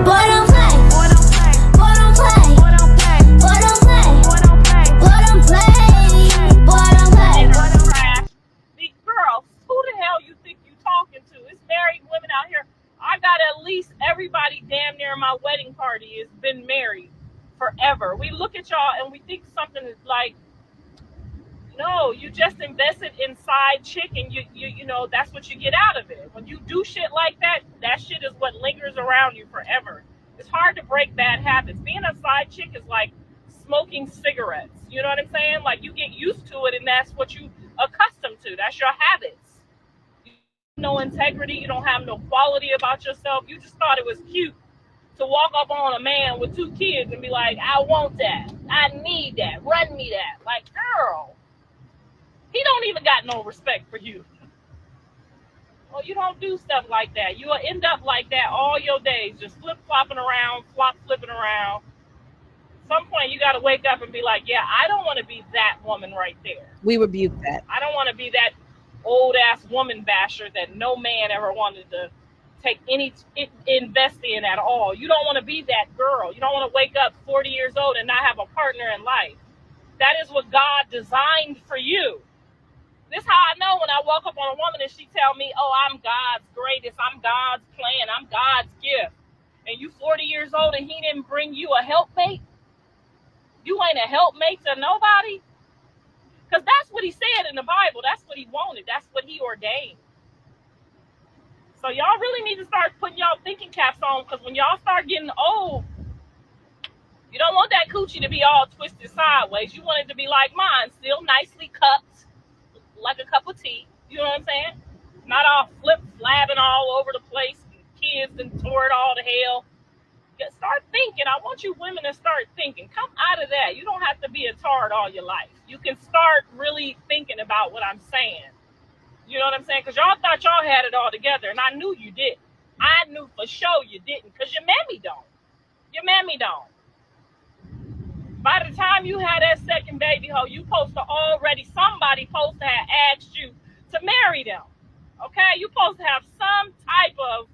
Boy, don't play. Boy, don't play. Boy, don't play. Boy, don't play. Boy, don't play. Boy, don't play. Boy, don't play. Boy, don't play. The girls, who the hell you think you talking to? It's married women out here. I got at least everybody damn near my wedding party has been married forever. We look at y'all and we think something is like, no, you just invested in side chick and you know that's what you get out of it. When you do shit like that, that shit is what lingers around you forever. It's hard to break bad habits. Being a side chick is like smoking cigarettes. You know what I'm saying? Like you get used to it and that's what you accustomed to. That's your habits. You have no integrity, you don't have no quality about yourself. You just thought it was cute to walk up on a man with 2 kids and be like, I want that. I need that. Run me that. Like, girl. He don't even got no respect for you. Well, you don't do stuff like that. You'll end up like that all your days, just flip-flopping around, flipping around. At some point, you got to wake up and be like, yeah, I don't want to be that woman right there. We rebuke that. I don't want to be that old-ass woman basher that no man ever wanted to invest in at all. You don't want to be that girl. You don't want to wake up 40 years old and not have a partner in life. That is what God designed for you. This is how I know when I walk up on a woman and she tell me, oh, I'm God's greatest, I'm God's plan, I'm God's gift. And you 40 years old and he didn't bring you a helpmate? You ain't a helpmate to nobody? Because that's what he said in the Bible. That's what he wanted. That's what he ordained. So y'all really need to start putting y'all thinking caps on, because when y'all start getting old, you don't want that coochie to be all twisted sideways. You want it to be like mine, still nicely cupped, like a cup of tea. You know what I'm saying? Not all flip-flapping all over the place. Kids and tore it all to hell. Start thinking. I want you women to start thinking. Come out of that. You don't have to be a tard all your life. You can start really thinking about what I'm saying. You know what I'm saying? Because y'all thought y'all had it all together, and I knew you didn't. I knew for sure you didn't, because your mammy don't. Your mammy don't. By the time you had that second baby hoe, you supposed to already, somebody supposed to have asked you to marry them. Okay? You supposed to have some type of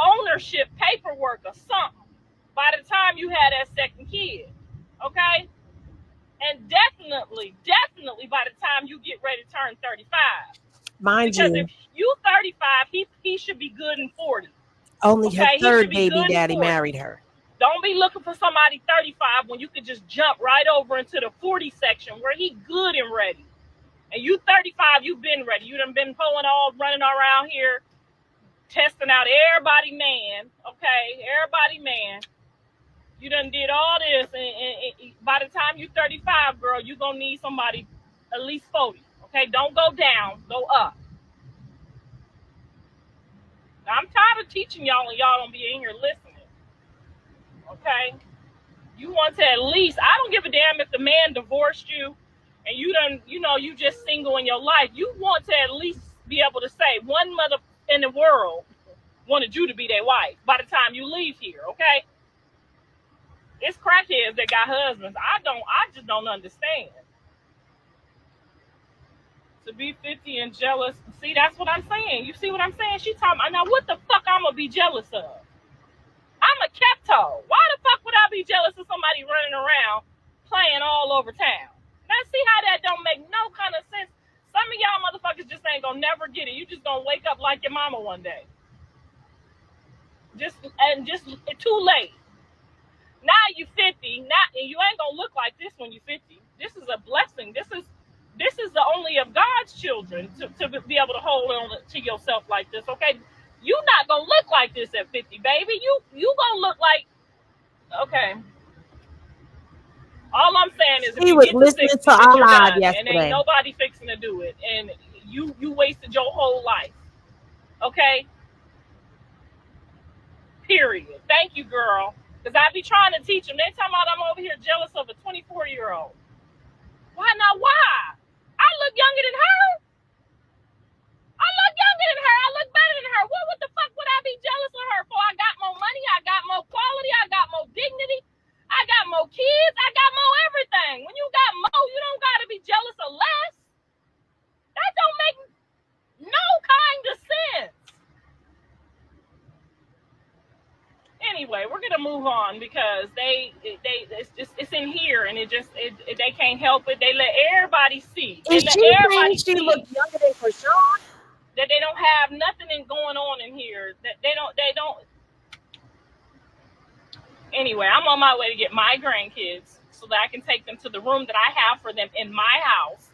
ownership paperwork or something by the time you had that second kid. Okay? And definitely by the time you get ready to turn 35. Mind because you, if you 35, he should be good in 40. Only okay? her third baby daddy married her. Don't be looking for somebody 35 when you could just jump right over into the 40 section where he good and ready. And you 35, you've been ready. You done been running around here testing out everybody man, okay? Everybody man. You done did all this, and by the time you 35, girl, you gonna need somebody at least 40, okay? Don't go down, go up. Now, I'm tired of teaching y'all and y'all don't be in here listening, okay? You want to at least, I don't give a damn if the man divorced you and you done, you just single in your life. You want to at least be able to say one mother in the world wanted you to be their wife by the time you leave here, okay? It's crackheads that got husbands. I just don't understand. To be 50 and jealous. See, that's what I'm saying. You see what I'm saying? She talking about, now what the fuck I'm gonna be jealous of? I'm a klepto. Why the fuck would I be jealous of somebody running around playing all over town? Now see how that don't make no kind of sense? Some of y'all motherfuckers just ain't gonna never get it. You just gonna wake up like your mama one day. Just too late. Now you 50, and you ain't gonna look like this when you're 50. This is a blessing. This is the only of God's children to be able to hold on to yourself like this, okay? You not gonna look like this at 50, baby. You gonna look like, okay. All I'm saying is, if he you was get to listening 60, to our you're live done, yesterday, and ain't nobody fixing to do it, and you wasted your whole life, okay? Period. Thank you, girl. Because I be trying to teach them. They talking about I'm over here jealous of a 24-year-old. Why not? Why? I look younger than her. I look younger than her. I look better than her. What the fuck would I be jealous of her for? I got more money. I got more quality. I got more dignity. I got more kids. I got more everything. When you got more, you don't got to be jealous of less. That don't make no kind of sense. anyway, we're gonna move on because it's in here, and they can't help it. They let everybody see. They Is let she saying everybody she see looks younger than Chrisean? that they don't have nothing going on in here. That they don't. Anyway, I'm on my way to get my grandkids so that I can take them to the room that I have for them in my house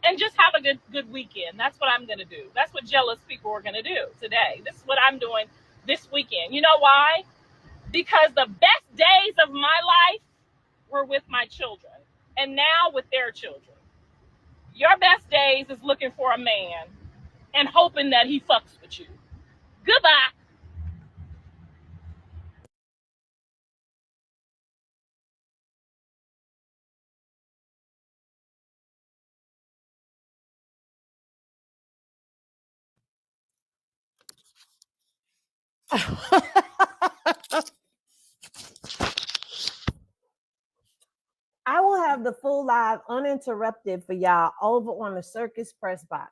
and just have a good weekend. That's what I'm gonna do. That's what jealous people are gonna do today. This is what I'm doing this weekend. You know why? Because the best days of my life were with my children, and now with their children. Your best days is looking for a man and hoping that he fucks with you. Goodbye. I will have the full live uninterrupted for y'all over on the Circus Press Box.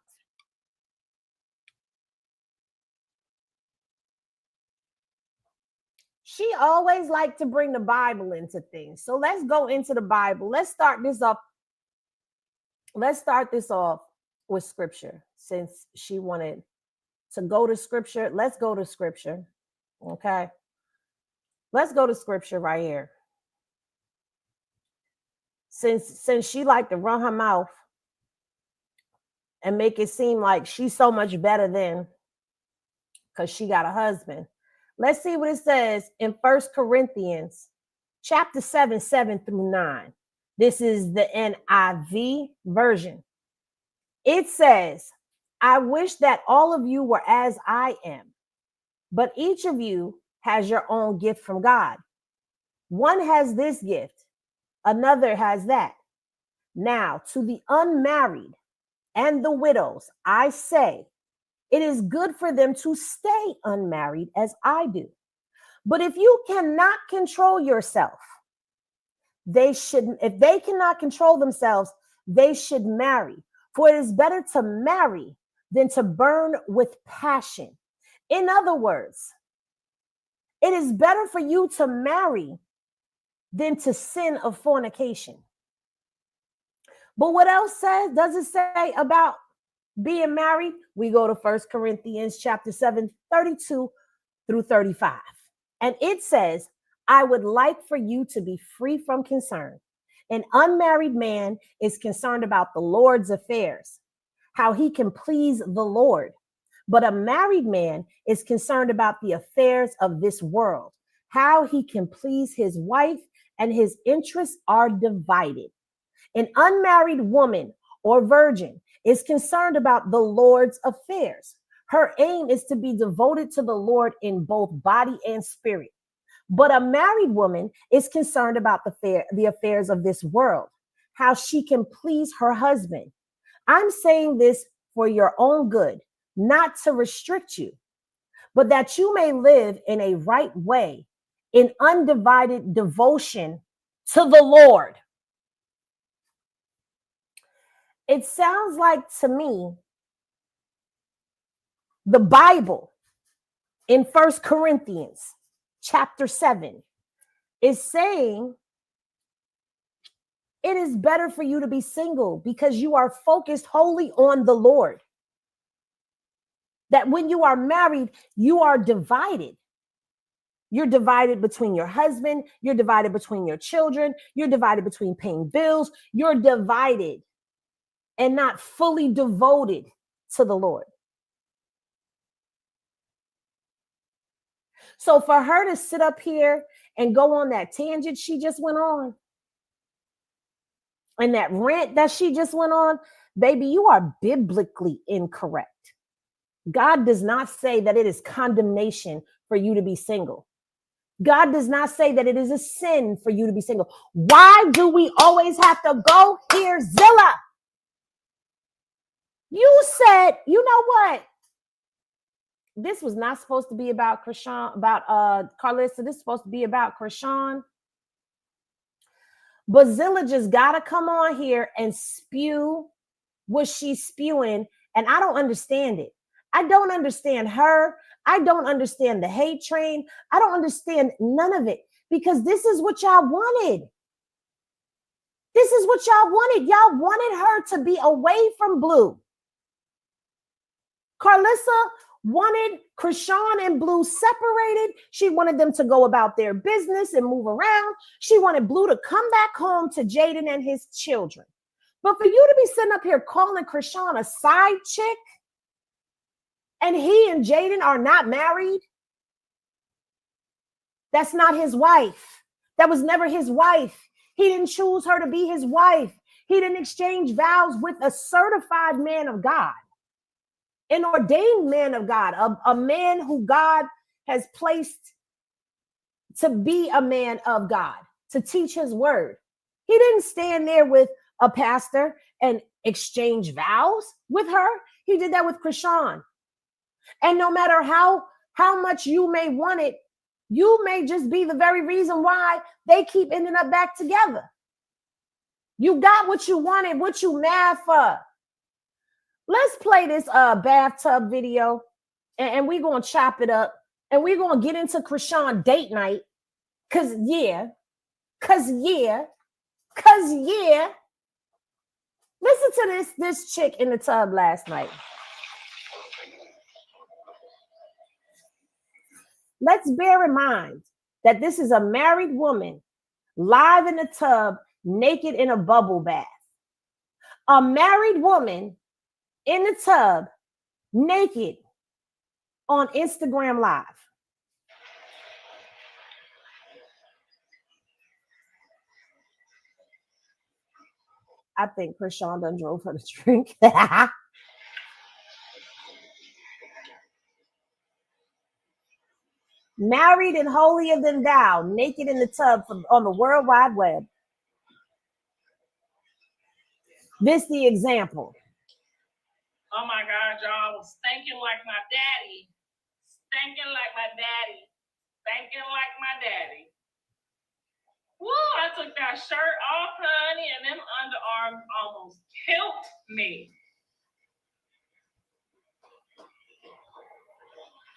She always liked to bring the Bible into things. So let's go into the Bible. Let's start this off. Let's start this off with scripture since she wanted to go to scripture. Let's go to scripture. Okay. Let's go to scripture right here. Since she liked to run her mouth and make it seem like she's so much better than because she got a husband. Let's see what it says in 1 Corinthians chapter 7, 7 through 9. This is the NIV version. It says, I wish that all of you were as I am, but each of you has your own gift from God. One has this gift, another has that. Now, to the unmarried and the widows, I say, it is good for them to stay unmarried as I do. But if you cannot control yourself, if they cannot control themselves, they should marry. For it is better to marry than to burn with passion. In other words, it is better for you to marry than to sin of fornication. But what else does it say about being married? We go to 1 Corinthians chapter 7, 32 through 35. And it says, I would like for you to be free from concern. An unmarried man is concerned about the Lord's affairs, how he can please the Lord. But a married man is concerned about the affairs of this world, how he can please his wife, and his interests are divided. An unmarried woman or virgin is concerned about the Lord's affairs. Her aim is to be devoted to the Lord in both body and spirit. But a married woman is concerned about the affairs of this world, how she can please her husband. I'm saying this for your own good, not to restrict you, but that you may live in a right way, in undivided devotion to the Lord. It sounds like to me, the Bible in 1 Corinthians chapter 7 is saying it is better for you to be single because you are focused wholly on the Lord. That when you are married, you are divided. You're divided between your husband. You're divided between your children. You're divided between paying bills. You're divided and not fully devoted to the Lord. So for her to sit up here and go on that tangent she just went on, and that rant that she just went on, baby, you are biblically incorrect. God does not say that it is condemnation for you to be single. God does not say that it is a sin for you to be single. Why do we always have to go here, Zilla? You said, you know what? This was not supposed to be about Chrisean, about Karlissa. This is supposed to be about Chrisean. But Zilla just gotta come on here and spew what she's spewing, and I don't understand it. I don't understand her. I don't understand the hate train. I don't understand none of it because this is what y'all wanted. This is what y'all wanted. Y'all wanted her to be away from Blue. Karlissa wanted Chrisean and Blue separated. She wanted them to go about their business and move around. She wanted Blue to come back home to Jaden and his children. But for you to be sitting up here calling Chrisean a side chick, and he and Jaden are not married, that's not his wife. That was never his wife. He didn't choose her to be his wife. He didn't exchange vows with a certified man of God, an ordained man of God, a man who God has placed to be a man of God, to teach his word. He didn't stand there with a pastor and exchange vows with her. He did that with Chrisean. And no matter how much you may want it, you may just be the very reason why they keep ending up back together. You got what you wanted, what you mad for. Let's play this bathtub video and we're going to chop it up and we're going to get into Chrisean date night. Cause yeah. Listen to this chick in the tub last night. Let's bear in mind that this is a married woman live in the tub, naked in a bubble bath. A married woman in the tub, naked on Instagram Live. I think Chrisean done drove her to drink. Married and holier than thou, naked in the tub on the World Wide Web. This the example. Oh my God, y'all, I was stinking like my daddy. Stinking like my daddy. Stinking like my daddy. Woo, I took that shirt off, honey, and them underarms almost killed me.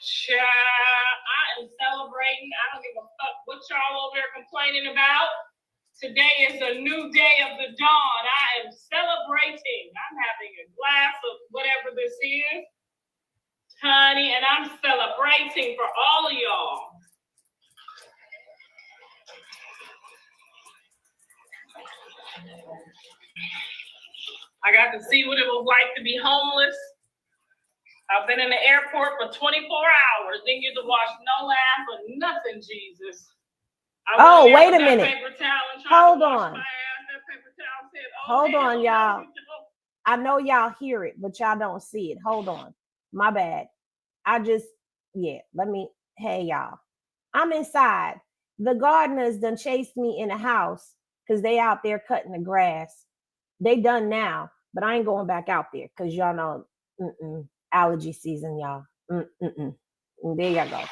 Child, I am celebrating. I don't give a fuck what y'all over there complaining about. Today is a new day of the dawn. I am celebrating. I'm having a glass of whatever this is, honey, and I'm celebrating for all of y'all. I got to see what it was like to be homeless. I've been in the airport for 24 hours. Didn't get to wash no ass or nothing, Jesus. Oh, wait a minute. Hold on. Hold on, y'all. I know y'all hear it, but y'all don't see it. Hold on. My bad. Hey, y'all. I'm inside. The gardeners done chased me in the house because they out there cutting the grass. They done now, but I ain't going back out there because y'all know allergy season, y'all. There y'all go.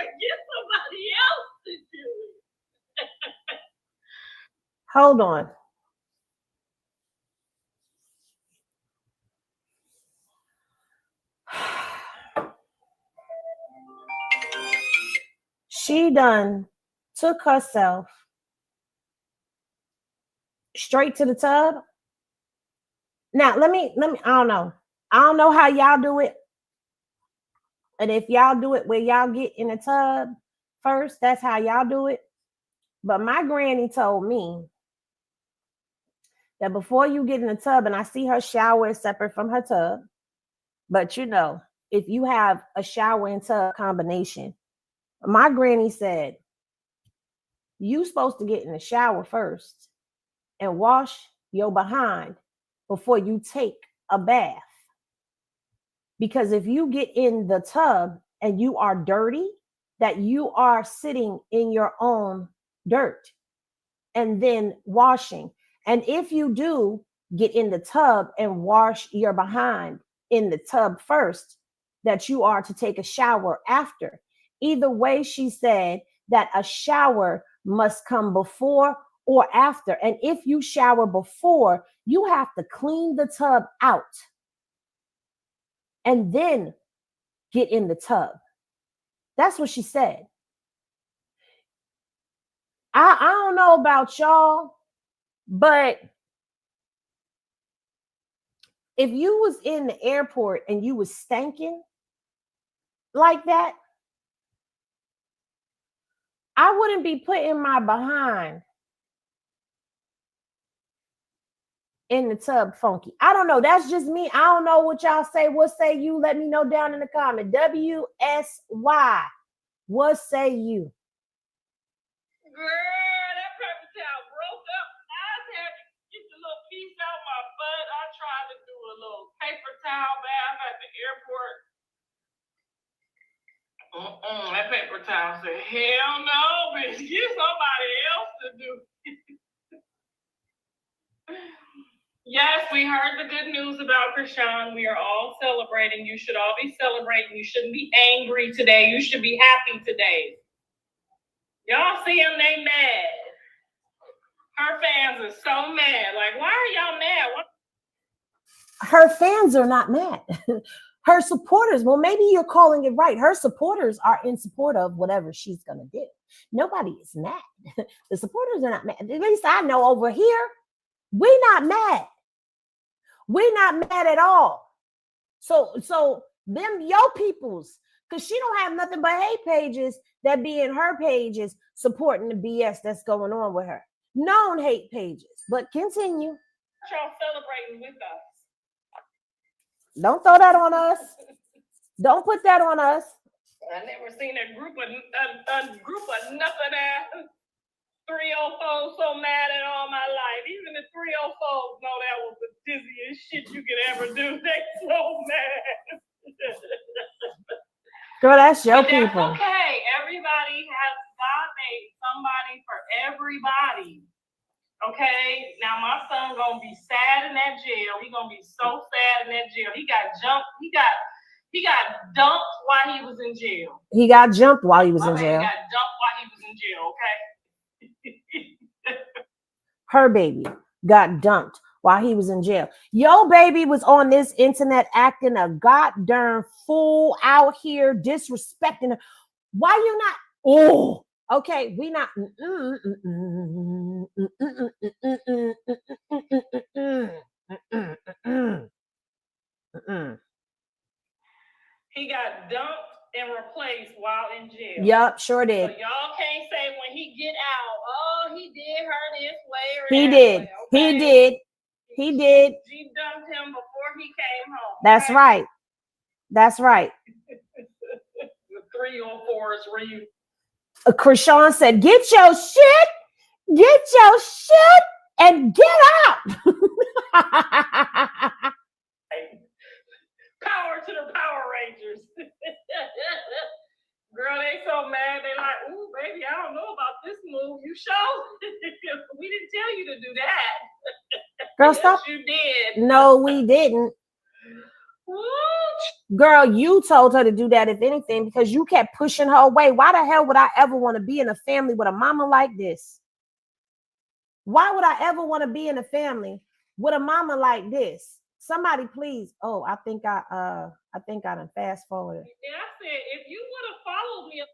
Get somebody else to do it. Hold on. She done took herself straight to the tub. Now, let me, I don't know. I don't know how y'all do it. And if y'all do it where y'all get in the tub first, that's how y'all do it. But my granny told me that before you get in the tub, and I see her shower is separate from her tub, but you know, if you have a shower and tub combination, my granny said, you supposed to get in the shower first and wash your behind before you take a bath. Because if you get in the tub and you are dirty, that you are sitting in your own dirt and then washing. And if you do get in the tub and wash your behind in the tub first, that you are to take a shower after. Either way, she said that a shower must come before or after. And if you shower before, you have to clean the tub out and then get in the tub. That's what she said. I don't know about y'all, but if you was in the airport and you was stinking like that, I wouldn't be putting my behind in the tub funky. I don't know. That's just me. I don't know what y'all say. What say you? Let me know down in the comment. WSY. What say you? Girl, that paper towel broke up. I had to get the little piece out my butt. I tried to do a little paper towel bath at the airport. That paper towel said, hell no, bitch. Get somebody else to do it. Yes, we heard the good news about Chrisean. We are all celebrating. You should all be celebrating. You shouldn't be angry today. You should be happy today. Y'all see them, they mad. Her fans are so mad. Like, why are y'all mad? Her fans are not mad. Her supporters, well, maybe you're calling it right. Her supporters are in support of whatever she's going to do. Nobody is mad. The supporters are not mad. At least I know over here, we're not mad. We're not mad at all. So them yo peoples, because she don't have nothing but hate pages that be in her pages supporting the BS that's going on with her. Known hate pages, but continue. Y'all celebrating with us. Don't throw that on us. Don't put that on us. I never seen a group of nothing ass 304 so mad at all my life. Even the 304s know that was the dizziest shit you could ever do. They so mad. Girl, that's your But people. that's okay. Everybody has God made somebody for everybody. Okay, now my son gonna be sad in that jail. He gonna be so sad in that jail. He got jumped. He got dumped while he was in jail. He got jumped while he was in jail. He got dumped while he was in jail. Okay. Her baby got dumped while he was in jail. Yo baby was on this internet acting a goddamn fool out here, disrespecting her. Why you not? Oh, okay, we not. He got dumped and replaced while in jail. Yup, sure did. So y'all can't say when he get out, oh, he did her this way or He that did. way. Okay? He did. He did. She dumped him before he came home. That's okay? right. That's right. The 304s were you. Chrisean said, get your shit, and get out. Power to the Power Rangers. Girl, they so mad. They like, ooh, baby, I don't know about this move. You sure? We didn't tell you to do that. Girl, yes, stop. you did. No, we didn't. Woo, Girl, you told her to do that, if anything, because you kept pushing her away. Why the hell would I ever want to be in a family with a mama like this? Why would I ever want to be in a family with a mama like this? Somebody please. Oh, I think I done fast forwarded. Yeah, I said, if you would have followed me a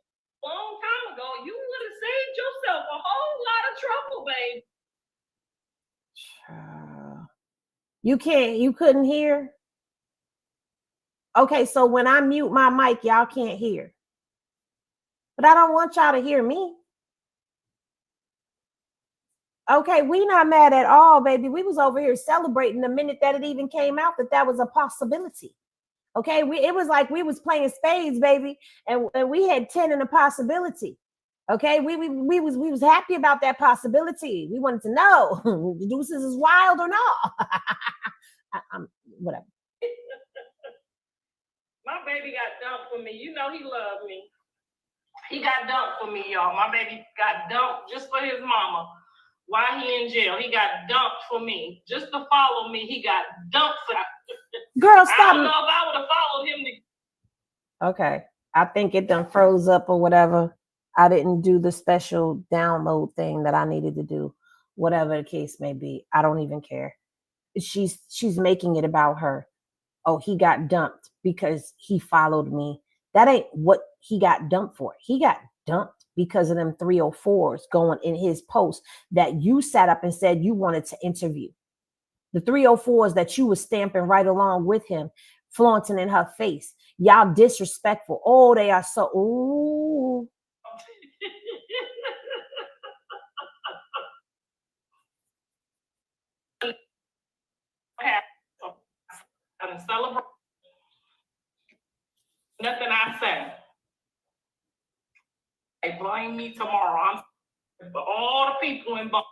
long time ago, you would have saved yourself a whole lot of trouble, babe. You couldn't hear? Okay, so when I mute my mic, y'all can't hear. But I don't want y'all to hear me. Okay, we not mad at all, baby. We was over here celebrating the minute that it even came out that was a possibility. Okay, it was like we was playing spades, baby, and we had 10 in a possibility. Okay, we was happy about that possibility. We wanted to know the deuces is wild or not. I'm whatever. My baby got dumped for me. You know he loved me. He got dumped for me, y'all. My baby got dumped just for his mama. While he in jail, he got dumped for me. Just to follow me, he got dumped for that. Girl, stop. I don't know if I would have followed him. Okay. I think it done froze up or whatever. I didn't do the special download thing that I needed to do. Whatever the case may be. I don't even care. She's making it about her. Oh, he got dumped because he followed me. That ain't what he got dumped for. He got dumped because of them 304s going in his post that you sat up and said you wanted to interview. The 304s that you was stamping right along with him, flaunting in her face. Y'all disrespectful. Oh, they are so, ooh. Celebrate. Nothing I say. They blame me tomorrow. I'm for all the people involved.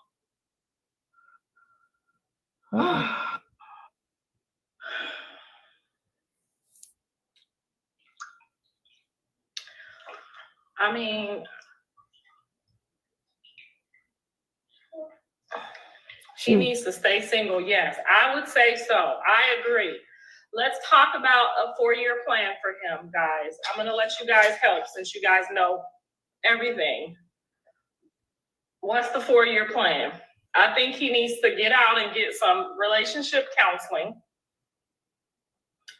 I mean, she needs to stay single. Yes, I would say so. I agree. Let's talk about a 4-year plan for him, guys. I'm going to let you guys help since you guys know everything. What's the 4-year plan? I think he needs to get out and get some relationship counseling.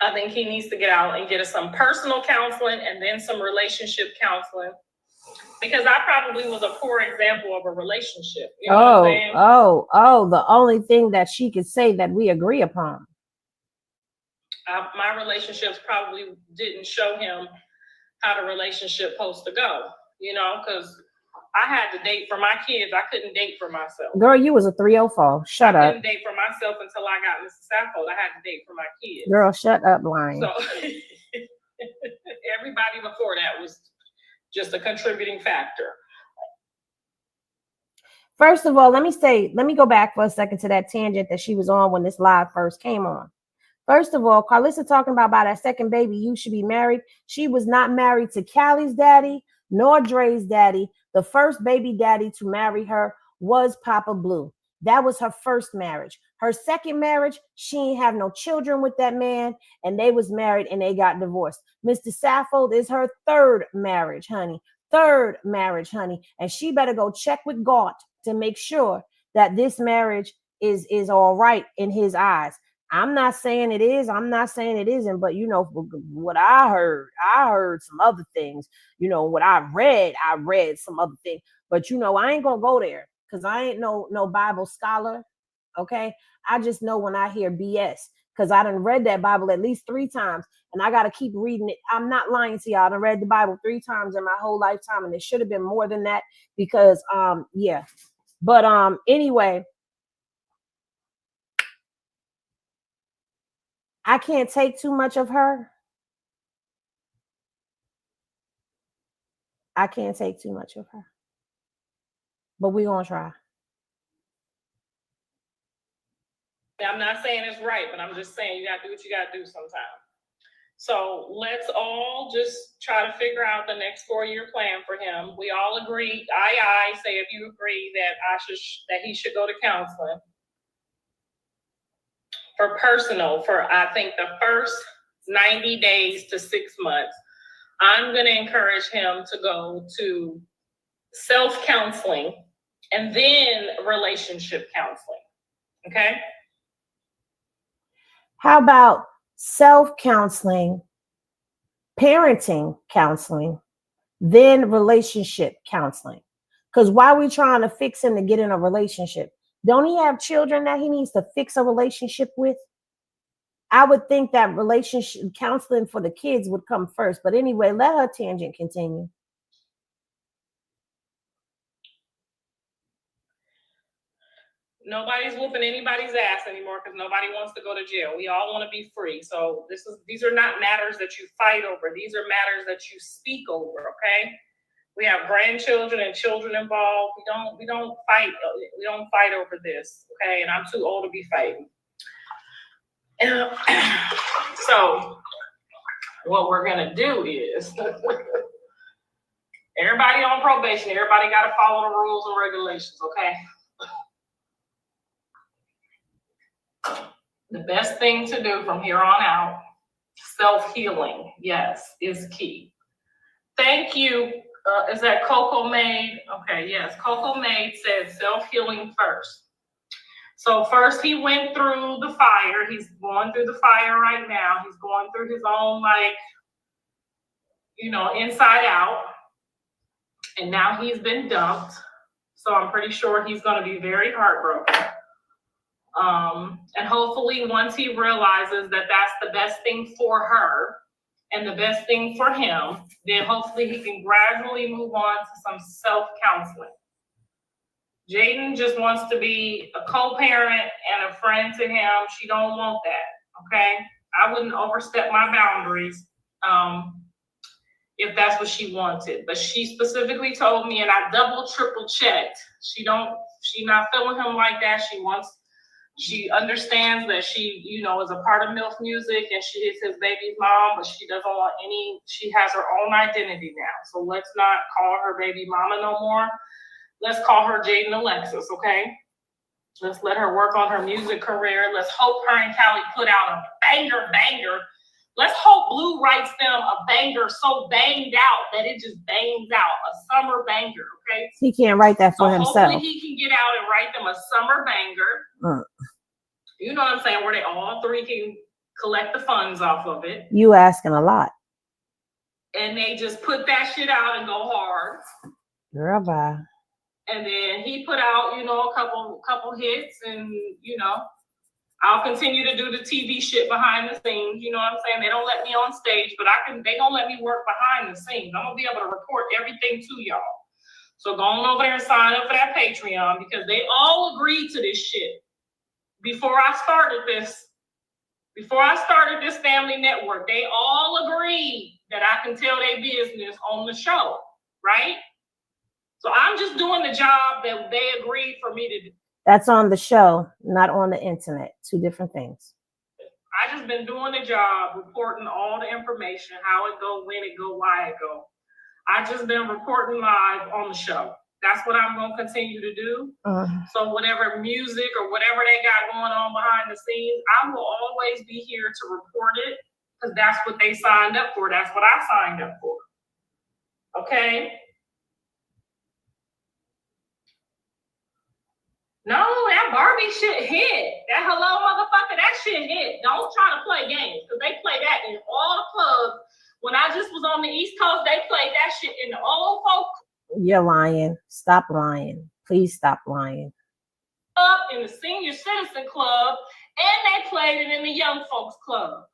I think he needs to get out and get some personal counseling and then some relationship counseling. Because I probably was a poor example of a relationship. You know what I'm saying? The only thing that she could say that we agree upon. My relationships probably didn't show him how the relationship supposed to go, you know, because I had to date for my kids. I couldn't date for myself. Girl, you was a 304. Shut up. I couldn't date for myself until I got Mr. Saffold. I had to date for my kids. Girl, shut up, lying. So everybody before that was just a contributing factor. First of all, let me go back for a second to that tangent that she was on when this live first came on. First of all, Karlissa talking about that second baby, you should be married. She was not married to Callie's daddy, nor Dre's daddy. The first baby daddy to marry her was Papa Blue. That was her first marriage. Her second marriage, she ain't have no children with that man, and they was married and they got divorced. Mr. Saffold is her third marriage, honey. Third marriage, honey. And she better go check with God to make sure that this marriage is all right in his eyes. I'm not saying it is. I'm not saying it isn't. But, you know, what I heard some other things. You know, what I read some other things. But, you know, I ain't going to go there because I ain't no Bible scholar. Okay. I just know when I hear BS because I done read that Bible at least 3 times and I got to keep reading it. I'm not lying to y'all. I done read the Bible 3 times in my whole lifetime and it should have been more than that because, yeah. But anyway, I can't take too much of her. I can't take too much of her. But we're going to try. I'm not saying it's right, but I'm just saying you got to do what you got to do sometimes. So let's all just try to figure out the next 4-year plan for him. We all agree, I say if you agree that he should go to counseling. For personal, I think the first 90 days to 6 months, I'm going to encourage him to go to self-counseling and then relationship counseling. Okay? How about self-counseling, parenting counseling, then relationship counseling? Because why are we trying to fix him to get in a relationship? Don't he have children that he needs to fix a relationship with? I would think that relationship counseling for the kids would come first. But anyway, let her tangent continue. Nobody's whooping anybody's ass anymore because nobody wants to go to jail. We all want to be free. So these are not matters that you fight over. These are matters that you speak over, okay? We have grandchildren and children involved. We don't fight. We don't fight over this, okay? And I'm too old to be fighting. So what we're gonna do is everybody on probation, everybody got to follow the rules and regulations, okay? The best thing to do from here on out, self-healing, yes, is key. Thank you. Is that Coco Maid? Okay, yes. Coco Maid said self-healing first. So first he went through the fire. He's going through the fire right now. He's going through his own, like, inside out. And now he's been dumped. So I'm pretty sure he's going to be very heartbroken. And hopefully once he realizes that that's the best thing for her and the best thing for him, then hopefully he can gradually move on to some self-counseling. Jaden just wants to be a co-parent and a friend to him. She don't want that, okay? I wouldn't overstep my boundaries if that's what she wanted. But she specifically told me, and I double, triple checked. She not feeling him like that. She understands that she, is a part of MILF Music and she is his baby's mom, but she doesn't want she has her own identity now. So let's not call her baby mama no more. Let's call her Jaden Alexis, okay? Let's let her work on her music career. Let's hope her and Callie put out a banger. Let's hope Blue writes them a banger so banged out that it just bangs out, a summer banger, okay? He can't write that for himself. Hopefully he can get out and write them a summer banger. You know what I'm saying? Where they all three can collect the funds off of it. You asking a lot. And they just put that shit out and go hard. Girl, bye. And then he put out, a couple hits, and I'll continue to do the TV shit behind the scenes. You know what I'm saying? They don't let me on stage, but they gonna let me work behind the scenes. I'm gonna be able to report everything to y'all. So go on over there and sign up for that Patreon because they all agreed to this shit. Before I started this family network, they all agreed that I can tell their business on the show, right? So I'm just doing the job that they agreed for me to do. That's on the show, not on the internet. Two different things. I just been doing the job, reporting all the information, how it go, when it go, why it go. I just been reporting live on the show. That's what I'm going to continue to do. So whatever music or whatever they got going on behind the scenes, I will always be here to report it because that's what they signed up for. That's what I signed up for. Okay? No, that Barbie shit hit. That hello motherfucker, that shit hit. Don't try to play games because they play that in all the clubs. When I just was on the East Coast, they played that shit in the old folks. You're lying. Stop lying. Please stop lying. In the senior citizen club, and they played it in the young folks club.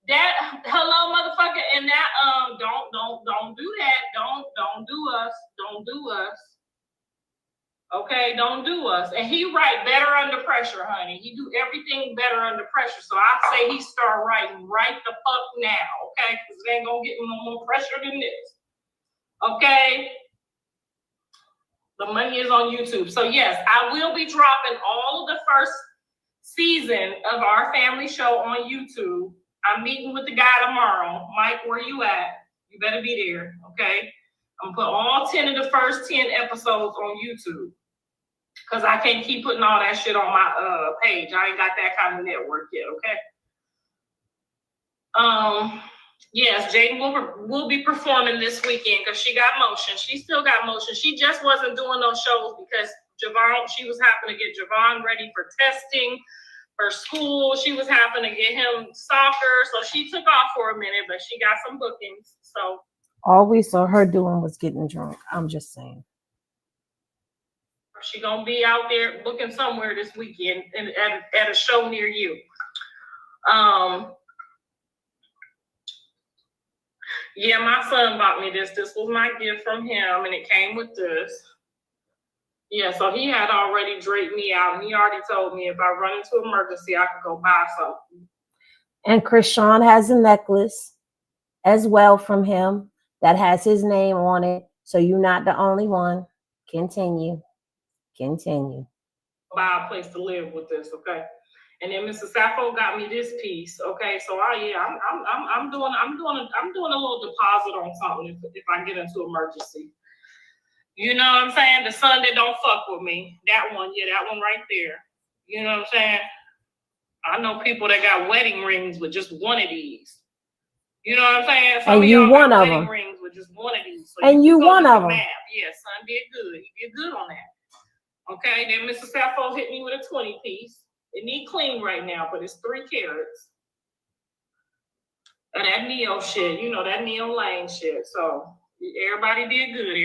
That hello motherfucker, and that don't do that. Don't do us. Don't do us. Okay, don't do us. And he write better under pressure, honey. He do everything better under pressure. So I say he start writing right the fuck now, okay? Because it ain't gonna get no more pressure than this. Okay? The money is on YouTube. So yes, I will be dropping all of the first season of our family show on YouTube. I'm meeting with the guy tomorrow. Mike, where you at? You better be there, okay? I'm gonna put all 10 of the first 10 episodes on YouTube. Because I can't keep putting all that shit on my page. I ain't got that kind of network yet, okay? Yes, Jaden will be performing this weekend because she got motion. She still got motion. She just wasn't doing those shows because she was having to get Javon ready for testing for school. She was having to get him soccer. So she took off for a minute, but she got some bookings. So all we saw her doing was getting drunk. I'm just saying. She gonna be out there booking somewhere this weekend at a show near you. Yeah, my son bought me this. This was my gift from him, and it came with this. Yeah, so he had already draped me out, and he already told me if I run into emergency, I could go buy something. And Chrisean has a necklace as well from him that has his name on it. So you're not the only one. Continue. Buy a place to live with this, okay? And then Mr. Sappho got me this piece, okay? So I'm doing a little deposit on something if I get into emergency. You know what I'm saying? The son that don't fuck with me, that one right there. You know what I'm saying? I know people that got wedding rings with just one of these. You know what I'm saying? And you one of them. Rings with just one of these. So and you one of them. Yeah, son did good. He did good on that. Okay, then Mr. Sappho hit me with a 20 piece. It need clean right now, but it's 3 carats. And that Neo shit, you know, that Neo Lane shit. So everybody did good.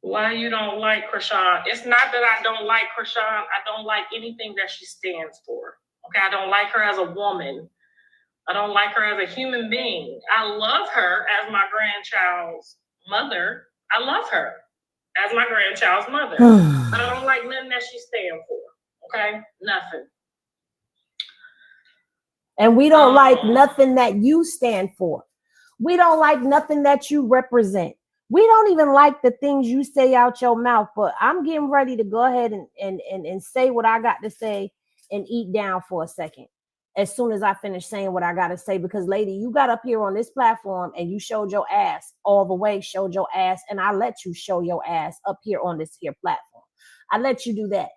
Why you don't like Chrisean? It's not that I don't like Chrisean. I don't like anything that she stands for. Okay, I don't like her as a woman. I don't like her as a human being. I love her as my grandchild's mother. I love her as my grandchild's mother. But I don't like nothing that she stands for. Okay, nothing. And we don't like nothing that you stand for. We don't like nothing that you represent. We don't even like the things you say out your mouth, but I'm getting ready to go ahead and say what I got to say and eat down for a second as soon as I finish saying what I got to say. Because, lady, you got up here on this platform and you showed your ass all the way, and I let you show your ass up here on this here platform. I let you do that.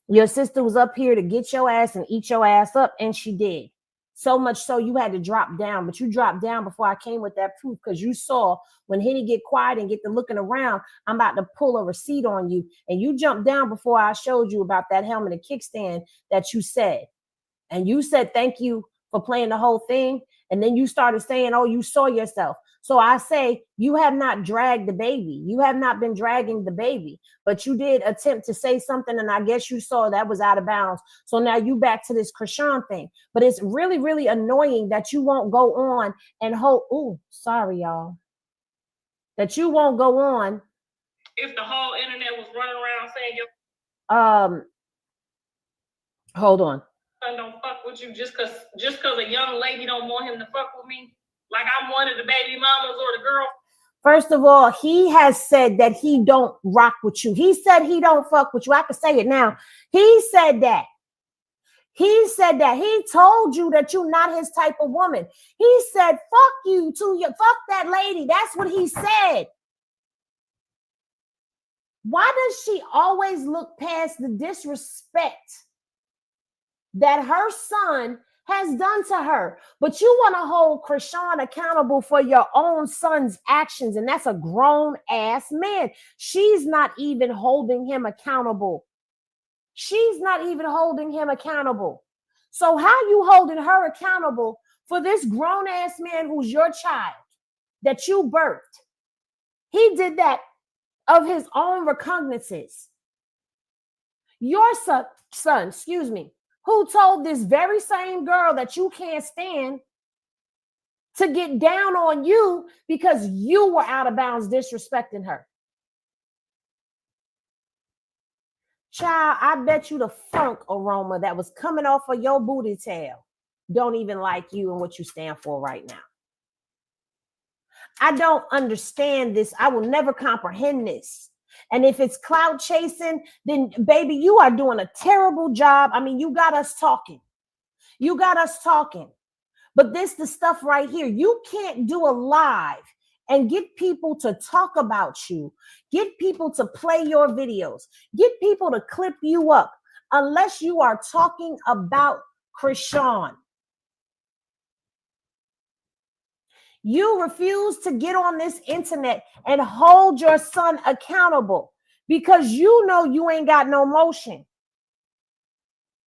Your sister was up here to get your ass and eat your ass up, and she did. So much so you had to drop down, but you dropped down before I came with that proof because you saw when Henny get quiet and get to looking around, I'm about to pull a receipt on you. And you jumped down before I showed you about that helmet and kickstand that you said. And you said, thank you for playing the whole thing. And then you started saying, oh, you saw yourself. So I say, you have not dragged the baby. You have not been dragging the baby, but you did attempt to say something. And I guess you saw that was out of bounds. So now you back to this Chrisean thing, but it's really, really annoying that you won't go on and hold. Ooh, sorry, y'all. That you won't go on. If the whole internet was running around saying hold on. Son don't fuck with you just cause a young lady don't want him to fuck with me. Like I'm one of the baby mamas or the girl. First of all, he has said that he don't rock with you. He said he don't fuck with you. I can say it now. He said that. He said that. He told you that you're not his type of woman. He said, fuck you to your, fuck that lady. That's what he said. Why does she always look past the disrespect that her son has done to her? But you want to hold Chrisean accountable for your own son's actions, and that's a grown-ass man. She's not even holding him accountable. She's not even holding him accountable. So how you holding her accountable for this grown-ass man who's your child that you birthed? He did that of his own recognizances. Your son, excuse me, who told this very same girl that you can't stand to get down on you because you were out of bounds disrespecting her. Child, I bet you the funk aroma that was coming off of your booty tail don't even like you and what you stand for right now. I don't understand this. I will never comprehend this. And if it's clout chasing, then baby, you are doing a terrible job. I mean, you got us talking. But this the stuff right here. You can't do a live and get people to talk about you, get people to play your videos, get people to clip you up, unless you are talking about Chrisean. You refuse to get on this internet and hold your son accountable because you know you ain't got no motion.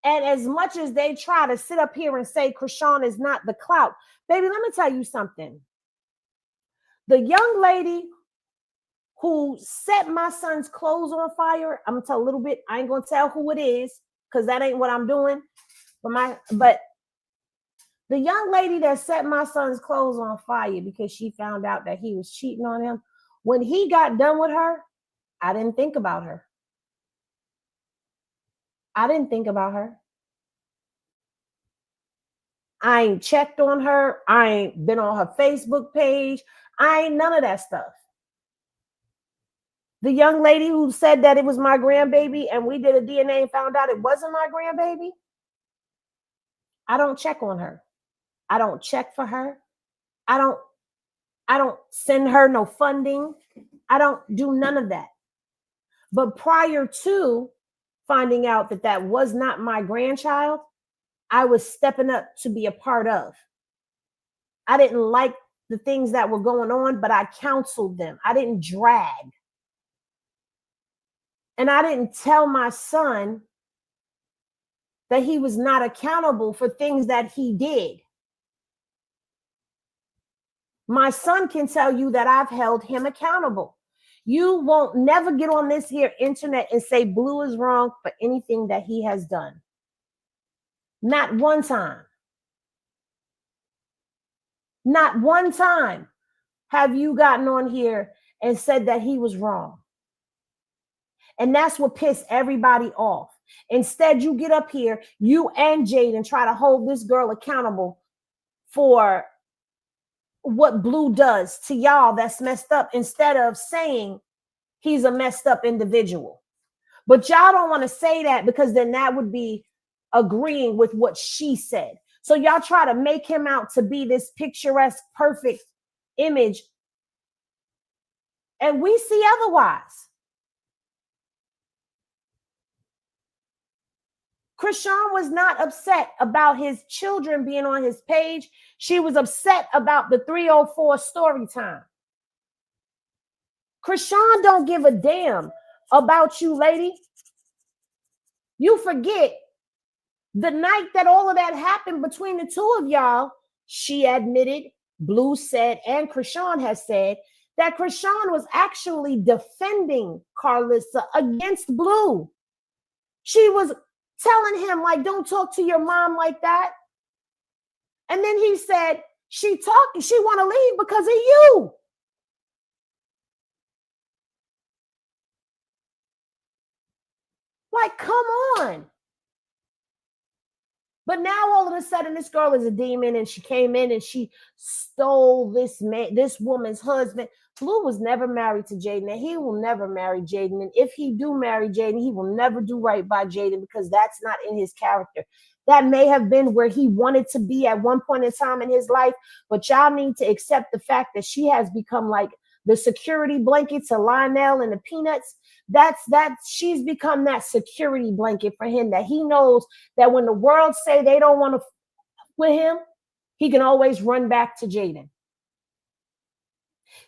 And as much as they try to sit up here and say Chrisean is not the clout, baby, let me tell you something. The young lady who set my son's clothes on fire, I'm gonna tell a little bit. I ain't gonna tell who it is because that ain't what I'm doing. But the young lady that set my son's clothes on fire because she found out that he was cheating on him, when he got done with her, I didn't think about her. I didn't think about her. I ain't checked on her. I ain't been on her Facebook page. I ain't none of that stuff. The young lady who said that it was my grandbaby and we did a DNA and found out it wasn't my grandbaby, I don't check on her. I don't check for her. I don't send her no funding. I don't do none of that. But prior to finding out that that was not my grandchild, I was stepping up to be a part of. I didn't like the things that were going on, but I counseled them. I didn't drag. And I didn't tell my son that he was not accountable for things that he did. My son can tell you that I've held him accountable. You won't never get on this here internet and say Blue is wrong for anything that he has done. Not one time. Not one time have you gotten on here and said that he was wrong. And that's what pissed everybody off. Instead, you get up here, you and Jade, and try to hold this girl accountable for what Blue does to y'all that's messed up, instead of saying he's a messed up individual. But y'all don't want to say that because then that would be agreeing with what she said. So y'all try to make him out to be this picturesque, perfect image. And we see otherwise. Chrisean was not upset about his children being on his page. She was upset about the 304 story time. Chrisean don't give a damn about you, lady. You forget the night that all of that happened between the two of y'all, she admitted, Blue said, and Chrisean has said, that Chrisean was actually defending Karlissa against Blue. She was telling him, like, don't talk to your mom like that. And then he said, she want to leave because of you. Like, come on. But now all of a sudden, this girl is a demon, and she came in and she stole this woman's husband. Blue was never married to Jaden, and he will never marry Jaden. And if he do marry Jaden, he will never do right by Jaden because that's not in his character. That may have been where he wanted to be at one point in time in his life, but y'all need to accept the fact that she has become like the security blanket to Lionel and the Peanuts. She's become that security blanket for him, that he knows that when the world say they don't want to with him, he can always run back to Jaden.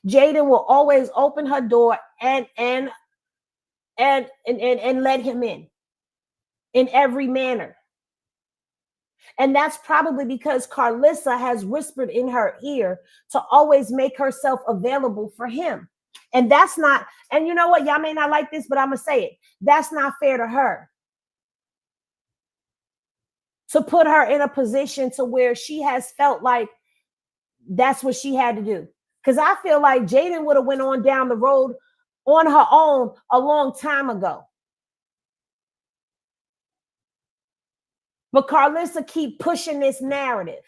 Jaden will always open her door and let him in every manner. And that's probably because Karlissa has whispered in her ear to always make herself available for him. And that's not, and you know what? Y'all may not like this, but I'm going to say it. That's not fair to her. To put her in a position to where she has felt like that's what she had to do. Because I feel like Jaden would have went on down the road on her own a long time ago. But Karlissa keep pushing this narrative.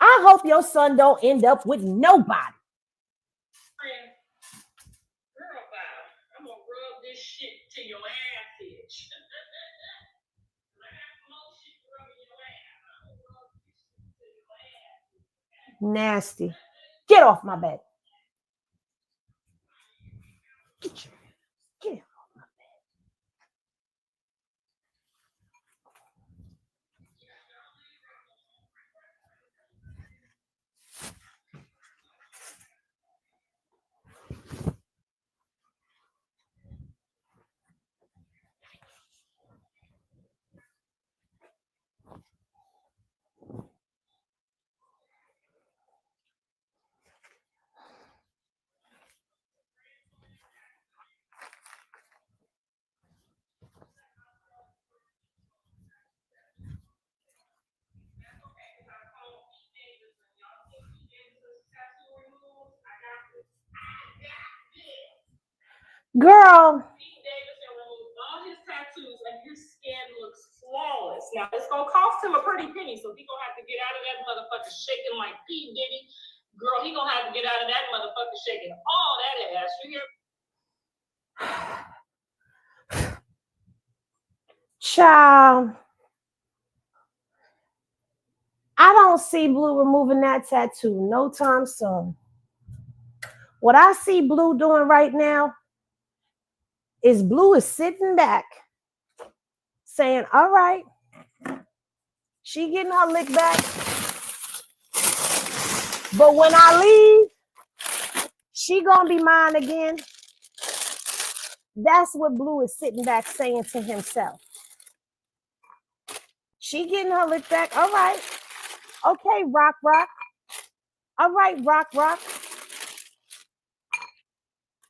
I hope your son don't end up with nobody. Girl, I'm gonna rub this shit to your ass itch. Nasty. Get off my bed. Get off my bed. Girl. Pete Davidson removed all his tattoos and his skin looks flawless. Now it's gonna cost him a pretty penny, so he gonna have to get out of that motherfucker shaking like P. Diddy. Girl, he gonna have to get out of that motherfucker shaking all that ass. You hear? Child. I don't see Blue removing that tattoo no time soon. What I see Blue doing right now is Blue is sitting back saying, all right, she getting her lick back. But when I leave, she gonna be mine again. That's what Blue is sitting back saying to himself. She getting her lick back. All right. Okay, rock. All right, rock.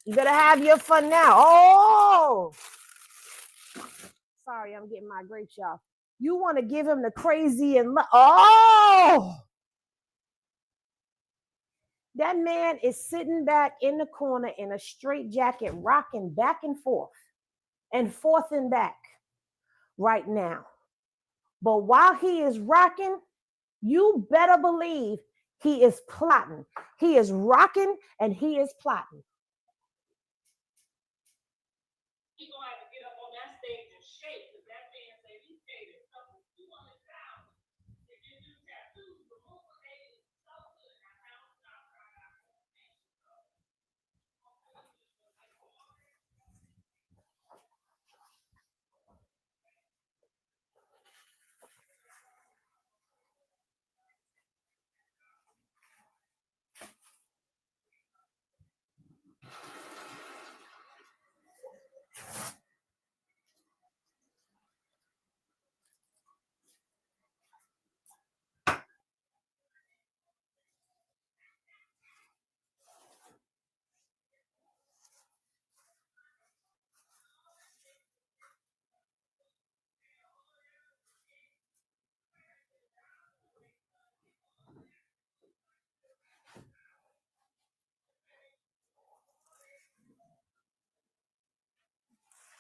You better have your fun now. Oh, sorry, I'm getting my grapes, y'all. You want to give him the crazy and oh, that man is sitting back in the corner in a straight jacket, rocking back and forth and back right now. But while he is rocking, you better believe he is plotting. He is rocking and he is plotting. He gonna have to get up on that stage and shake, because that man said he paid a couple $200 to get new tattoos. Removal aid is so good.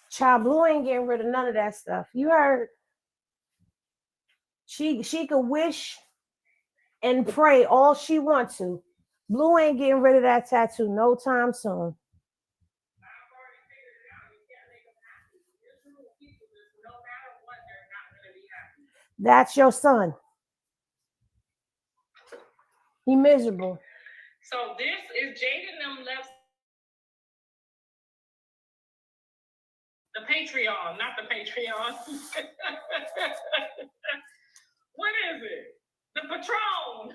Child, Blue ain't getting rid of none of that stuff. You heard? She could wish and pray all she wants to. Blue ain't getting rid of that tattoo no time soon. That's your son. He miserable. So this is Jaden them left the Patreon, not the Patreon. What is it? The Patron.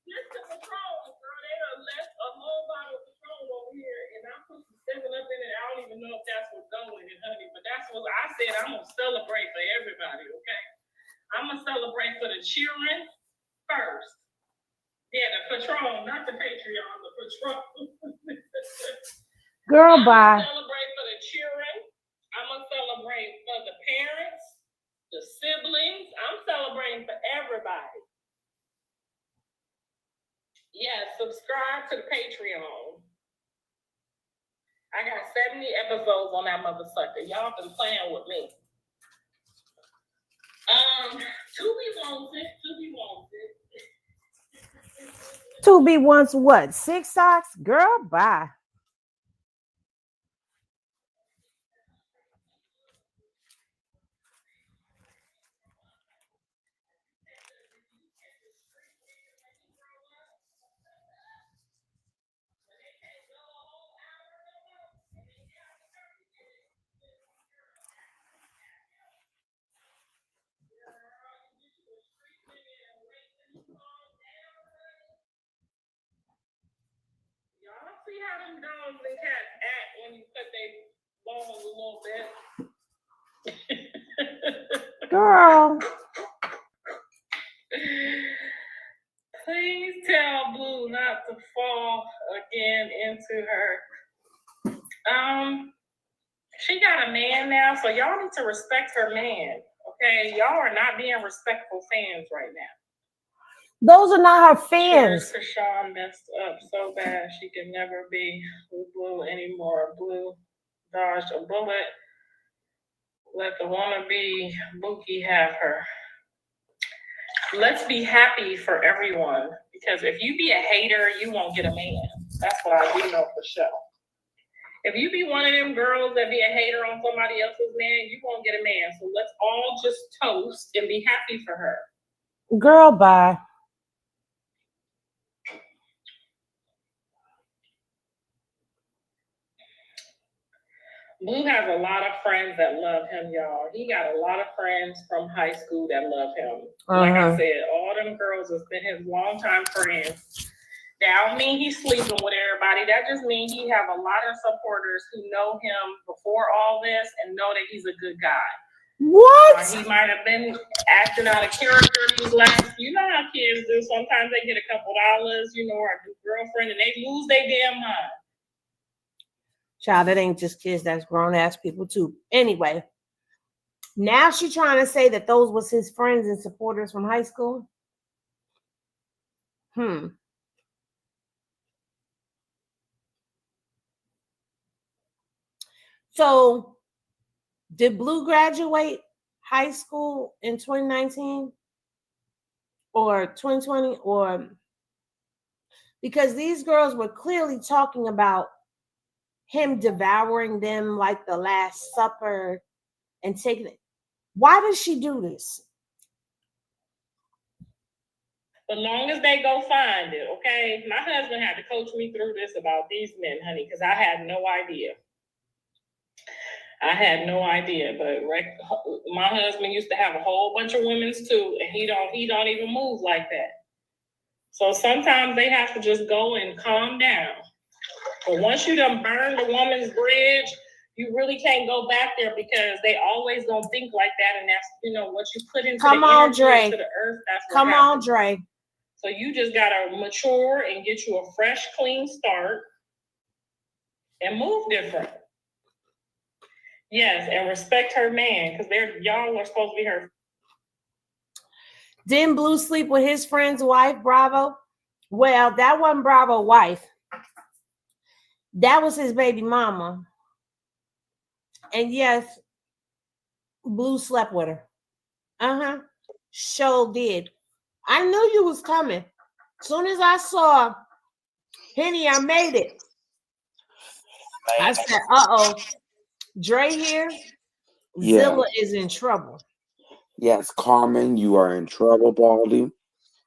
This the Patron, girl. They done left a whole bottle of Patron over here, and I put some 7 Up in it. I don't even know if that's what's going in, honey, but that's what I said. I'm gonna celebrate for everybody, okay? I'm gonna celebrate for the children first. Yeah, the Patron, not the Patreon, the Patron. Girl, bye. I'm gonna celebrate for the children. I'm gonna celebrate for the parents, the siblings. I'm celebrating for everybody. Yeah, subscribe to the Patreon. I got 70 episodes on that motherfucker. Y'all been playing with me. To be wants what? 6 socks? Girl, bye. see how them dogs and cats act when you cut their bones a little bit? Girl. Please tell Blue not to fall again into her. She got a man now, so y'all need to respect her man. Okay, y'all are not being respectful fans right now. Those are not her fans. Chrisean messed up so bad she can never be Blue anymore. Blue dodged a bullet. Let the wannabe Mookie have her. Let's be happy for everyone, because if you be a hater, you won't get a man. That's what I do know for sure. If you be one of them girls that be a hater on somebody else's man, you won't get a man. So let's all just toast and be happy for her. Girl, bye. Blue has a lot of friends that love him, y'all. He got a lot of friends from high school that love him. Like I said, all them girls has been his longtime friends. That don't mean he's sleeping with everybody. That just means he have a lot of supporters who know him before all this and know that he's a good guy. What? He might have been acting out of character these last. You know how kids do. Sometimes they get a couple dollars, you know, or a girlfriend, and they lose their damn mind. Child, that ain't just kids, that's grown-ass people too. Anyway, now she's trying to say that those was his friends and supporters from high school. So, did Blue graduate high school in 2019 or 2020? Or because these girls were clearly talking about him devouring them like the Last Supper and taking it. Why does she do this? As long as they go find it, okay? My husband had to coach me through this about these men, honey, because I had no idea. But my husband used to have a whole bunch of women's too, and he don't even move like that. So sometimes they have to just go and calm down. But once you done burn the woman's bridge, you really can't go back there, because they always gonna think like that, and that's, you know, what you put into the earth. That's what happens. Dre. So you just gotta mature and get you a fresh, clean start and move different. Yes, and respect her man, because y'all are supposed to be her. Didn't Blue sleep with his friend's wife, Bravo? Well, that wasn't Bravo's wife. That was his baby mama. And yes, Blue slept with her. Sure did. I knew you was coming. As soon as I saw Henny, I made it. I said, Dre here. Yeah. Zilla is in trouble. Yes, Carmen, you are in trouble, Baldy.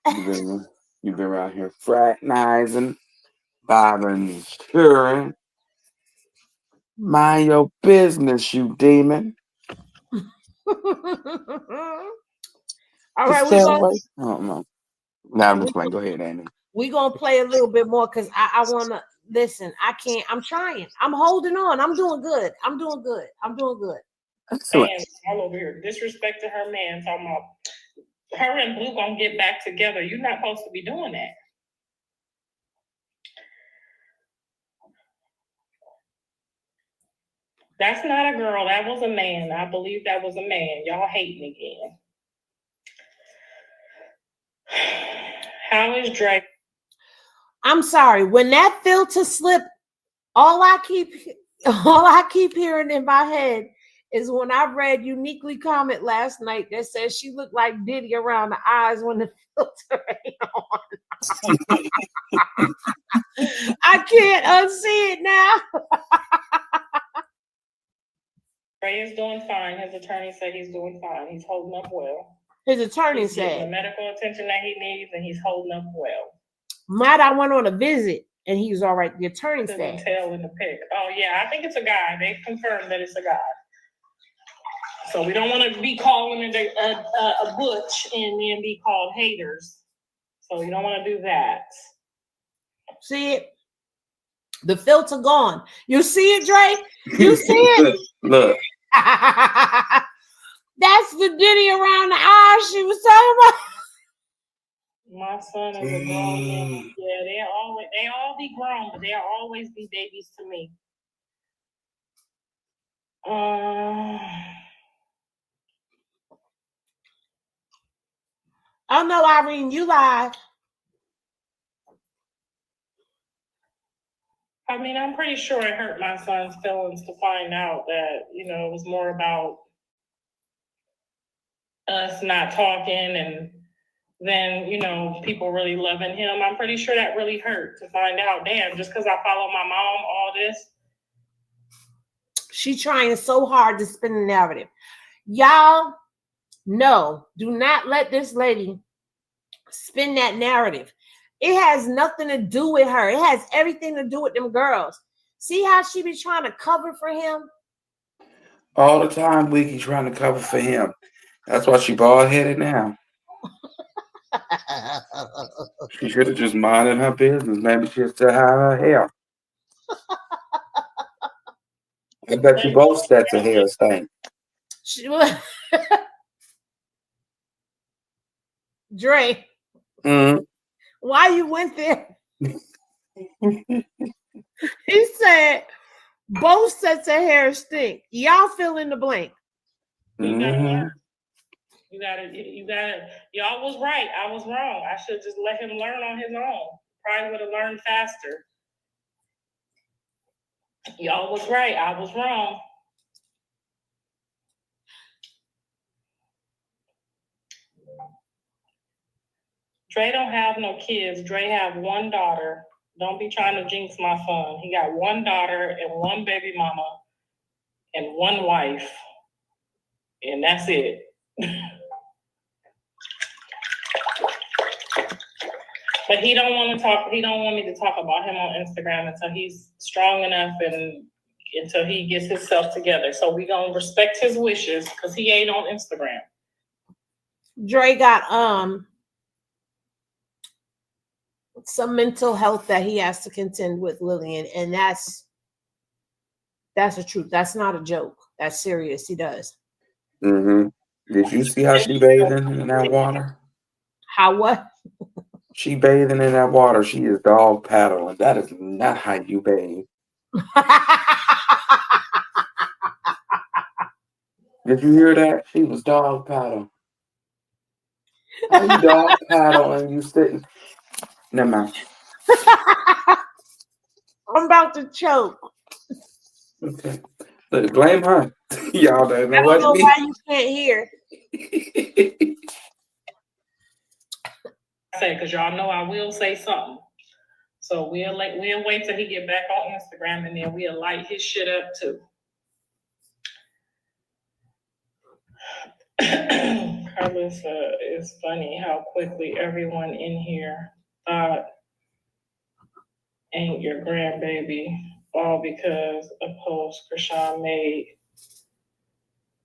You've been around here fraternizing, bobbing, stirring. Mind your business, you demon. All right, no. Now I'm just playing. Go ahead, Andy. We're gonna play a little bit more, because I wanna listen. I can't, I'm trying. I'm holding on. I'm doing good. Excellent. Man, all over here. Disrespect to her man, talking about her and Blue gonna get back together. You're not supposed to be doing that. That's not a girl. That was a man. I believe that was a man. Y'all hating again. How is Drake? I'm sorry. When that filter slip, all I keep hearing in my head is when I read Uniquely comment last night that says she looked like Diddy around the eyes when the filter ain't on. I can't unsee it now. Ray is doing fine. His attorney said he's doing fine. He's holding up well. His attorney He's getting said the medical attention that he needs, and he's holding up well. I went on a visit and he was all right. The attorney Couldn't said. tell in the pic. Oh yeah, I think it's a guy. They confirmed that it's a guy. So we don't want to be calling it a butch and then be called haters. So you don't want to do that. See it? The filter gone. You see it, Dre? You see it? Look. That's the Diddy around the eyes she was talking about. My son is a grown man. Yeah, they all be grown, but they'll always be babies to me. Oh no, Irene, you lied. I mean, I'm pretty sure it hurt my son's feelings to find out that, you know, it was more about us not talking and then, you know, people really loving him. I'm pretty sure that really hurt to find out, damn, just because I follow my mom, all this. She trying so hard to spin the narrative. Y'all, no, do not let this lady spin that narrative. It has nothing to do with her. It has everything to do with them girls. See how she be trying to cover for him? All the time, Wiki trying to cover for him. That's why she bald-headed now. She should have just minded her business. Maybe she'll still have her hair. I bet you both sets of hair stink. Dre, why you went there? He said both sets of hair stink. Y'all fill in the blank. You gotta, y'all was right. I was wrong. I should just let him learn on his own. Probably would have learned faster. Y'all was right. I was wrong. Dre don't have no kids. Dre have one daughter. Don't be trying to jinx my son. He got one daughter and one baby mama and one wife. And that's it. But he don't want to talk. He don't want me to talk about him on Instagram until he's strong enough and until he gets himself together. So we gonna respect his wishes because he ain't on Instagram. Dre got some mental health that he has to contend with, Lillian, and that's the truth. That's not a joke. That's serious. He does. Did you see how she bathing in that water? How what? She bathing in that water. She is dog paddling. That is not how you bathe. Did you hear that? She was dog paddle. How you dog paddle and you sitting? Never mind. I'm about to choke. Okay. Look, blame her. Y'all don't know what know why you can't hear. Say, because y'all know I will say something. So we'll wait till he get back on Instagram and then we'll light his shit up too. Karlissa, it's funny how quickly everyone in here thought ain't your grandbaby, all because a post Chrisean made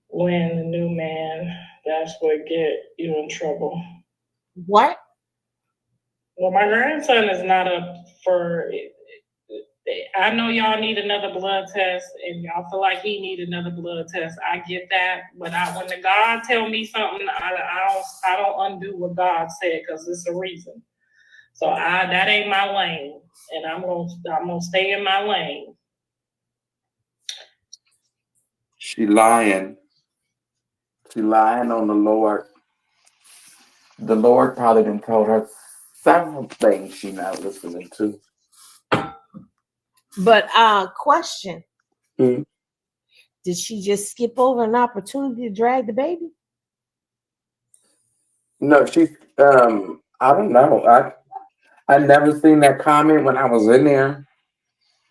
when the new man, that's what get you in trouble. What? Well, my grandson is not up for it. I know y'all need another blood test and y'all feel like he need another blood test. I get that, but when the God tell me something, I don't undo what God said because it's a reason. So that ain't my lane, and I'm gonna stay in my lane. She lying. She lying on the Lord. The Lord probably done told her several things she not listening to. But question. Did she just skip over an opportunity to drag the baby? No, she I don't know. I never seen that comment when I was in there.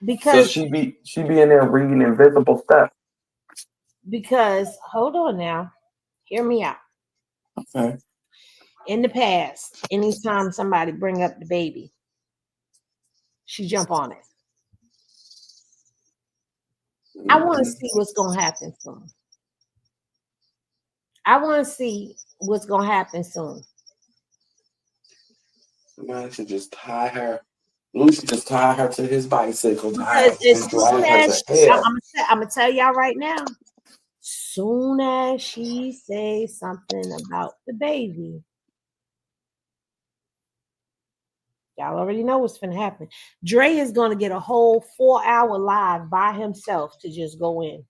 Because so she be in there reading invisible stuff. Because hold on now. Hear me out. Okay. In the past, anytime somebody bring up the baby, she jump on it. I want to see what's going to happen soon. I want to see what's going to happen soon. Somebody should just tie her We should just tie her to his bicycle Because and as soon drive her as to hell. I'm gonna tell y'all right now, soon as she says something about the baby, y'all already know what's gonna happen. Dre is gonna get a whole 4-hour live by himself to just go in.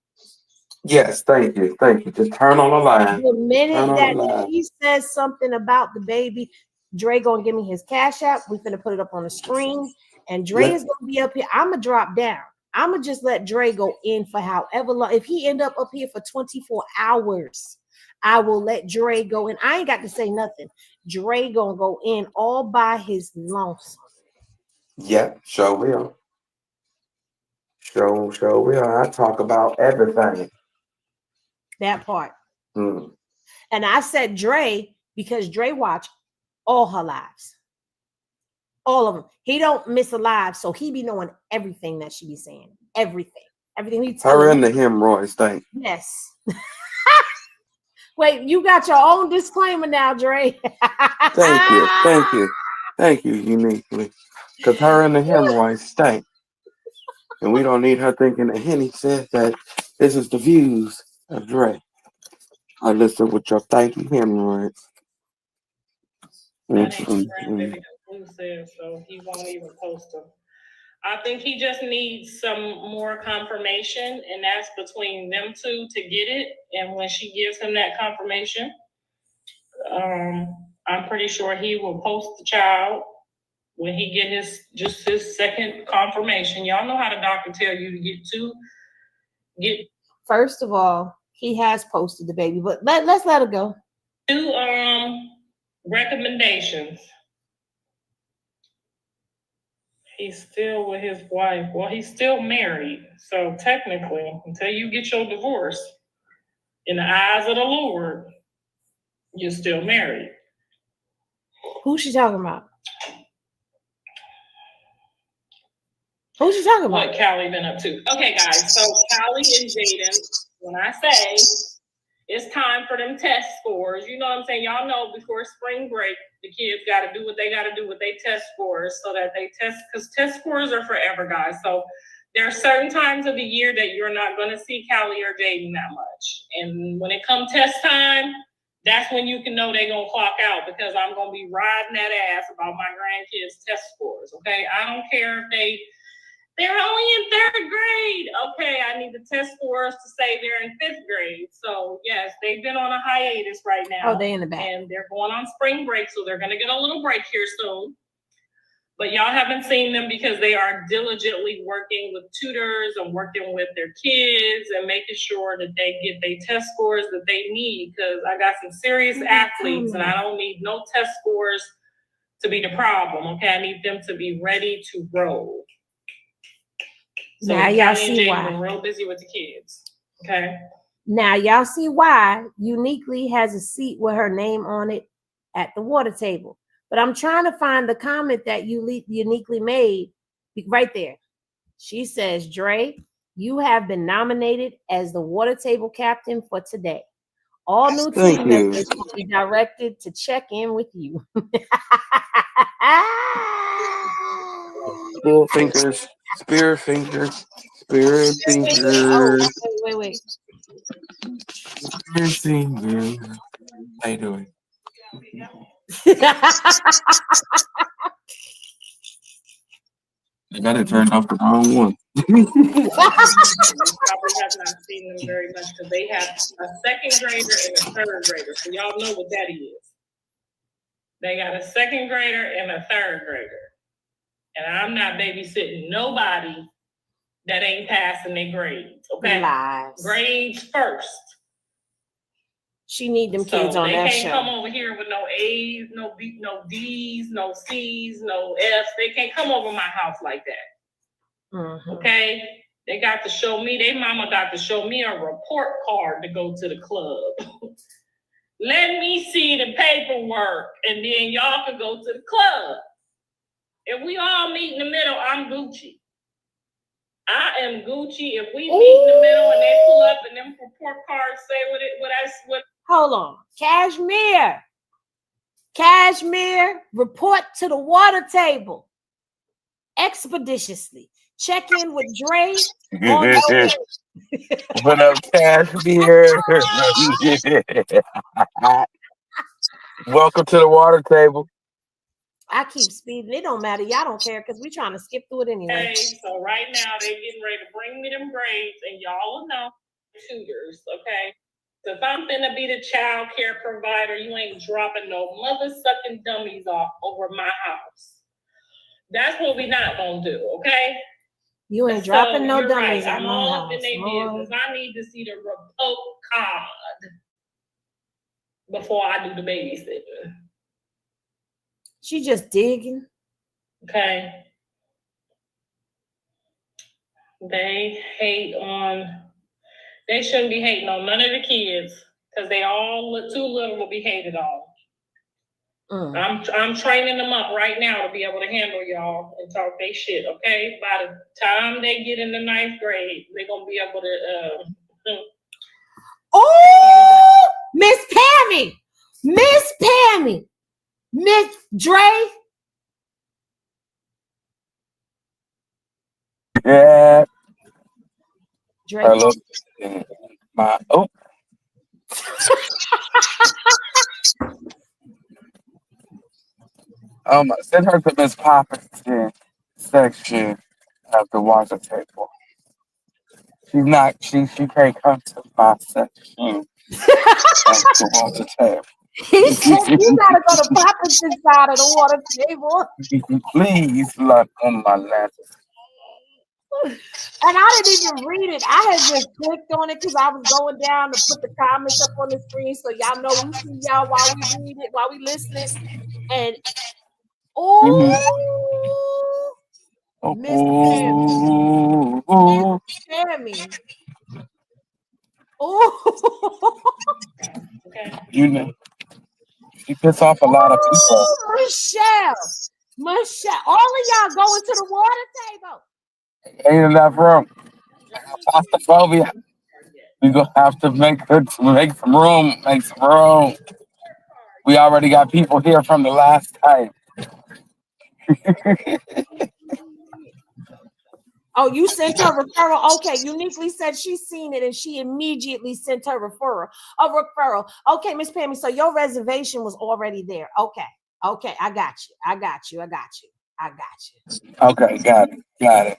Yes, thank you. Thank you. Just turn on the line. The minute Turn on that the line. she says something about the baby, Dre gonna give me his cash app. We finna put it up on the screen, and Dre is gonna be up here. I'm gonna drop down. I'm gonna just let Dre go in for however long. If he end up here for 24 hours, I will let Dre go in. I ain't got to say nothing. Dre gonna go in all by his lonesome. Yep, sure will. Sure will. I talk about everything. That part. Hmm. And I said Dre because Dre watch all her lives. All of them. He don't miss a live, so he be knowing everything that she be saying. Everything he telling Her and the hemorrhoids thing. Yes. Wait, you got your own disclaimer now, Dre. Thank you, uniquely. Because her and the hemorrhoids stink. And we don't need her thinking that Henny said that this is the views of Dre. I listen with your thank you hemorrhoids. That ain't the grandbaby that Blue said, so he won't even post them. I think he just needs some more confirmation, and that's between them two to get it. And when she gives him that confirmation, I'm pretty sure he will post the child when he get his second confirmation. Y'all know how the doctor tell you to get. First of all, he has posted the baby, but let's let it go. 2 recommendations. He's still with his wife. Well, he's still married. So technically, until you get your divorce, in the eyes of the Lord, you're still married. Who's she talking about? Who's she talking about? What Callie been up to? Okay, guys. So Callie and Jaden, when I say it's time for them test scores, you know what I'm saying? Y'all know before spring break, the kids got to do what they got to do with their test scores so that they test, because test scores are forever, guys. So there are certain times of the year that you're not going to see Callie or Jaden that much. And when it comes test time, that's when you can know they're going to clock out, because I'm going to be riding that ass about my grandkids' test scores, okay? I don't care if they're only in 3rd grade. Okay, I need the test scores to say they're in 5th grade. So yes, they've been on a hiatus right now. Oh, they in the back. And they're going on spring break, so they're gonna get a little break here soon. But y'all haven't seen them because they are diligently working with tutors and working with their kids and making sure that they get their test scores that they need. Because I got some serious athletes and I don't need no test scores to be the problem. Okay, I need them to be ready to roll. So now y'all see why. Been real busy with the kids. Okay. Now y'all see why Uniquely has a seat with her name on it at the water table. But I'm trying to find the comment that Uniquely made right there. She says, Dre, you have been nominated as the water table captain for today. All new team members will be directed to check in with you. Spirit fingers. Spirit fingers. Spirit fingers. Oh, wait. Spirit fingers. How you doing? I got it turned off the wrong one. Probably have not seen them very much because they have a 2nd grader and a 3rd grader. So y'all know what that is. They got a 2nd grader and a 3rd grader. And I'm not babysitting nobody that ain't passing their grades. Okay. Lies. Grades first. She need them kids on that show. They can't come over here with no A's, no B, no D's, no C's, no F's. They can't come over my house like that. Mm-hmm. Okay? They got to show me, their mama got to show me a report card to go to the club. Let me see the paperwork, and then y'all can go to the club. If we all meet in the middle, I'm Gucci. I am Gucci. If we meet in the middle and they pull up and them report cards say what. Hold on. Cashmere, report to the water table. expeditiously. Check in with Dre on your What up, Cashmere? Welcome to the water table. I keep speeding. It don't matter. Y'all don't care because we trying to skip through it anyway. Okay, so right now they're getting ready to bring me them grades, and y'all will know tutors, okay? So if I'm finna be the child care provider, you ain't dropping no mother-sucking dummies off over my house. That's what we not gonna do, okay? You ain't dropping no you're dummies right. at I'm my all house. up in their business. I need to see the report card before I do the babysitting. She just digging. Okay. They shouldn't be hating on none of the kids because they all look too little to be hated on. I'm training them up right now to be able to handle y'all and talk they shit, okay? By the time they get in the 9th grade, they're gonna be able to Oh, Miss Pammy, Miss Dre. Yeah. Dre. Hello. My send her to Miss Poppins section of the water table. She's not. She can't come to my section of the water table. He said you gotta go to Poppins' side of the water table. Please look on my left. And I didn't even read it. I had just clicked on it because I was going down to put the comments up on the screen so y'all know we see y'all while we read it, while we listening. And Miss Pammy. Oh, you know, she pissed off a lot of people. Michelle, all of y'all going to the water table. Ain't enough room. Claustrophobia. We gonna have to make some room. Make some room. We already got people here from the last time. Oh, you sent her referral. Okay, Uniquely said she's seen it and she immediately sent her referral. Okay, Miss Pammy. So your reservation was already there. Okay, I got you. Okay, got it.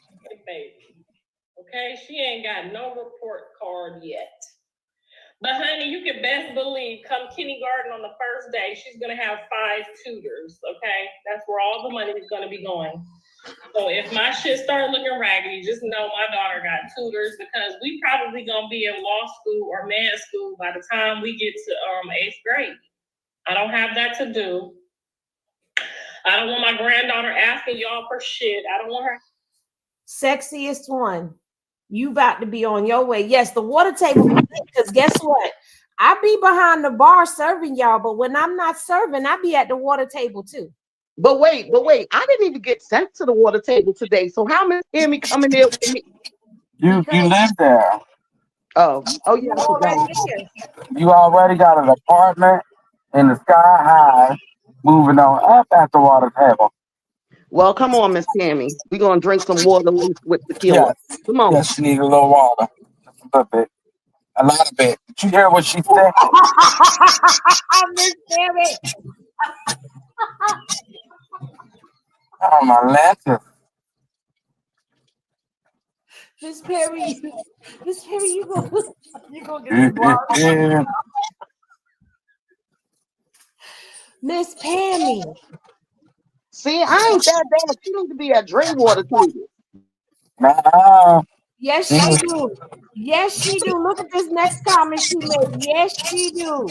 Okay, she ain't got no report card yet. But honey, you can best believe come kindergarten on the first day, she's gonna have 5 tutors, okay? That's where all the money is gonna be going. So if my shit start looking raggedy, just know my daughter got tutors because we probably gonna be in law school or med school by the time we get to 8th grade. I don't have that to do. I don't want my granddaughter asking y'all for shit. I don't want her. Sexiest one. You about to be on your way. Yes, the water table, because guess what? I be behind the bar serving y'all, but when I'm not serving, I be at the water table too. But wait, I didn't even get sent to the water table today. So how Miss Amy coming there with me? You live there. Oh yeah, I forgot. You already got an apartment in the Sky High, moving on up at the water table. Well, come on, Miss Tammy. We're gonna drink some water with tequila. Yes. Come on. Yes, she needs a little water. Just a little bit. A lot of it. Did you hear what she said? Miss Tammy. Oh, my lashes. Miss Perry, you gonna get the bar. Miss Pammy. See, I ain't that bad. She need to be at Dre water table. Nah. Yes, she do. Yes, she do. Look at this next comment she made. Yes, she do.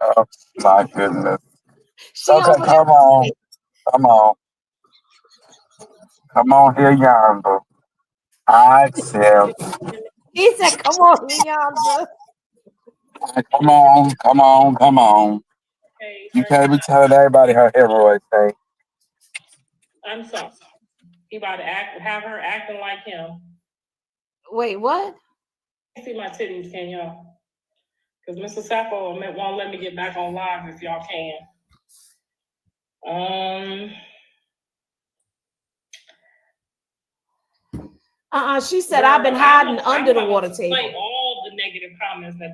Oh my goodness. She Okay, over there. Come on here, yonder. I said. He said, "Come on, yonder." Come on. Hey, You can't be telling everybody her hemorrhoids thing. I'm sorry. He about to have her acting like him. Wait, what? See my titties, can y'all? Because Mr. Sappho won't let me get back on live if y'all can. She said, I've been hiding under the water table. Play all the negative comments that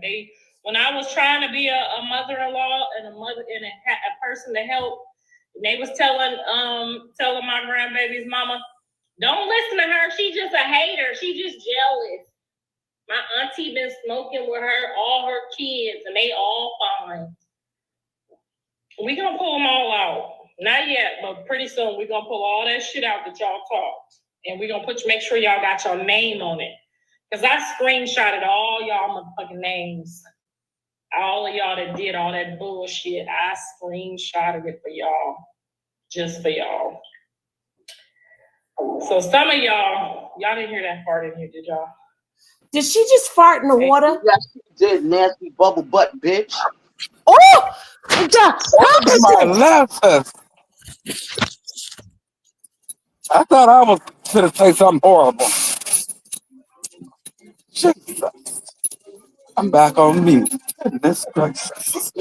when I was trying to be a mother-in-law and a person to help, and they was telling my grandbaby's mama, don't listen to her. She's just a hater. She just jealous. My auntie been smoking with her, all her kids, and they all fine. We gonna pull them all out. Not yet, but pretty soon we gonna pull all that shit out that y'all talked. And we gonna make sure y'all got your name on it. Because I screenshotted all y'all motherfucking names. All of y'all that did all that bullshit, I screenshotted it for y'all. Just for y'all. So some of y'all didn't hear that fart in here, did y'all? Did she just fart in the water? Yes, she did, nasty bubble butt bitch. Oh! My left. I thought I was going to say something horrible. Jesus. I'm back on mute. Goodness gracious.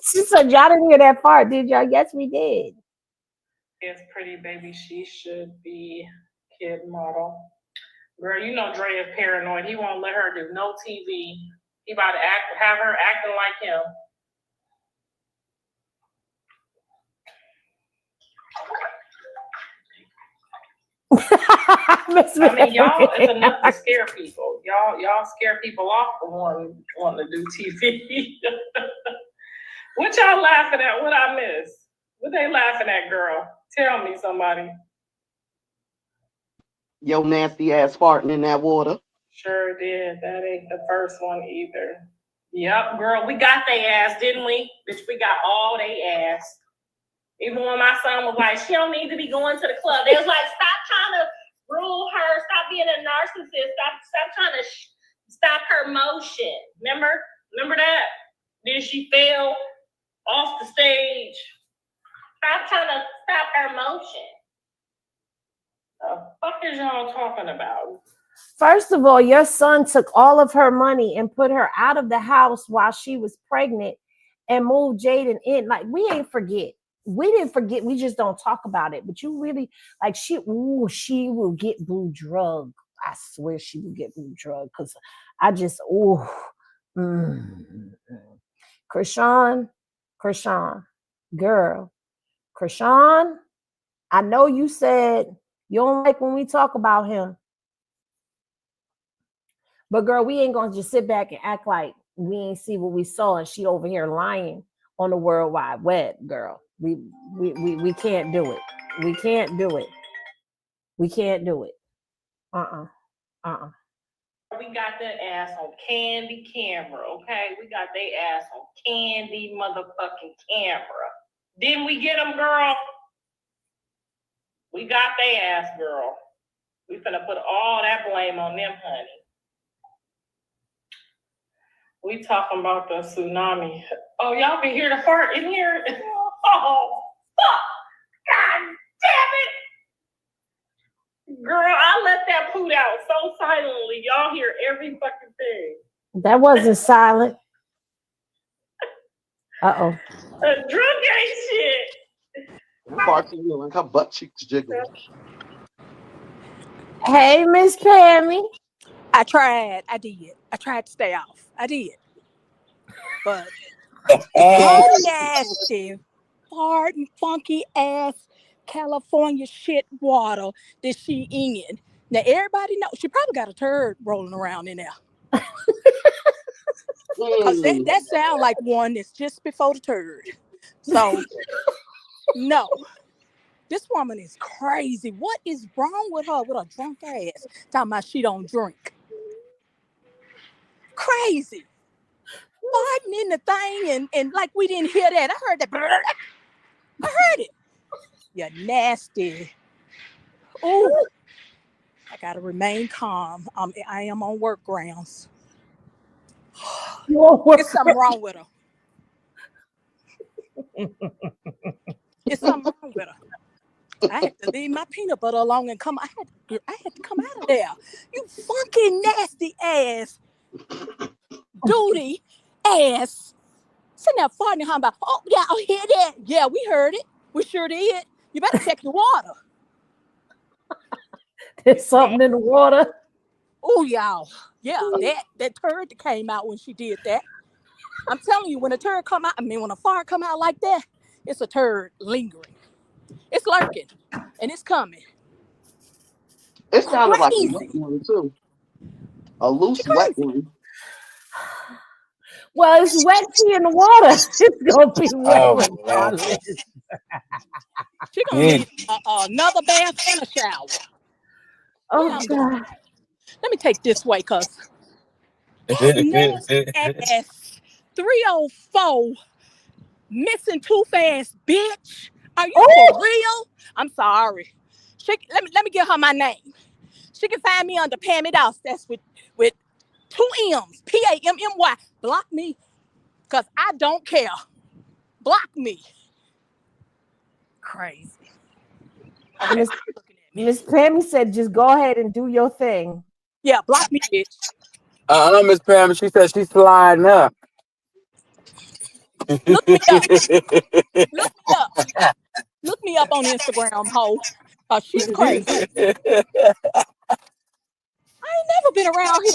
She said, y'all didn't hear that fart, did y'all? Yes, we did. Yes, pretty baby, she should be kid model. Girl, you know Dre is paranoid. He won't let her do no TV. He about to have her acting like him. I mean, y'all, it's enough to scare people. Y'all scare people off for wanting to do TV. What y'all laughing at? What I miss? What they laughing at, girl? Tell me, somebody. Yo, nasty ass farting in that water. Sure did. That ain't the first one either. Yep, girl, we got they ass, didn't we? Bitch, we got all they ass. Even when my son was like, she don't need to be going to the club. They was like, stop trying to rule her. Stop being a narcissist. Stop trying to stop her motion. Remember that? Then she fell off the stage. Stop trying to stop her motion. The fuck is y'all talking about? First of all, your son took all of her money and put her out of the house while she was pregnant and moved Jaden in. Like, we ain't forget. We didn't forget. We just don't talk about it. But you really, like, she will get blue drug. I swear she will get blue drug because I just, Chrisean, girl, Chrisean, I know you said you don't like when we talk about him. But girl, we ain't gonna just sit back and act like we ain't see what we saw and she over here lying on the World Wide Web, girl. We can't do it. We can't do it. We can't do it. We got that ass on candy camera, okay? We got their ass on candy motherfucking camera. Didn't we get them, girl? We got their ass, girl. We finna put all that blame on them, honey. We talking about the tsunami. Oh, y'all can hear the fart in here? Oh, fuck! God damn it! Girl, I let that poot out so silently. Y'all hear every fucking thing. That wasn't silent. Uh-oh. Drunk ain't shit. Farting like her butt cheeks jiggling. Hey, Miss Pammy. I tried. I did. I tried to stay off. I did. But that nasty, farting, funky ass California shit water that she in. Now everybody knows she probably got a turd rolling around in there. Cause that sound like one that's just before the turd. So no. This woman is crazy. What is wrong with her with a drunk ass? Talking about she don't drink. Crazy. Farting in the thing and like we didn't hear that. I heard that. I heard it. You nasty. Ooh. I gotta remain calm. I am on work grounds. There's something wrong with her. There's something wrong with her. I had to leave my peanut butter alone and come. I had to come out of there. You funky nasty ass, duty ass, sitting there farting and about. Oh yeah, I hear that. Yeah, we heard it. We sure did. You better check your water. There's something in the water. Oh, y'all. Yeah, that turd that came out when she did that. I'm telling you, when a turd come out, when a fart come out like that, it's a turd lingering. It's lurking, and it's coming. It sounded like a wet Crazy. one too. A loose It's wet crazy. one. Well, it's wet tea in the water. It's gonna be wet Oh, with man. Karlissa. She gonna need another bath and a shower. Oh Yeah, God. let me take this way, cause that nasty ass 304 missing too fast, bitch. Are you for real? I'm sorry. Let me give her my name. She can find me under Pammy Doss. That's with 2 M's. Pammy. Block me, cause I don't care. Block me. Crazy. Miss Pammy said, just go ahead and do your thing. Yeah, block me, bitch. Miss Pam, she said she's sliding up. Look me up. Look me up. Look me up on Instagram, ho. She's crazy. I ain't never been around here.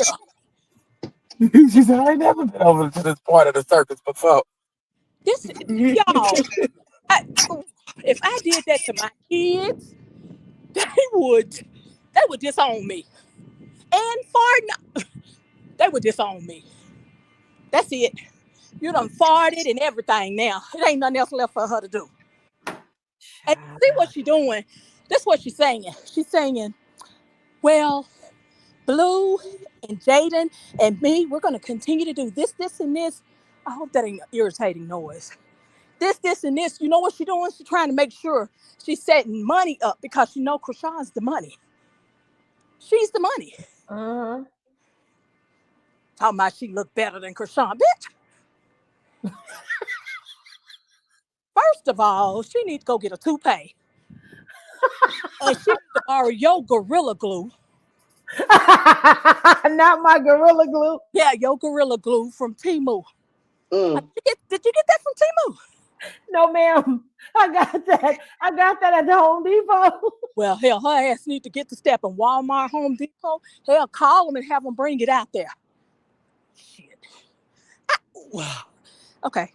She said, I ain't never been over to this part of the circus before. This, y'all. If I did that to my kids, they would disown me. And they would disown me. That's it. You done farted and everything now. It ain't nothing else left for her to do. And see what she doing. This is what she's saying. She's saying, well, Blue and Jaden and me, we're going to continue to do this, and this. I hope that ain't irritating noise. This, and this. You know what she's doing? She's trying to make sure she's setting money up because she know Chrisean's the money. She's the money. Talking about she look better than Chrisean. Bitch. First of all, she needs to go get a toupee. And she needs to borrow your Gorilla Glue. Not my Gorilla Glue. Yeah, your Gorilla Glue from Temu. Mm. Did you get that from Temu? No, ma'am. I got that at the Home Depot. Well, hell, her ass need to get to step in Walmart, Home Depot. Hell, call them and have them bring it out there. Shit. Okay.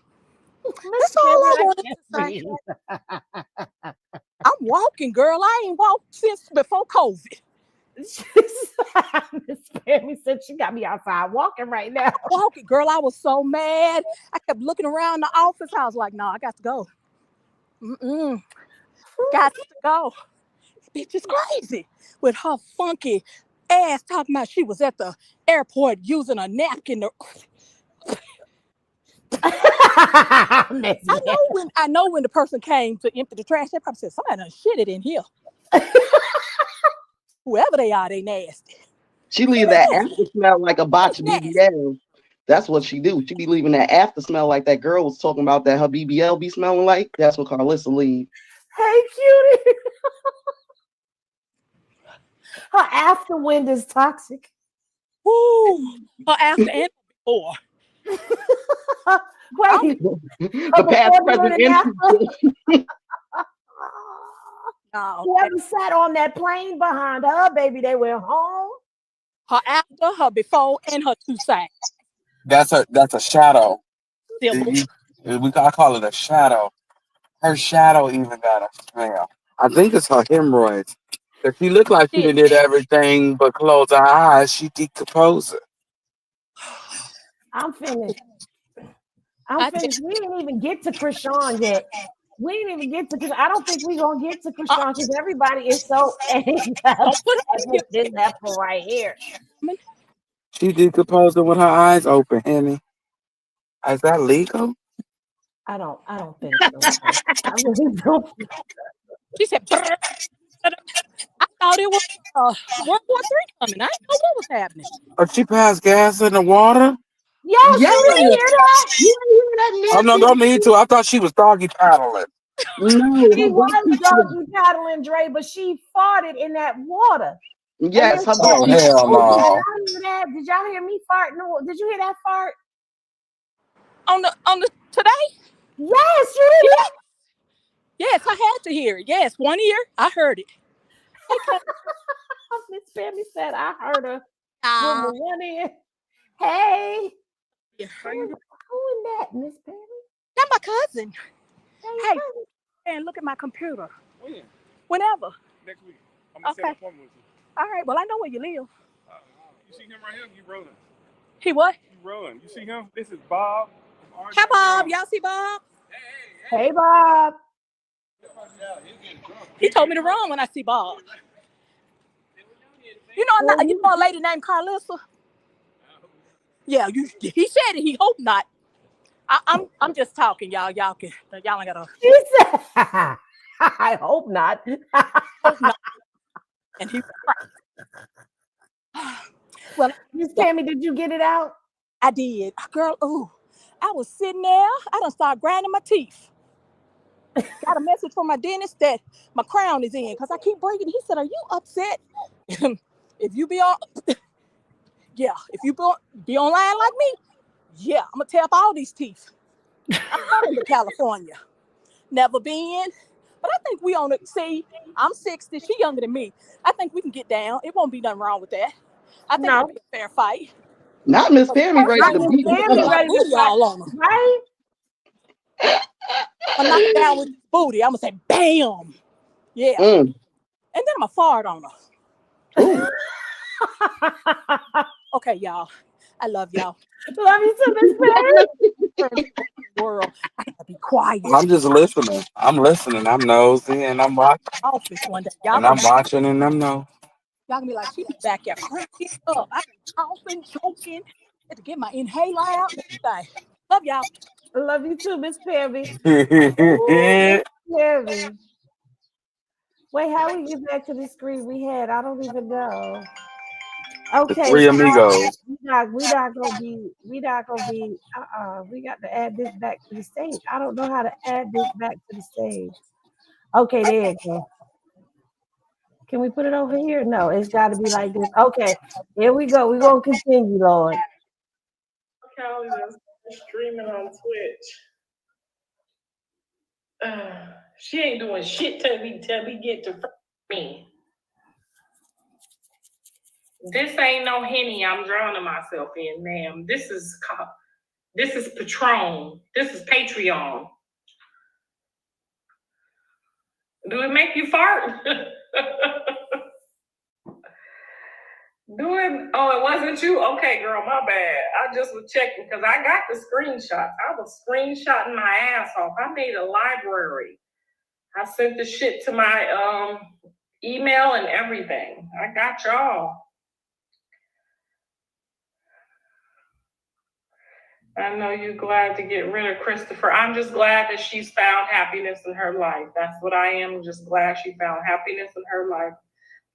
That's all I wanted to say. I'm walking, girl. I ain't walked since before COVID. Miss Pammy said she got me outside walking right now. Walking, girl. I was so mad. I kept looking around the office. I was like, no, I got to go. Got to go. This bitch is crazy with her funky ass talking about she was at the airport using a napkin. I know when the person came to empty the trash, they probably said, somebody done shit it in here. Whoever they are, they nasty. She leave that after smell like a botched BBL. That's what she do. She be leaving that after smell like that girl was talking about that her BBL be smelling like. That's what Karlissa leave. Hey, cutie. Her after wind is toxic. Woo. Her after and before. Wait. The past, present, and No. Whoever sat on that plane behind her, baby, they went home. Her after, her before, and her two sides. That's a shadow. Simple. I call it a shadow. Her shadow even got a smell. I think it's her hemorrhoids. If she looked like she did everything but close her eyes, she decomposed it. I'm finished. We didn't even get to Chrisean yet. We didn't even get to Chrisean. I don't think we're going to get to Chrisean because everybody is so with this heifer right here. She decomposed it with her eyes open, Henny. Is that legal? I don't think so. I really don't. She said, I thought it was World War III coming. I didn't know what was happening. Oh, she passed gas in the water? Yo, she didn't hear that? You didn't hear that? Oh, no, don't need to. I thought she was doggy paddling. No, she was doggy paddling, Dre, but she farted in that water. Yes. Oh, hell no. Did y'all hear me farting? Did you hear that fart? On the today? Yes, you hear that? Yes, I had to hear it. Yes, 1 ear, I heard it. Miss Pammy said I heard her Ah, with one ear. Hey, yeah. who in that, Miss Pammy? That's my cousin. Hey, Hey, cousin. and look at my computer. When? Whenever. Next week. I'm gonna set an Okay. appointment with you. All right. Well, I know where you live. You see him right here? You rolling. He what? You rolling. You see him? This is Bob. from Hi, Bob. RWL. Y'all see Bob? Hey, Bob. He told me to run when I see Bob. You know, Well, you know a lady named Karlissa? Yeah, he said it. He hope not. I'm just talking, y'all. Y'all ain't gotta She said, I hope not. hope not. And he well, Miss Pammy, did you get it out? I did. Girl, ooh. I was sitting there. I done started grinding my teeth. Got a message from my dentist that my crown is in because I keep breaking. He said, "Are you upset? If you be on, yeah, if you be online like me, yeah, I'm gonna tear up all these teeth." I'm coming to California. Never been, but I think we on it. See, I'm 60. She younger than me. I think we can get down. It won't be nothing wrong with that. I think No. it'll be a fair fight. Not Miss Pammy ready Not to Miss beat Pammy him. ready to Booty fight, all on her. right? I'm knock her down with this booty. I'm gonna say, bam. Yeah. Mm. And then I'm gonna fart on her. Ooh. Okay, y'all. I love y'all. Love you too, Miss Pammy. World. I gotta be quiet. I'm just listening. I'm listening. I'm nosy and I'm watching Office one day. Y'all and I'm gonna, watching and I'm no. y'all gonna be like, she be back there cracking up. I be coughing, choking. Had to get my inhaler out. Everything. Love y'all. Love you too, Miss Pammy. Ooh, Miss Pammy. Wait, how we get back to the screen we had? I don't even know. Okay, Three amigos. we not gonna be, we got to add this back to the stage. I don't know how to add this back to the stage. Okay, there you go. Can we put it over here? No, it's got to be like this. Okay, here we go. We're gonna continue, Lord. Karlissa streaming on Twitch. She ain't doing shit till we get to me. This ain't no Henny I'm drowning myself in, ma'am. This is Patron. This is Patreon. Do it make you fart? Do it? Oh, it wasn't you? Okay, girl, my bad. I just was checking because I got the screenshots. I was screenshotting my ass off. I made a library. I sent the shit to my email and everything. I got y'all. I know you're glad to get rid of Christopher. I'm just glad that she's found happiness in her life. That's what I am. Just glad she found happiness in her life.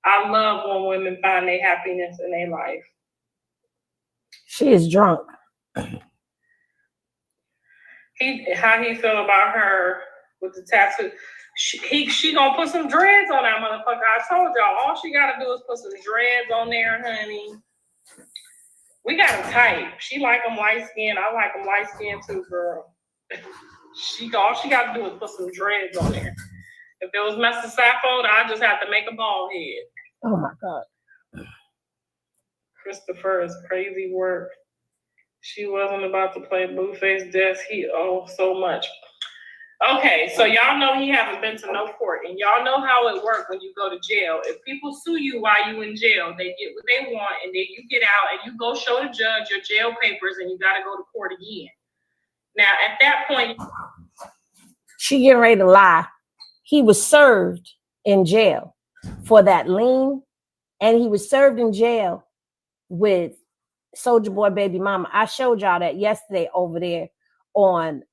I love when women find their happiness in their life. She is drunk. How he feel about her with the tattoo? She gonna put some dreads on that motherfucker. I told y'all, all she gotta do is put some dreads on there, honey. We got a type. She like them light skin. I like them light skin too, girl. All she got to do is put some dreads on there. If it was Mr. Sappho, I just have to make a bald head. Oh my God. Christopher is crazy work. She wasn't about to play BLUEFACE desk. He owed so much. Okay, so y'all know he haven't been to no court, and y'all know how it works when you go to jail. If people sue you while you in jail, they get what they want, and then you get out and you go show the judge your jail papers, and you got to go to court again. Now, at that point, she getting ready to lie. He was served in jail for that lien, and he was served in jail with Soulja Boy baby mama. I showed y'all that yesterday over there on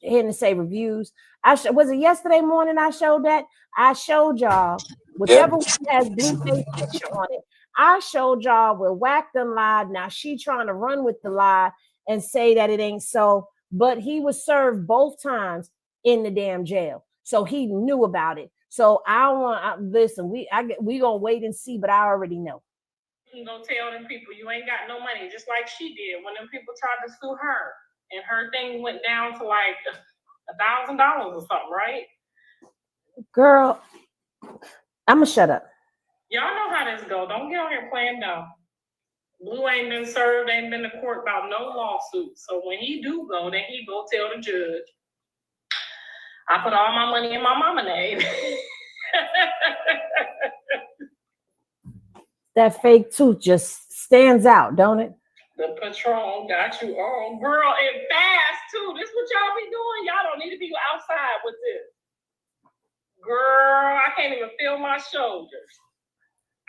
Hidden Say Reviews. Was it yesterday morning I showed that? I showed y'all whichever one has BLUEFACE picture on it. I showed y'all where Whack done lied. Now she trying to run with the lie and say that it ain't so, but he was served both times in the damn jail, so he knew about it. So I want listen. We gonna wait and see, but I already know. You can go tell them people you ain't got no money, just like she did when them people tried to sue her, and her thing went down to like $1,000 or something, right? Girl, I'm gonna shut up. Y'all know how this go. Don't get on here playing dumb. Blue ain't been served, ain't been to court about no lawsuit. So when he do go, then he go tell the judge, I put all my money in my mama name. That fake tooth just stands out, don't it? The Patron got you on, girl, and fast too. This what y'all be doing. Y'all don't need to be outside with this. Girl, I can't even feel my shoulders.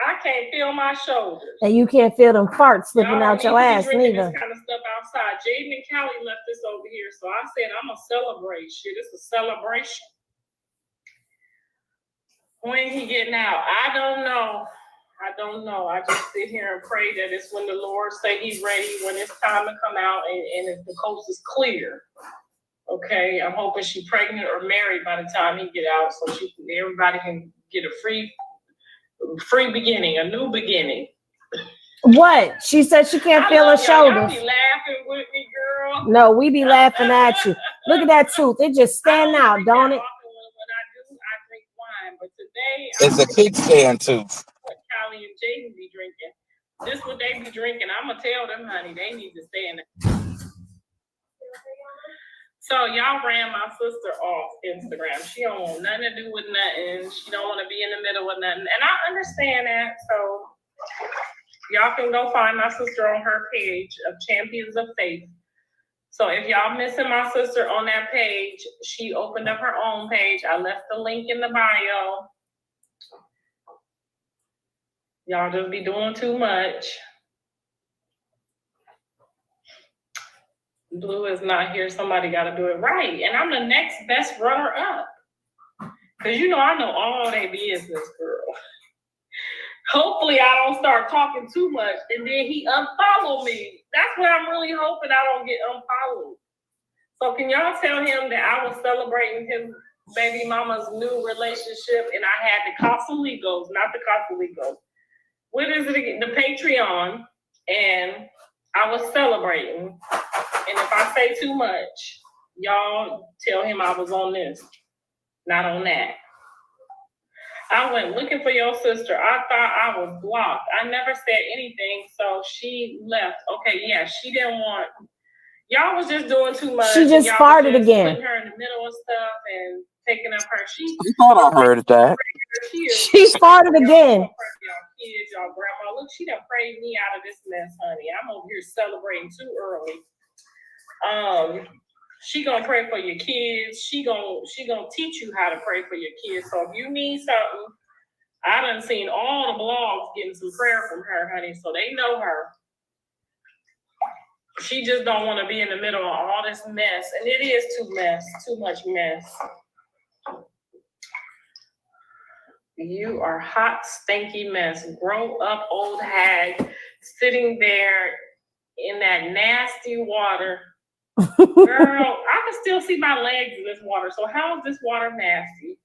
I can't feel my shoulders. And you can't feel them farts slipping Y'all out don't your need to be ass drinking neither. this kind of stuff outside. Jaden and Callie left this over here, so I said I'm gonna celebrate. Shit, it's a celebration. When he getting out, I don't know. I just sit here and pray that it's when the Lord say he's ready, when it's time to come out, and if the coast is clear. Okay, I'm hoping she's pregnant or married by the time he get out, so everybody can get a free beginning, a new beginning. What? She said she can't feel her shoulders. Y'all be laughing with me, girl. No, we be laughing at you. Look at that tooth. It just stand out, don't it? When I drink wine, but today It's a kickstand tooth. what Callie and Jaden be drinking. This what they be drinking. I'm gonna tell them, honey, they need to stay in it. So y'all ran my sister off Instagram. She don't want nothing to do with nothing. She don't want to be in the middle of nothing. And I understand that. So y'all can go find my sister on her page of Champions of Faith. So if y'all missing my sister on that page, she opened up her own page. I left the link in the bio. Y'all just be doing too much. Blue is not here. Somebody got to do it right. And I'm the next best runner up. Because you know I know all their business, girl. Hopefully I don't start talking too much and then he unfollow me. That's what I'm really hoping I don't get unfollowed. So can y'all tell him that I was celebrating his baby mama's new relationship and I had the Casaligos, not the Casaligos. What is it again? The Patreon. And I was celebrating. And if I say too much, y'all tell him I was on this, not on that. I went looking for your sister. I thought I was blocked. I never said anything, so she left. Okay, yeah, she didn't want. Y'all was just doing too much. She just farted again. Putting her in the middle of stuff and taking up her. I thought I heard that. She farted again. Y'all kids, y'all grandma. Look, she done prayed me out of this mess, honey. I'm over here celebrating too early. She gonna pray for your kids. She gonna teach you how to pray for your kids. So if you need something, I done seen all the blogs getting some prayer from her, honey. So they know her. She just don't want to be in the middle of all this mess, and it is too much mess. You are hot, stinky mess. Grow up, old hag, sitting there in that nasty water. Girl, I can still see my legs in this water. So how is this water nasty?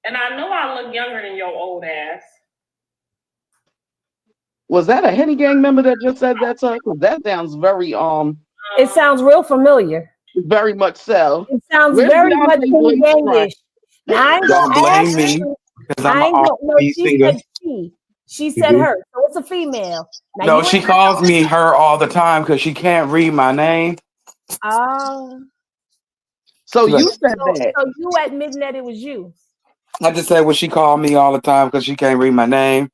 And I know I look younger than your old ass. Was that a Henny Gang member that just said that to her? 'Cause that sounds very It sounds real familiar. very much so. It sounds Where's very Beyonce much voice Gangish. I ain't Don't gonna blame ask me you. because I I'm ain't an gonna. No, R&B she singer. said she. She said her. So it's a female. Now, No, you she ain't- calls me her all the time because she can't read my name. So She's like, you said that. So you admitting that it was you? I just said what she called me all the time because she can't read my name.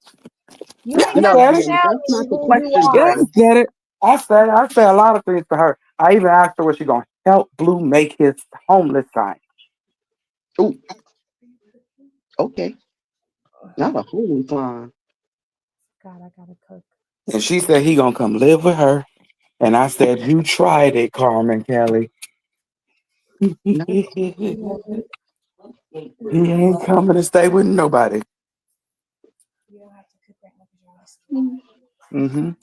You ain't No, got to that's tell not me the who question, you Yeah, are. bro. I said it. I said a lot of things to her. I even asked her was she gonna help Blue make his homeless sign. Ooh. Okay. Not a whole time. God, I gotta cook. And she said he gonna come live with her. And I said, you tried it, Carmen Kelly. No. He ain't coming to stay with nobody.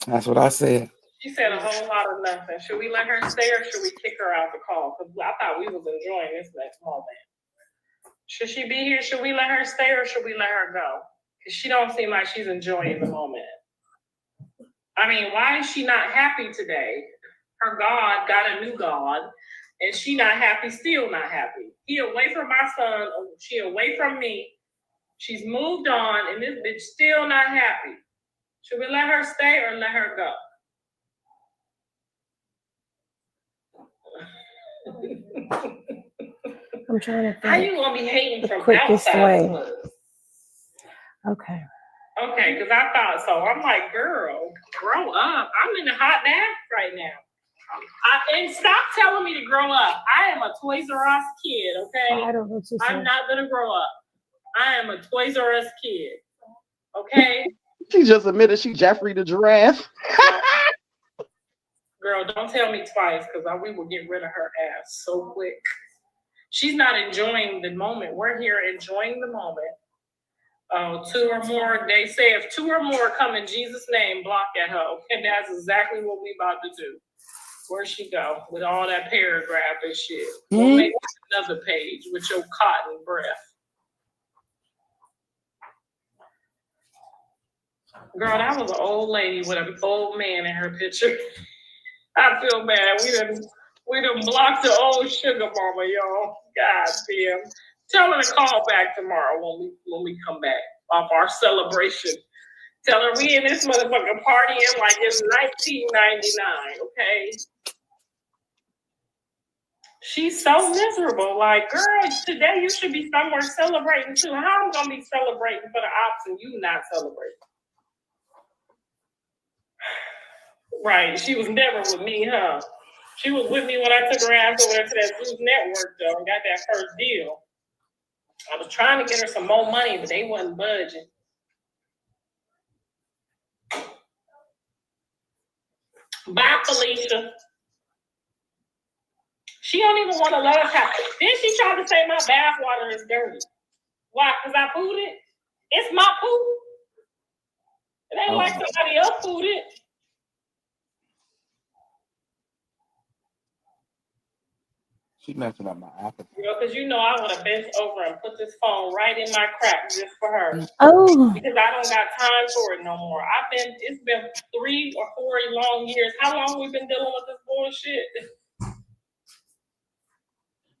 That's what I said. She said a whole lot of nothing. Should we let her stay or should we kick her out the call? Because I thought we was enjoying this next moment. Should she be here? Should we let her stay or should we let her go? Because she don't seem like she's enjoying the moment. I mean, why is she not happy today? Her God got a new God, and she not happy, still not happy. He away from my son, she away from me. She's moved on, and this bitch still not happy. Should we let her stay or let her go? I'm trying to think. How you gonna be hating the from quickest outside? way. Okay. Okay, because I thought so. I'm like, girl, grow up. I'm in the hot bath right now. And stop telling me to grow up. I am a Toys R Us kid, okay? I don't know what you I'm said. not gonna grow up. I am a Toys R Us kid, okay? She just admitted she Jeffrey the giraffe. Girl, don't tell me twice, because we will get rid of her ass so quick. She's not enjoying the moment. We're here enjoying the moment. 2 or more, they say if 2 or more come in Jesus' name, block at her. And that's exactly what we about to do. Where'd she go with all that paragraph and shit? We'll make another page with your cotton breath. Girl, that was an old lady with an old man in her picture. I feel bad. We done blocked the old sugar mama, y'all. God damn. Tell her to call back tomorrow when we come back off our celebration. Tell her we in this motherfucking partying like it's 1999, okay? She's so miserable. Like, girl, today you should be somewhere celebrating too. How am I gonna be celebrating for the ops and you not celebrating? Right, she was never with me, huh? She was with me when I took her ass over there to that Zeus Network, though, and got that first deal. I was trying to get her some more money, but they wasn't budging. Bye, Felicia. She don't even want to let us have it. Then she tried to say my bath water is dirty. Why? Because I pooed it? It's my poo. It ain't like somebody else pooed it. She messing up my appetite. Girl, because you know I would have bent over and put this phone right in my crack just for her. Oh. Because I don't got time for it no more. It's been 3 or 4 long years. How long we been dealing with this bullshit?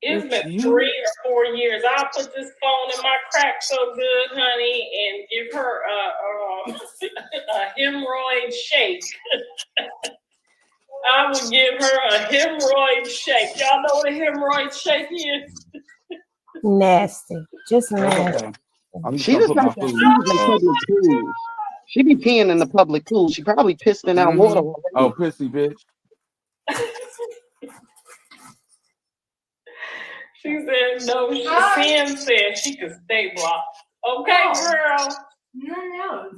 It's been 3 or 4 years. I'll put this phone in my crack so good, honey, and give her a hemorrhoid shake. I will give her a hemorrhoid shake. Y'all know what a hemorrhoid shake is? Nasty. Just nasty. She just got to pee in public pools. She be peeing in the public pool. She probably pissed in that water already. Oh, pissy bitch. She said no. Sam said she could stay blocked. Okay, girl. No.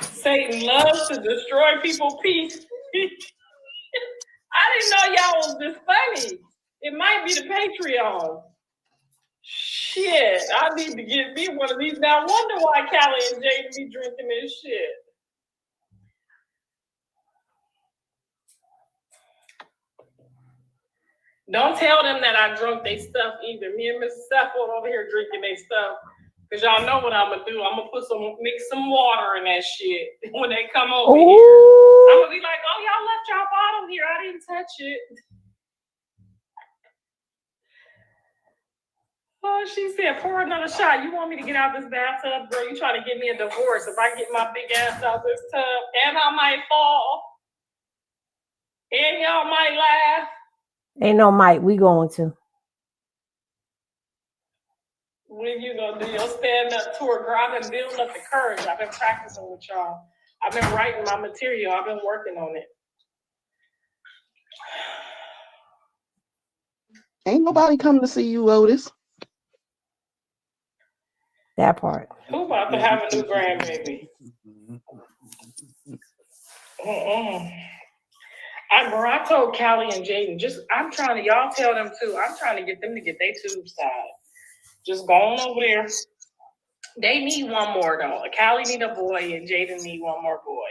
Satan loves to destroy people's peace. I didn't know y'all was this funny. It might be the Patreon. Shit, I need to get me one of these. Now I wonder why Callie and Jaden be drinking this shit. Don't tell them that I drunk their stuff either. Me and Mrs. Seffold over here drinking their stuff. Because y'all know what I'm going to do. I'm going to mix some water in that shit when they come over here. I'm going to be like, oh, y'all left y'all bottle here. I didn't touch it. Oh, she said, pour another shot. You want me to get out this bathtub? Girl, you trying to get me a divorce. If I get my big ass out this tub, and I might fall. And y'all might laugh. Ain't no might. We going to. When you gonna do your stand-up tour, girl? I've been building up the courage. I've been practicing with y'all. I've been writing my material. I've been working on it. Ain't nobody come to see you, Otis. That part. Who about to have a new grandbaby? I told Callie and Jaden, I'm trying to, y'all tell them too, I'm trying to get them to get their tubes tied. Just go on over there. They need one more though. Callie need a boy and Jaden need one more boy.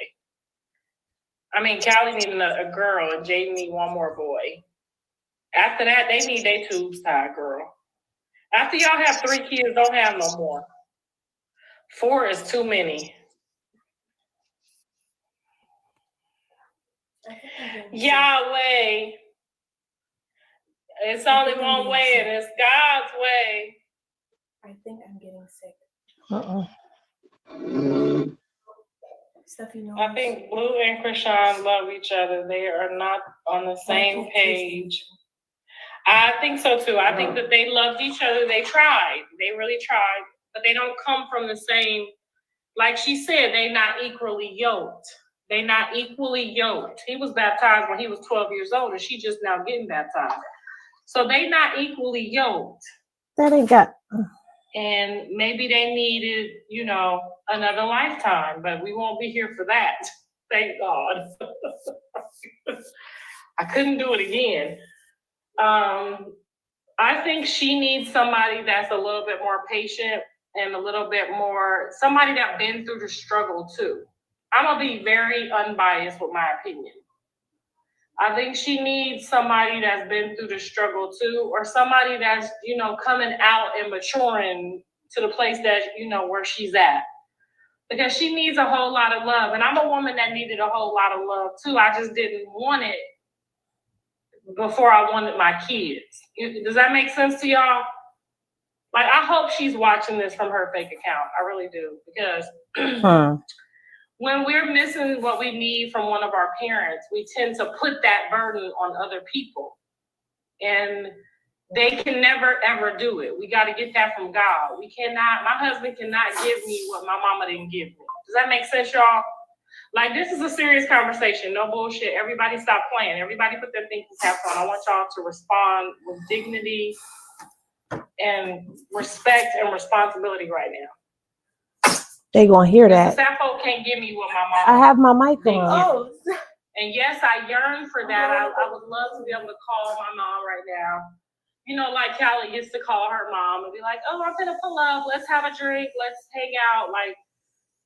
I mean, Callie need a girl and Jaden need one more boy. After that, they need their tubes tied, girl. After y'all have 3 kids, don't have no more. 4 is too many. Yahweh. It's only one way, and it's God's way. I think I'm getting sick. Stuff you know. I think Blue and Chrisean love each other. They are not on the same page. I think so too. I think that they loved each other. They tried. They really tried, but they don't come from the same. Like she said, they not equally yoked. They not equally yoked. He was baptized when he was 12 years old, and she just now getting baptized. So they not equally yoked. That ain't got. And maybe they needed, another lifetime, but we won't be here for that. Thank God. I couldn't do it again. I think she needs somebody that's a little bit more patient and a little bit more, somebody that's been through the struggle too. I'm gonna be very unbiased with my opinion. I think she needs somebody that's been through the struggle too, or somebody that's, coming out and maturing to the place that, where she's at. Because she needs a whole lot of love. And I'm a woman that needed a whole lot of love too. I just didn't want it before I wanted my kids. Does that make sense to y'all? Like, I hope she's watching this from her fake account. I really do. Because when we're missing what we need from one of our parents, we tend to put that burden on other people. And they can never, ever do it. We got to get that from God. My husband cannot give me what my mama didn't give me. Does that make sense, y'all? Like, this is a serious conversation. No bullshit. Everybody stop playing. Everybody put their thinking caps on. I want y'all to respond with dignity and respect and responsibility right now. They gonna hear that. Sappho can't give me what my mama. I have my mic on. And yes, I yearn for that. I would love to be able to call my mom right now. Like Callie used to call her mom and be like, "Oh, I'm gonna pull up. Let's have a drink. Let's hang out." Like,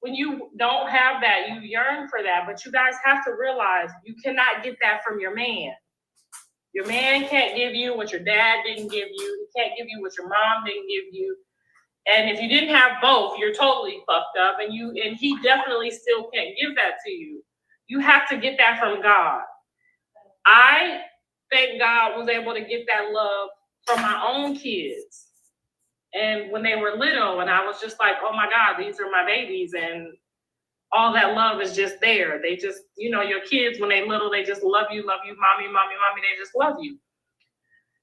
when you don't have that, you yearn for that. But you guys have to realize you cannot get that from your man. Your man can't give you what your dad didn't give you. He can't give you what your mom didn't give you. And if you didn't have both, you're totally fucked up. And he definitely still can't give that to you. You have to get that from God. I thank God was able to get that love from my own kids. And when they were little, and I was just like, oh my God, these are my babies. And all that love is just there. They just, your kids, when they little, they just love you, mommy, they just love you.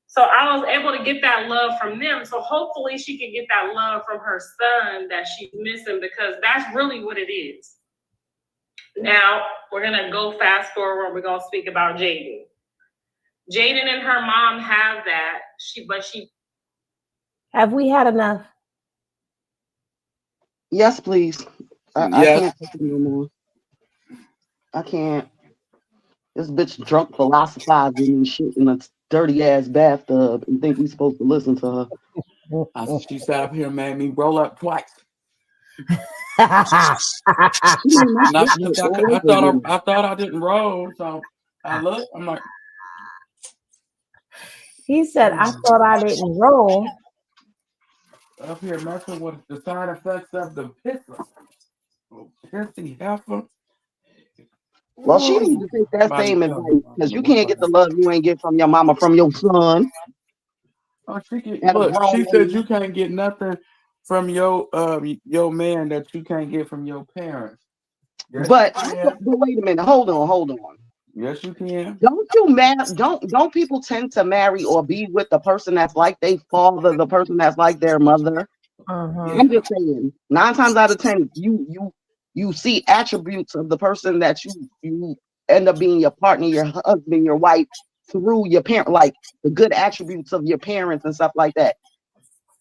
So I was able to get that love from them. So hopefully she can get that love from her son that she's missing, because that's really what it is. Now, we're going to go fast forward. We're going to speak about Jaden. Jaden and her mom have that. Have we had enough? Yes, please. I can't take it no more. I can't. This bitch drunk philosophizing and shit in a dirty ass bathtub and think we supposed to listen to her. She sat up here and made me roll up twice. I thought I didn't roll, so I looked. I'm like, he said, I thought I didn't roll. Up here messing with the side effects of the pisser. Oh, pissy heifer. Well, she needs to take that same advice, because you can't get the love you ain't get from your mama from your son. Oh, she said you can't get nothing from your man that you can't get from your parents. Yes, but wait a minute, hold on. Yes, you can. Don't people tend to marry or be with the person that's like their father, the person that's like their mother? I'm just saying, 9 times out of 10, you see attributes of the person that you end up being your partner, your husband, your wife, through your parent, like the good attributes of your parents and stuff like that.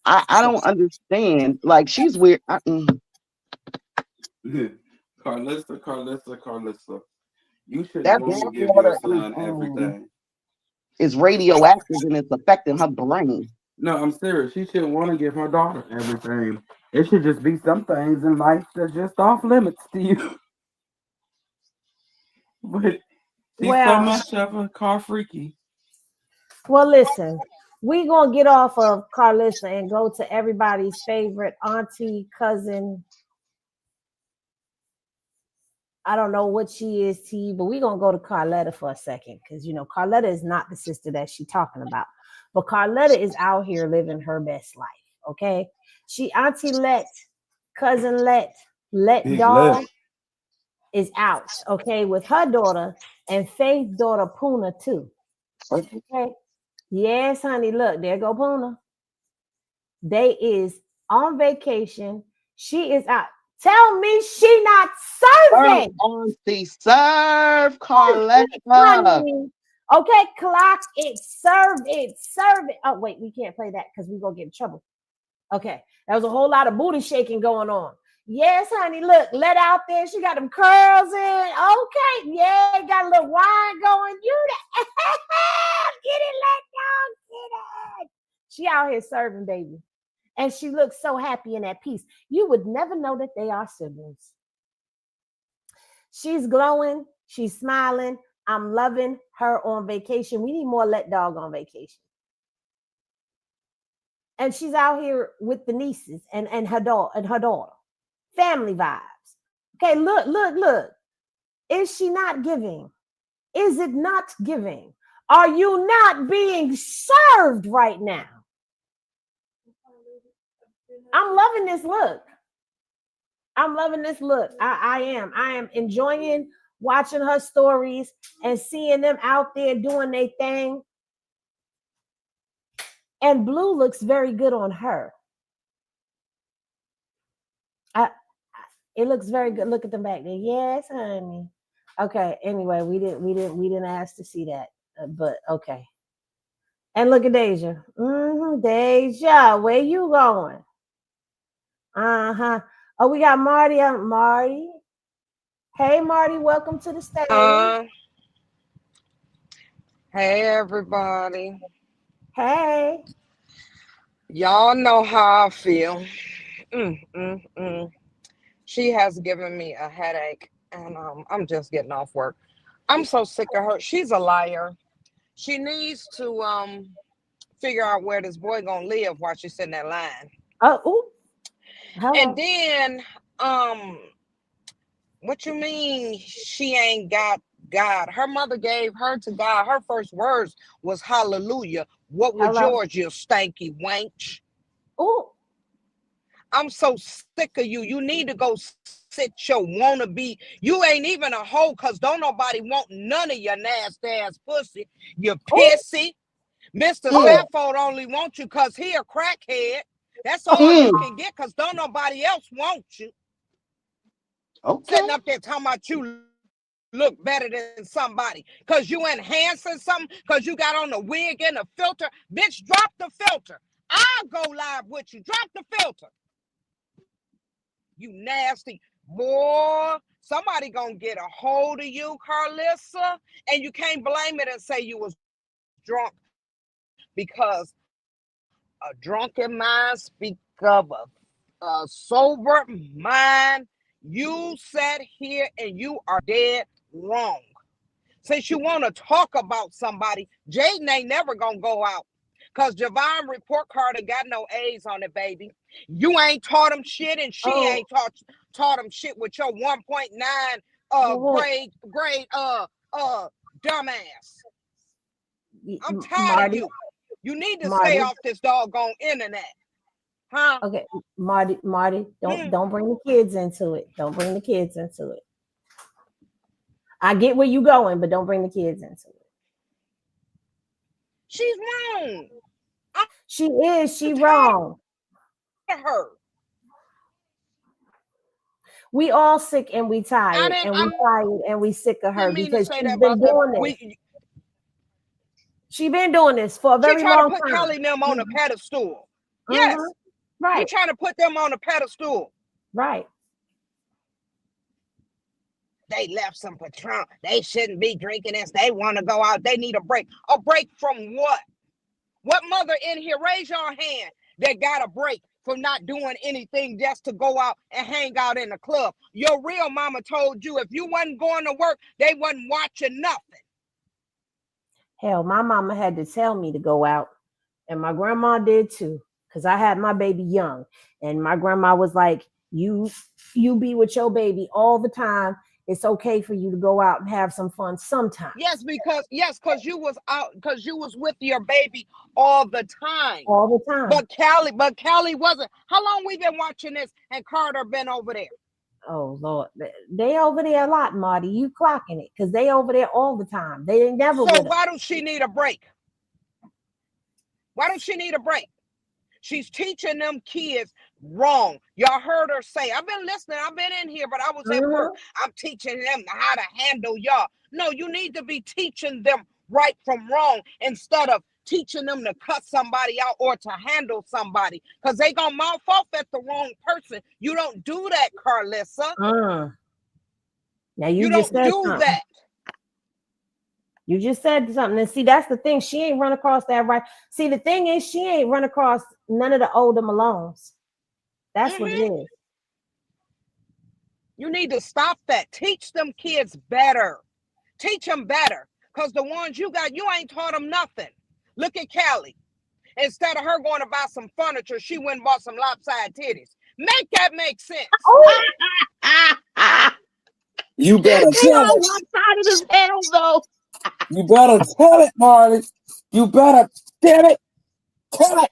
I don't understand. Like, she's weird. Karlissa. You should That want to give your son everything. Is radioactive and it's affecting her brain. No, I'm serious. She shouldn't want to give her daughter everything. It should just be some things in life that's just off limits to you. But she's so much of a car freaky. Well, listen, we're going to get off of Karlissa and go to everybody's favorite auntie, cousin. I don't know what she is to you, but we're going to go to Carletta for a second, because, Carletta is not the sister that she's talking about. But Carletta is out here living her best life, Okay, she Auntie cousin Big dog left. is out. Okay, with her daughter and Faith's daughter Puna too. Okay, yes, honey. Look, there go Puna. They is on vacation. She is out. Tell me she not Serve, serving. auntie, serve, Serve it, Karlissa. honey. Okay, clock it, serve it, serve it. Oh, wait, we can't play that because we gonna get in trouble. Okay, there was a whole lot of booty shaking going on. Yes, honey, look, let out there. She got them curls in. Okay, yeah, got a little wine going. You the get it, let down, get it. She out here serving, baby. And she looks so happy and at peace. You would never know that they are siblings. She's glowing. She's smiling. I'm loving her on vacation. We need more Let Dog on vacation. And she's out here with the nieces and her daughter. Family vibes. Okay, look. Is she not giving? Is it not giving? Are you not being served right now? I'm loving this look. I'm loving this look. I am enjoying watching her stories and seeing them out there doing their thing. And Blue looks very good on her. It looks very good. Look at them back there. Yes, honey. Okay. Anyway, we didn't ask to see that, but okay. And look at Deja. Deja, where you going? Oh, we got Marty. Marty. Hey, Marty. Welcome to the stage. Hey, everybody. Hey. Y'all know how I feel. She has given me a headache, and I'm just getting off work. I'm so sick of her. She's a liar. She needs to figure out where this boy gonna live while she's in that line. Hello. And then what you mean she ain't got God? Her mother gave her to God. Her first words was hallelujah. What would yours, you stanky wench? Oh, I'm so sick of you. You need to go sit your wannabe. You ain't even a hoe because don't nobody want none of your nasty ass pussy. You pissy. Mr. Sappho only want you because he a crackhead. That's all you can get because don't nobody else want you. Okay. Sitting up there talking about you look better than somebody because you enhancing something because you got on the wig and the filter. Bitch, drop the filter. I'll go live with you. Drop the filter. You nasty boy. Somebody gonna get a hold of you, Karlissa, and you can't blame it and say you was drunk because a drunken mind speak of a sober mind. You sat here and you are dead wrong. Since you want to talk about somebody, Jaden ain't never gonna go out. Cause Javon report card ain't got no A's on it, baby. You ain't taught him shit, and she ain't taught him shit with your 1.9 grade dumbass. I'm tired of you. You need to stay off this doggone internet. Huh? Okay, Marty, don't bring the kids into it. Don't bring the kids into it. I get where you going, but don't bring the kids into it. She's wrong. She is. She wrong. Her. We all sick and we tired and we sick of her because she's been doing this. She's been doing this for a very long time. She trying to put Kelly and them on a pedestal. Yes. Right. You trying to put them on a pedestal. Right. They left some Patron. They shouldn't be drinking this. They want to go out. They need a break. A break from what? What mother in here, raise your hand, that got a break from not doing anything just to go out and hang out in the club? Your real mama told you if you wasn't going to work, they wasn't watching nothing. Hell, my mama had to tell me to go out. And my grandma did too. Because I had my baby young. And my grandma was like, you be with your baby all the time. it's okay for you to go out and have some fun sometimes. Yes, because you was out, because you was with your baby all the time. All the time. But Callie wasn't. How long we been watching this and Carter been over there? Oh Lord, they over there a lot, Marty. You clocking it because they over there all the time. They ain't never. So why does she need a break? Why does she need a break? She's teaching them kids wrong. Y'all heard her say, I've been listening, I've been in here, but I was at work. I'm teaching them how to handle y'all. No, you need to be teaching them right from wrong instead of teaching them to cut somebody out or to handle somebody, because they gonna mouth off at the wrong person. You don't do that, Karlissa. Now you just don't do something. that. You just said something. And see, that's the thing. She ain't run across that right. See, the thing is, she ain't run across none of the older Malones. That's what it is. You need to stop that. Teach them kids better. Teach them better. Because the ones you got, you ain't taught them nothing. Look at Callie. Instead of her going to buy some furniture, she went and bought some lopsided titties. Make that make sense. You better tell it. Lopsided as hell, though. You better tell it, Marty. You better tell it. Tell it.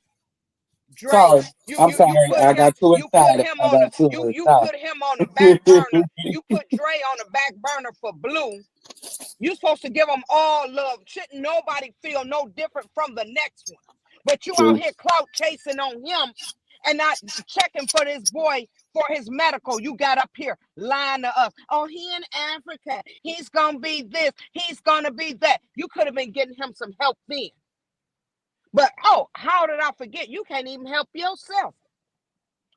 Dre, sorry. I'm sorry. I got too excited. You put him on the back burner. You put Dre on the back burner for Blue. You supposed to give them all love. Shouldn't nobody feel no different from the next one. But you out here clout chasing on him and not checking for this boy for his medical. You got up here lying to us. Oh, he in Africa. He's going to be this. He's going to be that. You could have been getting him some help then. But, oh, how did I forget? You can't even help yourself.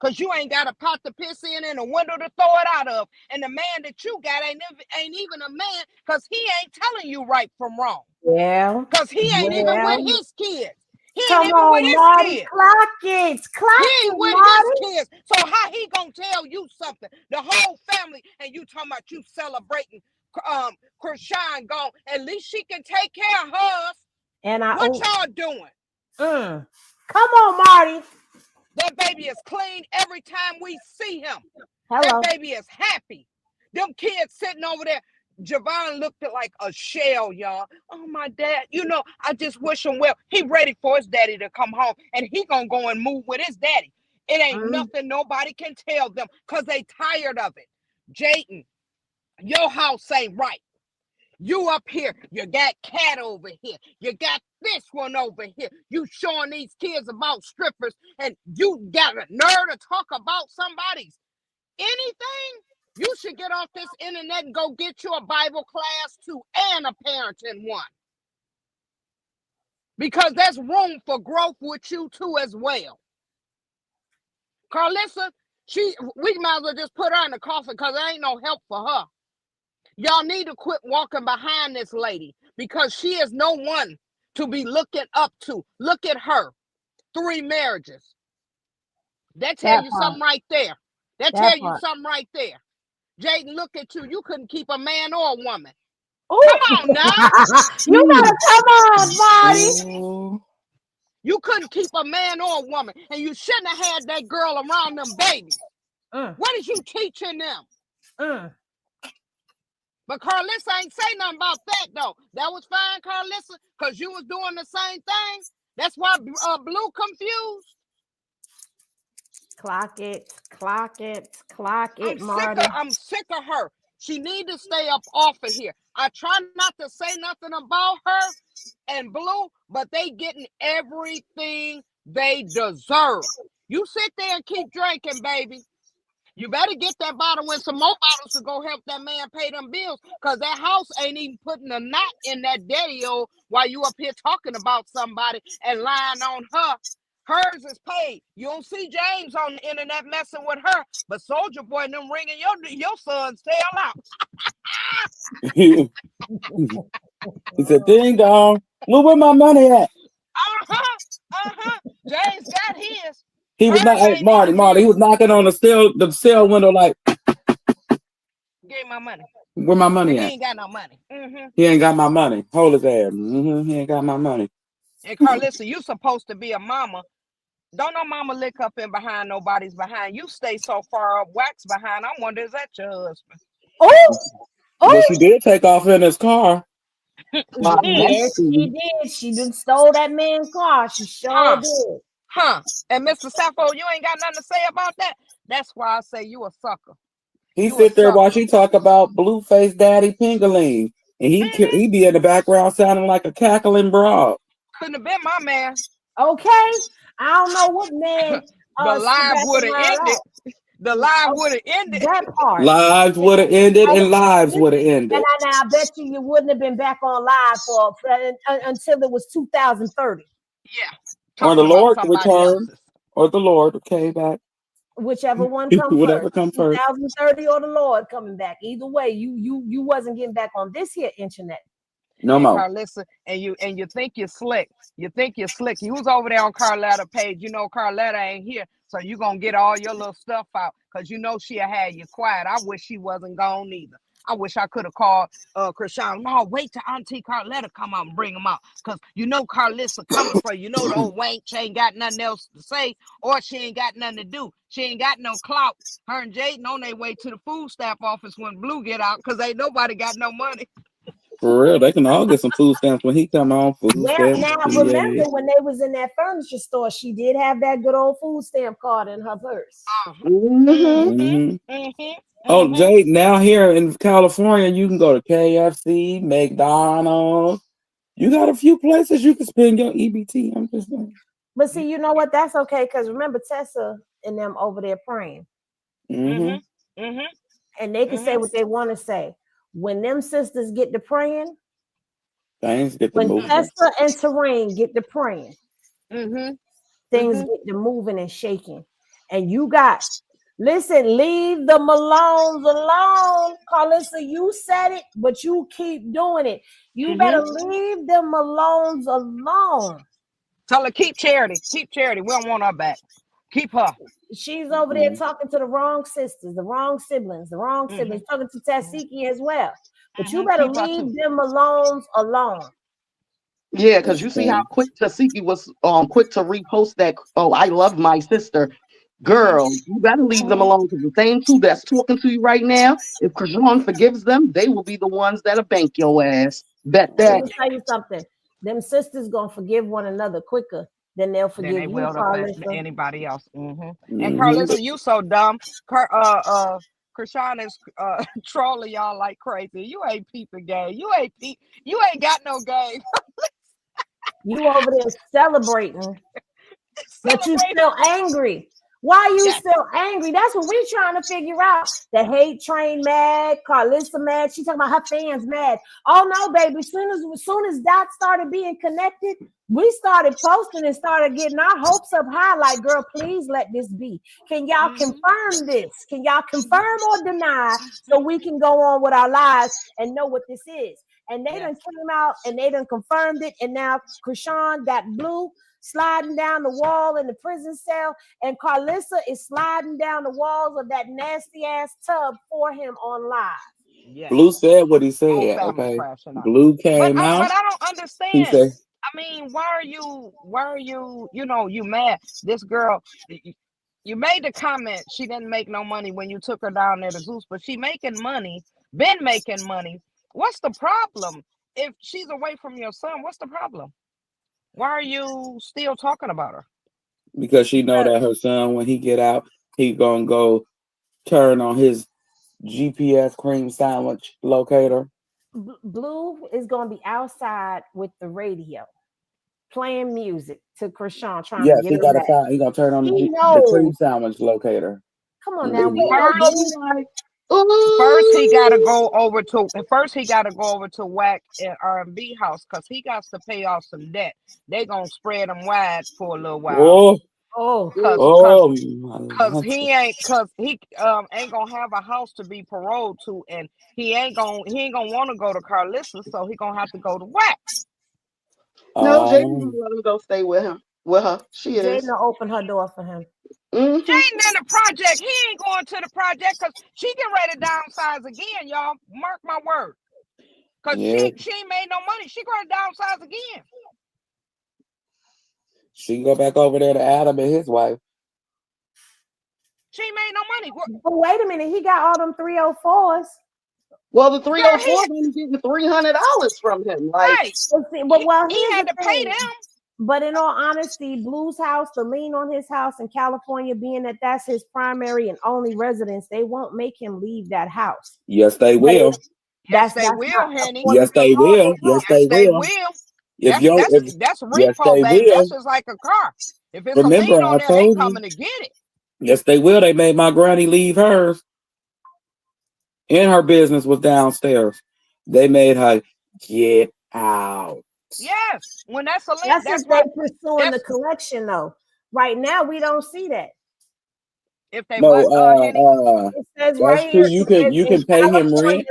Because you ain't got a pot to piss in and a window to throw it out of. And the man that you got ain't even a man because he ain't telling you right from wrong. Yeah. Because he ain't even with his kids. He ain't Come even on, with his Marty, kids. Clock it. He ain't with his kids. So how he gonna tell you something? The whole family, and you talking about you celebrating Chrisean gone. At least she can take care of hers. And what y'all doing? Come on, Marty. That baby is clean every time we see him. Hello. That baby is happy. Them kids sitting over there. Javon looked like a shell, y'all. Oh, my dad. You know, I just wish him well. He ready for his daddy to come home, and he gonna go and move with his daddy. It ain't nothing nobody can tell them because they tired of it. Jayden, your house ain't right. You up here, you got Cat over here. You got this one over here. You showing these kids about strippers, and you got a nerve to talk about somebody's anything? You should get off this internet and go get you a Bible class too and a parenting one. Because there's room for growth with you too as well. Karlissa, we might as well just put her in the coffin because there ain't no help for her. Y'all need to quit walking behind this lady because she is no one to be looking up to. Look at her. 3 marriages. That tell you something right there. That tell you something right there. Jayden, look at you. You couldn't keep a man or a woman. Ooh. Come on now. You better come on, Marty. You couldn't keep a man or a woman. And you shouldn't have had that girl around them babies. What is you teaching them? But Karlissa ain't say nothing about that, though. That was fine, Karlissa, because you was doing the same thing. That's why Blue confused. Clock it, Marty. I'm sick of her. She need to stay up off of here. I try not to say nothing about her and Blue, but they getting everything they deserve. You sit there and keep drinking, baby. You better get that bottle and some more bottles to go help that man pay them bills, because that house ain't even putting a knot in that daddy-o while you up here talking about somebody and lying on her. Hers is paid. You don't see James on the internet messing with her, but Soldier Boy and them ringing your son's tail out. He said, ding dong. Look where my money at. James got his. He was not like Marty. He was knocking on the cell window like, give my money. Where my money at? He ain't got no money. He ain't got my money. Hold his ass. He ain't got my money. And Karlissa, you supposed to be a mama. Don't no mama lick up in behind nobody's behind. You stay so far up wax behind. I wonder, is that your husband? Oh, But she did take off in his car. yes, she did. She done stole that man's car. She sure did. And Mr. Sappho, you ain't got nothing to say about that? That's why I say you a sucker. He sit there while she talk about BLUEFACE Daddy Pingaling. And he be in the background sounding like a cackling broad. Couldn't have been my man. Okay. I don't know what man the live would have ended. The live would have ended. That part. Lives would have ended and lives would have ended. And I bet you wouldn't have been back on live for until it was 2030. Yeah. Or the Lord returned. Or the Lord came back. Whichever one comes Whatever first. comes first. 2030 or the Lord coming back. Either way, you wasn't getting back on this here internet. No more. Karlissa, and you think you're slick. You think you're slick. You was over there on Carletta's page. You know Carletta ain't here, so you gonna get all your little stuff out because you know she'll have you quiet. I wish she wasn't gone either. I wish I could have called Chrisean. No, wait till Auntie Carletta come out and bring them out. Because you know Karlissa coming for you. You know the old wank, she ain't got nothing else to say, or she ain't got nothing to do. She ain't got no clout. Her and Jaden on their way to the food stamp office when Blue get out because ain't nobody got no money. For real, they can all get some food stamps when he come on. Food stamps. Now remember when they was in that furniture store, she did have that good old food stamp card in her purse. Oh, Jay, now here in California, you can go to KFC, McDonald's. You got a few places you can spend your EBT. I'm just saying. But see, you know what? That's okay because remember Tessa and them over there praying. And they can say what they want to say. When them sisters get to praying, things get to when moving. Tessa and Terrain get to praying, things get to moving and shaking. And you got, listen, leave the Malones alone. Karlissa, you said it, but you keep doing it. You better leave the Malones alone. Tell her, keep Charity. Keep Charity. We don't want her back. Keep her. She's over there talking to the wrong sisters, the wrong siblings, talking to Tasiki as well. But you better leave them alone. Yeah, because you see how quick Tasiki was quick to repost that. Oh, I love my sister. Girl, you better leave them alone because the same two that's talking to you right now, if Chrisean forgives them, they will be the ones that'll bank your ass. Bet that. Let me tell you something. Them sisters gonna forgive one another quicker than they'll forgive you, Karlissa. Anybody else. And Karlissa, you so dumb. Chrisean is trolling y'all like crazy. You ain't peeping game. You ain't got no game. You over there celebrating, but you still angry. Why you still angry? That's what we're trying to figure out. The hate train mad, Karlissa mad. She talking about her fans mad. Oh no, baby. As soon as Dot started being connected, we started posting and started getting our hopes up high. Like, girl, please let this be. Can y'all confirm this? Can y'all confirm or deny so we can go on with our lives and know what this is? And they done came out and they done confirmed it. And now Chrisean got Blue sliding down the wall in the prison cell, and Karlissa is sliding down the walls of that nasty ass tub for him on live. Yes. Blue said what he said. Okay, Blue came out. But I don't understand. He said, I mean, why are you? You know, you mad? This girl. You made the comment she didn't make no money when you took her down there to Zeus, but she making money. Been making money. What's the problem? If she's away from your son, what's the problem? Why are you still talking about her? Because she know that her son, when he get out, he gonna go turn on his GPS cream sandwich locator. Blue is gonna be outside with the radio, playing music to Chrisean, trying to get him back. He gonna turn on the cream sandwich locator. Come on now, First he gotta go over to Whack and R&B house because he got to pay off some debt. They gonna spread him wide for a little while. Cause he ain't gonna have a house to be paroled to, and he ain't gonna want to go to Karlissa, so he gonna have to go to Whack. No, Jaden let him go stay with him. With her, she is. Jaden open her door for him. Jaden in the project. He ain't going to the project because she get ready to downsize again, y'all. Mark my word. Because she ain't made no money. She going to downsize again. She can go back over there to Adam and his wife. She made no money. But wait a minute, he got all them 304s. Well, the 304 is getting $300 from him. Like, Right. But well, He here's had the to pay thing. them. But in all honesty, Blue's house, the lien on his house in California, being that that's his primary and only residence, they won't make him leave that house. Yes, they But will. Yes, they that's will, not Henny. according Yes, to they law, will. they Yes, won't. they Yes, they will. will. If That's yes, repo, they baby. will. That's just like a car. If it's a Remember, lien I on there, they told you. coming to get it. Yes, they will. They made my granny leave hers, and her business was downstairs. They made her get out. Yes. When that's a lien, That's that's if why. they pursuing the That's collection, though. Right now, we don't see that. if they No, what, Henny? It says that's right true. here, You it says can in pay him rent. California.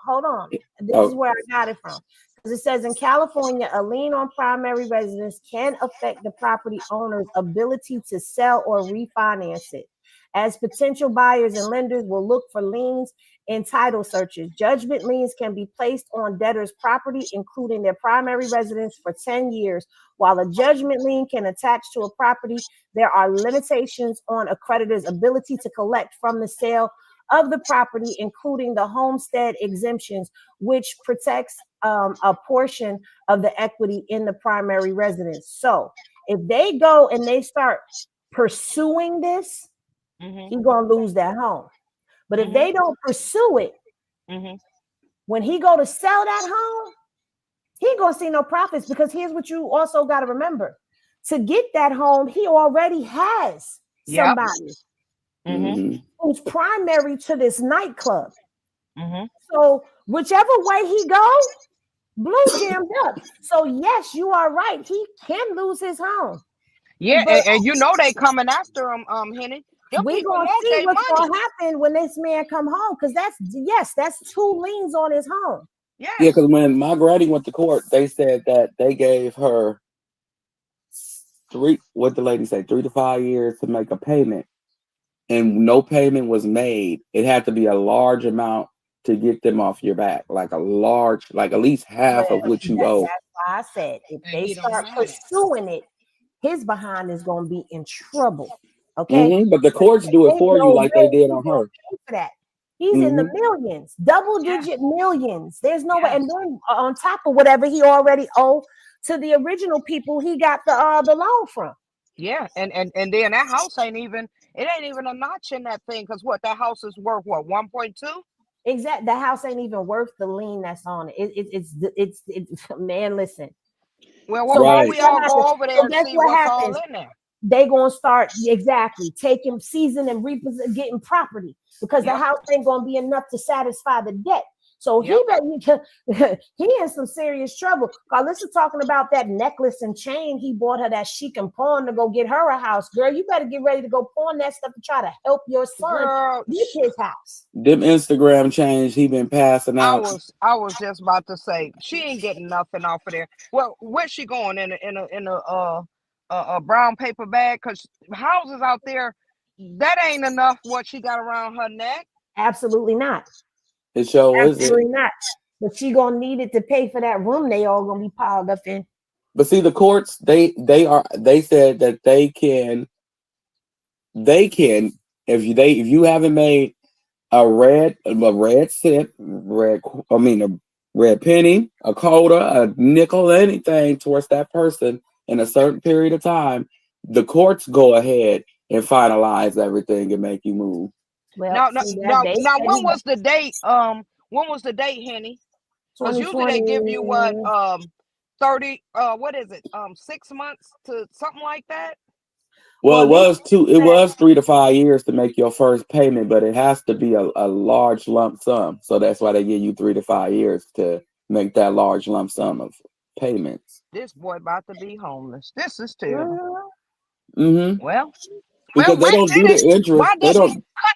Hold on, this is Oh, where I got it from. Because it says in California, a lien on primary residence can affect the property owner's ability to sell or refinance it, as potential buyers and lenders will look for liens in title searches. Judgment liens can be placed on debtors' property, including their primary residence, for 10 years. While a judgment lien can attach to a property, there are limitations on a creditor's ability to collect from the sale of the property, including the homestead exemptions, which protects a portion of the equity in the primary residence. So if they go and they start pursuing this, he's going to lose that home. But if they don't pursue it, when he go to sell that home, he ain't going to see no profits, because here's what you also got to remember. To get that home, he already has somebody who's primary to this nightclub. So whichever way he go, Blue jammed up. So yes, you are right. He can lose his home. Yeah, But and you know they coming after him, Henny. Them we people gonna want see their what's money. gonna happen when this man come home, because that's 2 liens on his home. Yes. yeah, because when my granny went to court, they said that they gave her what the lady say, 3 to 5 years to make a payment, and no payment was made. It had to be a large amount to get them off your back, like at least half of what you owe. That's why I said if And they he don't start have that. pursuing it, his behind is gonna be in trouble. Okay. But the courts do it for you, like they did on her. For that. He's in the millions, double-digit millions. There's no way. And then on top of whatever he already owed to the original people he got the loan from. Yeah, and then that house ain't even a notch in that thing, because what, that house is worth what, 1.2? Exactly. The house ain't even worth the lien that's on it. It's man, listen. Well, So why Right. don't we all go over there and guess see what what's happens? all in there? They gonna start taking season and getting property, because the house ain't gonna be enough to satisfy the debt. So he in some serious trouble. Karlissa talking about that necklace and chain he bought her that she can pawn to go get her a house. Girl, you better get ready to go pawn that stuff to try to help your son get his house. Them Instagram chains he been passing out. I was just about to say she ain't getting nothing off of there. Well, where's she going, in a brown paper bag? Because houses out there, that ain't enough what she got around her neck. Absolutely not. It sure Absolutely isn't. not. But she gonna need it to pay for that room they all gonna be piled up in. But see, the courts they said that they can if you haven't made a red cent, a red penny, a quarter, a nickel, anything towards that person in a certain period of time, the courts go ahead and finalize everything and make you move. Well, Now, when was the date? When was the date, Henny? Because usually they give you what, 30, what is it? 6 months to something like that. Well, it was 3 to 5 years to make your first payment, but it has to be a large lump sum. So that's why they give you 3 to 5 years to make that large lump sum of payments. This boy about to be homeless. This is terrible. Well, because they don't do the interest.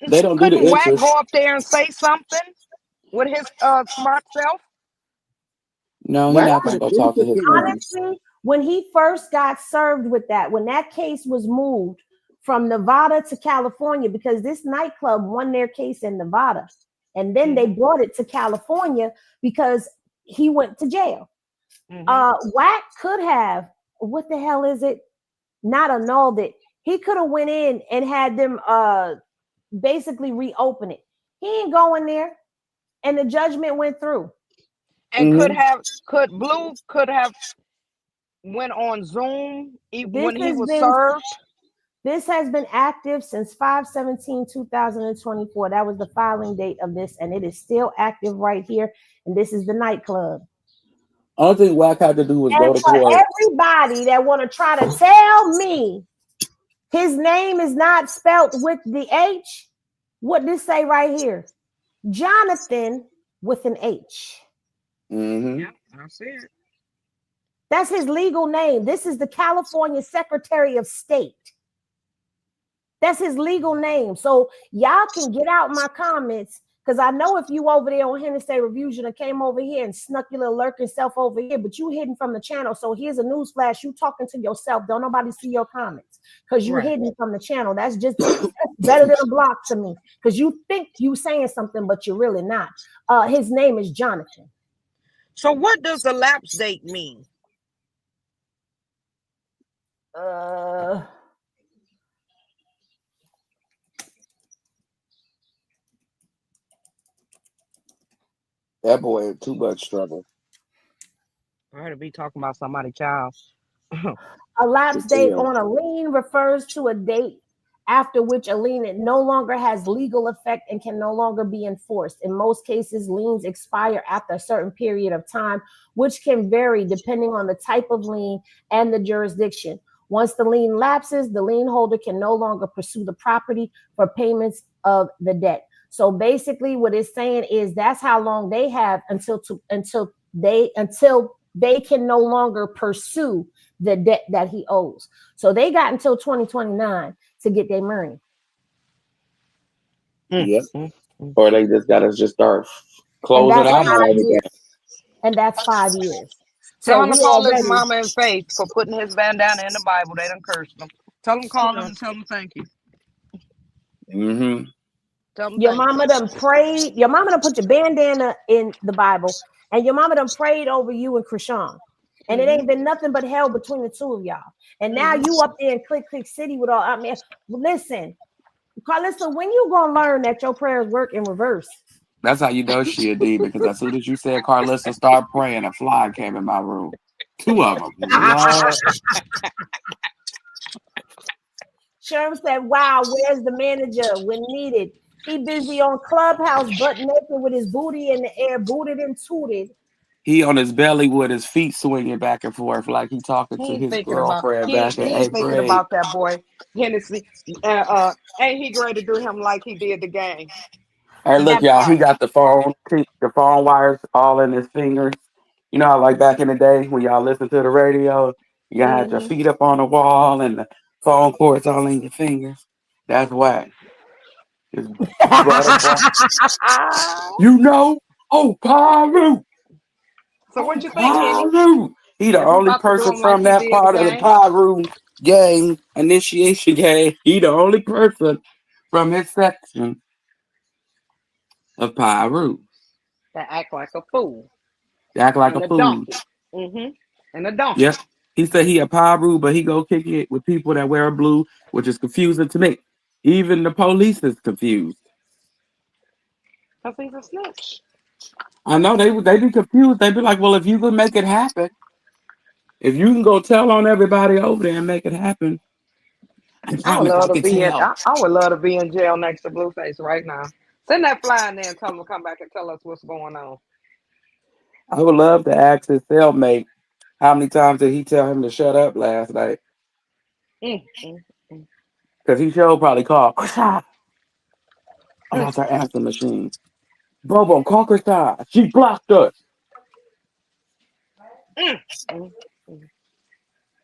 They don't do the Couldn't Wack interest. go up there and say something with his smart self? No, he's not gonna go talk to his friends. honestly, when he first got served with that, when that case was moved from Nevada to California, because this nightclub won their case in Nevada, and then they brought it to California because he went to jail. Wack could have, what the hell is it? Not annulled it. He could have went in and had them basically reopen it. He ain't going there. and the judgment went through. And could Blue went on Zoom when he was served? This has been active since 5/17/2024. That was the filing date of this, and it is still active right here. And this is the nightclub. Only thing Wack had to do was go to for court. everybody that want to try to tell me his name is not spelt with the H, what this say right here? Jonathan with an H. Yeah, I see it. That's his legal name. This is the California Secretary of State. That's his legal name. So y'all can get out my comments, because I know if you over there on Hennessy Reviews, you done came over here and snuck your little lurking self over here, but you hidden from the channel. So here's a news flash. You talking to yourself. Don't nobody see your comments because you hidden from the channel. That's better than a block to me, because you think you saying something, but you're really not. His name is Jonathan. So what does the lapse date mean? That boy had too much trouble. I heard to be talking about somebody's child. A lapse date on a lien refers to a date after which a lien no longer has legal effect and can no longer be enforced. In most cases, liens expire after a certain period of time, which can vary depending on the type of lien and the jurisdiction. Once the lien lapses, the lien holder can no longer pursue the property for payments of the debt. So basically what it's saying is that's how long they have until they can no longer pursue the debt that he owes. So they got until 2029 to get their money. Yep. Or they just gotta start closing out on everything. And that's 5 years. Tell him to call his mama and Faith for putting his bandana in the Bible. They done cursed him. Tell him call him and tell him thank you. Mm-hmm. Your mama done prayed. Your mama done put your bandana in the Bible, and your mama done prayed over you and Chrisean. And it ain't been nothing but hell between the two of y'all. And now you up there in Click City with all. I mean, listen, Karlissa, when you gonna learn that your prayers work in reverse? That's how you know she a D, because as soon as you said Karlissa start praying, a fly came in my room. 2 of them. Sherm said, wow, where's the manager when needed? He busy on Clubhouse, butt naked with his booty in the air, booted and tooted. He on his belly with his feet swinging back and forth like he talking to his girlfriend back in 8th grade. Thinking about that boy, Hennessy. Ain't he great to do him like he did the game? Hey, look, y'all, he got the phone wires all in his fingers. You know how, like, back in the day when y'all listen to the radio, you had your feet up on the wall and the phone cords all in your fingers? That's why. You know? Oh, Paru! So what you think, Paru! He the only person from that part of the Paru gang, initiation gang. He the only person from his section of Paru. That act like a fool. Act like a fool. And a donkey. Yep. He said he a Paru, but he go kick it with people that wear blue, which is confusing to me. Even the police is confused. Because he's a snitch. I know they be confused. They be like, well, if you can make it happen, if you can go tell on everybody over there and make it happen, I would love to be in jail next to Blueface right now. Send that fly in there and tell him to come back and tell us what's going on. I would love to ask his cellmate how many times did he tell him to shut up last night? Because he sure probably called. Oh, that's our answer machine. Bobo, call Chrisean. She blocked us.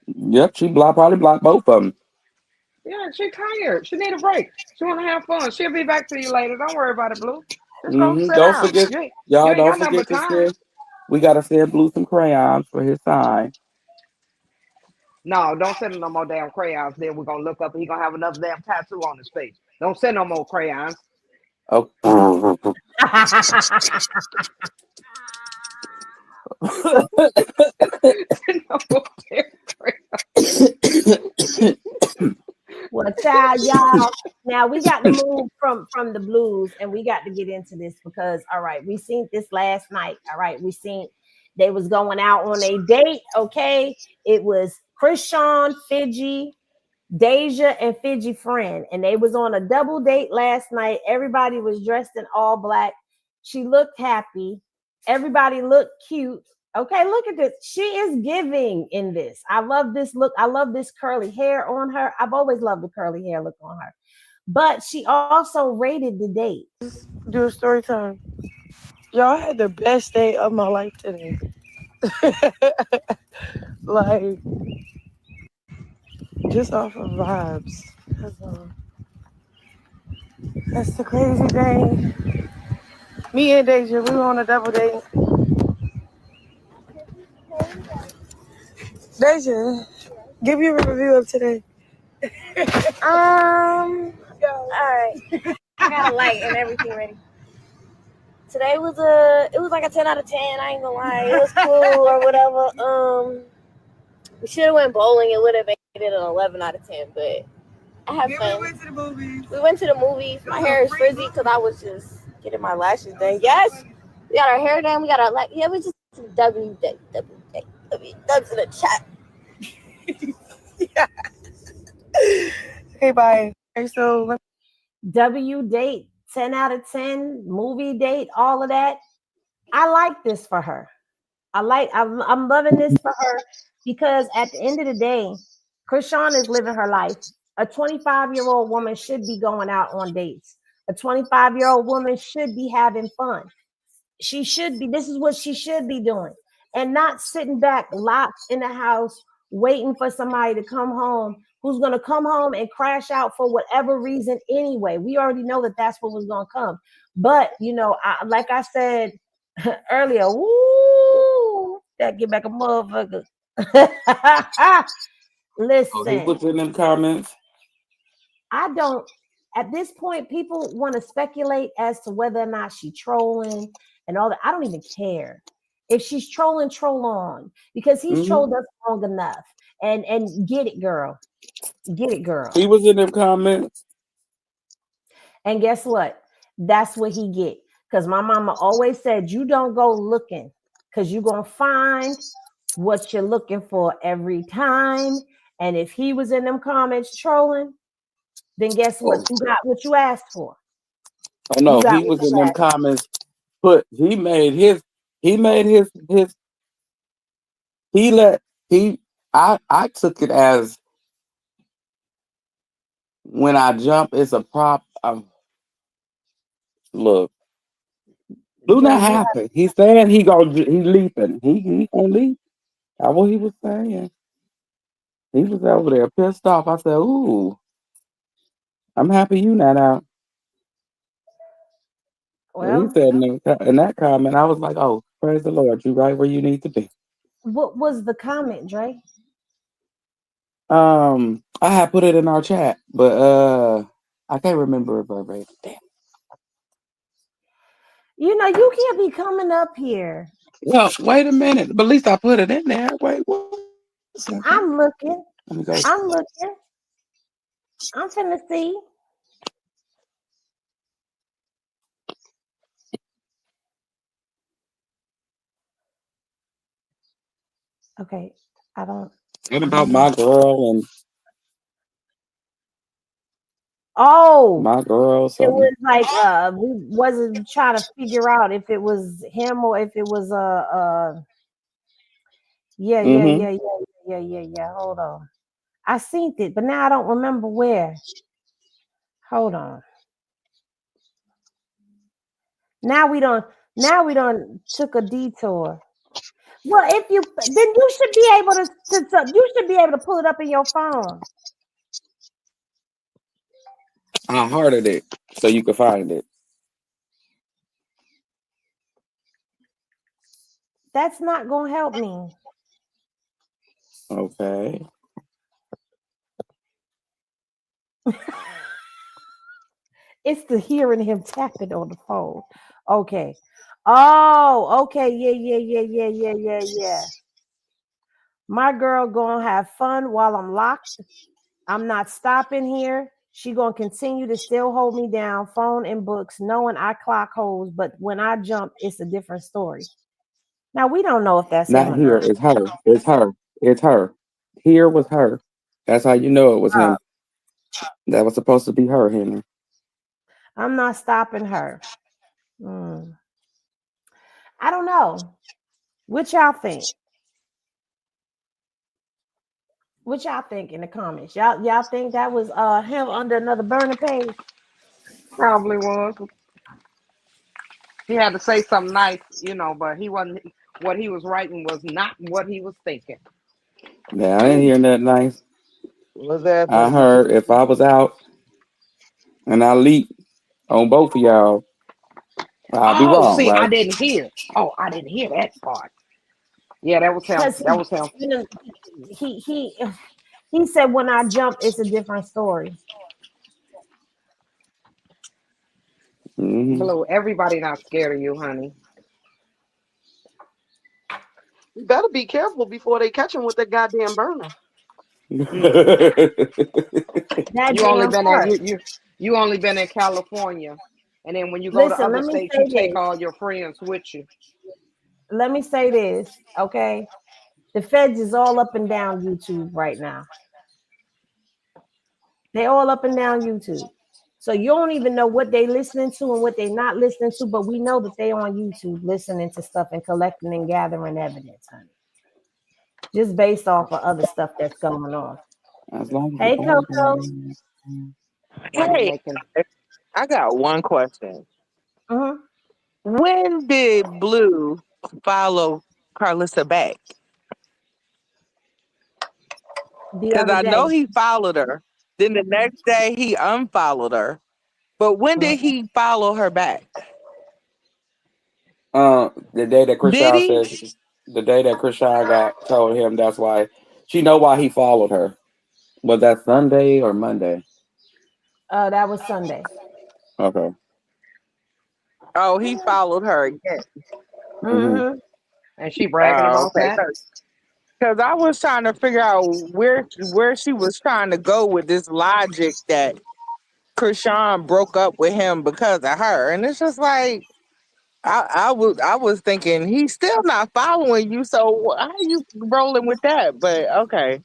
Yep, she probably blocked both of them. Yeah, she tired. She need a break. She want to have fun. She'll be back to you later. Don't worry about it, Blue. Just go sit Don't down. forget, y'all. Don't forget to send. We gotta send Blue some crayons for his sign. No, don't send him no more damn crayons. Then we're gonna look up and he's gonna have another damn tattoo on his face. Don't send no more crayons. Oh. Well, child, y'all. Now we got to move from the blues, and we got to get into this because, all right, we seen this last night. All right, we seen they was going out on a date. Okay, it was Chrisean, Figgy, Deja, and Figgy friend, and they was on a double date last night. Everybody was dressed in all black. She looked happy. Everybody looked cute. Okay, look at this. She is giving in this. I love this look. I love this curly hair on her. I've always loved the curly hair look on her. But she also rated the date. Do a story time. Y'all had the best day of my life today. Like, just off of vibes. That's the crazy thing. Me and Deja, we were on a double date. Deja, give you a review of today. All right. I got a light and everything ready. Today was like a 10 out of 10. I ain't gonna lie, it was cool or whatever. We should have went bowling. It would have made it an 11 out of 10, but I had fun. We went to the movies. My hair is frizzy because I was just getting my lashes done. Yes, we got our hair done. We got our we just W in the chat. Yeah. Hey, bye. Hey, so W date, 10 out of 10, movie date, all of that. I like this for her. I'm loving this for her because at the end of the day, Chrisean is living her life. A 25-year-old woman should be going out on dates. A 25-year-old woman should be having fun. She should be, this is what she should be doing, and not sitting back locked in the house waiting for somebody to come home who's going to come home and crash out for whatever reason anyway. We already know that that's what was going to come. But, like I said earlier, woo, that get back a motherfucker. Listen. Oh, he puts in them comments. I don't, at this point, people want to speculate as to whether or not she's trolling and all that. I don't even care. If she's trolling, troll on, because he's trolled us long enough. And get it, girl. Get it, girl. He was in them comments. And guess what? That's what he get. Because my mama always said, you don't go looking, because you're going to find what you're looking for every time. And if he was in them comments trolling, then guess what? You got what you asked for. Oh no, he was in them comments. I took it as when I jump, it's a prop. Look, do not happen. He's saying he's leaping. He gonna leap. That's what he was saying. He was over there pissed off. I said, ooh, I'm happy you not out. Well, he said in that comment, I was like, oh, praise the Lord, you right where you need to be. What was the comment, Dre? I had put it in our chat, but I can't remember it verbatim. Damn. You can't be coming up here. Well, wait a minute. But at least I put it in there. Wait, what? I'm looking. Let me go. I'm looking. I'm finna see. Okay, I don't. What about my girl and? Oh, my girl. Something. It was like we wasn't trying to figure out if it was him or if it was yeah. Hold on, I seen it, but now I don't remember where. Hold on. Now we don't took a detour. Well, if you then you should be able to pull it up in your phone. I hearted it so you could find it. That's not gonna help me. Okay. It's the hearing him tapping on the phone. Okay. Oh, okay. Yeah. My girl gonna have fun while I'm locked. I'm not stopping here. She gonna continue to still hold me down, phone and books, knowing I clock holes, but when I jump, it's a different story. Now we don't know if that's him Not or here. not. It's her. It's her. It's her. Here was her. That's how you know it was Uh, him. That was supposed to be her, Henry. I'm not stopping her. Hmm. I don't know. What y'all think? What y'all think in the comments? Y'all think that was him under another burner page? Probably was. He had to say something nice, but he wasn't. What he was writing was not what he was thinking. Now I ain't hearing that nice. Was that I heard if I was out and I leaked on both of y'all, I'll be Oh, wrong, see, I right? didn't hear. Oh, I didn't hear that part. Yeah, that was him. Because That was him. he said when I jump, it's a different story. Hmm. Blue, everybody not scared of you, honey. you better be careful before they catch him with that goddamn burner. Mm. That You only damn been in part. you only been in California, and then when you go to Listen, other let me states, you say take this. all your friends with you. Let me say this, okay? The feds is all up and down YouTube right now. They all up and down YouTube. So you don't even know what they listening to and what they not listening to, but we know that they on YouTube listening to stuff and collecting and gathering evidence, honey. Just based off of other stuff that's going on. As long as the Hey Coco. body. Why you Hey, making? I got one question. Hmm. When did Blue follow Karlissa back? The Because other I know day. he followed her. Then the next day he unfollowed her. But when did Mhm. he follow her back? The day that Did Chrisean he? says, the day that Chrisean got told him that's why she know why he followed her. Was that Sunday or Monday? That was Sunday. Okay. Oh, he followed her again. Hmm. Hmm. And she bragging Oh, about okay. that. Because I was trying to figure out where she was trying to go with this logic that Chrisean broke up with him because of her, and it's just like I was thinking he's still not following you, so how are you rolling with that? But okay,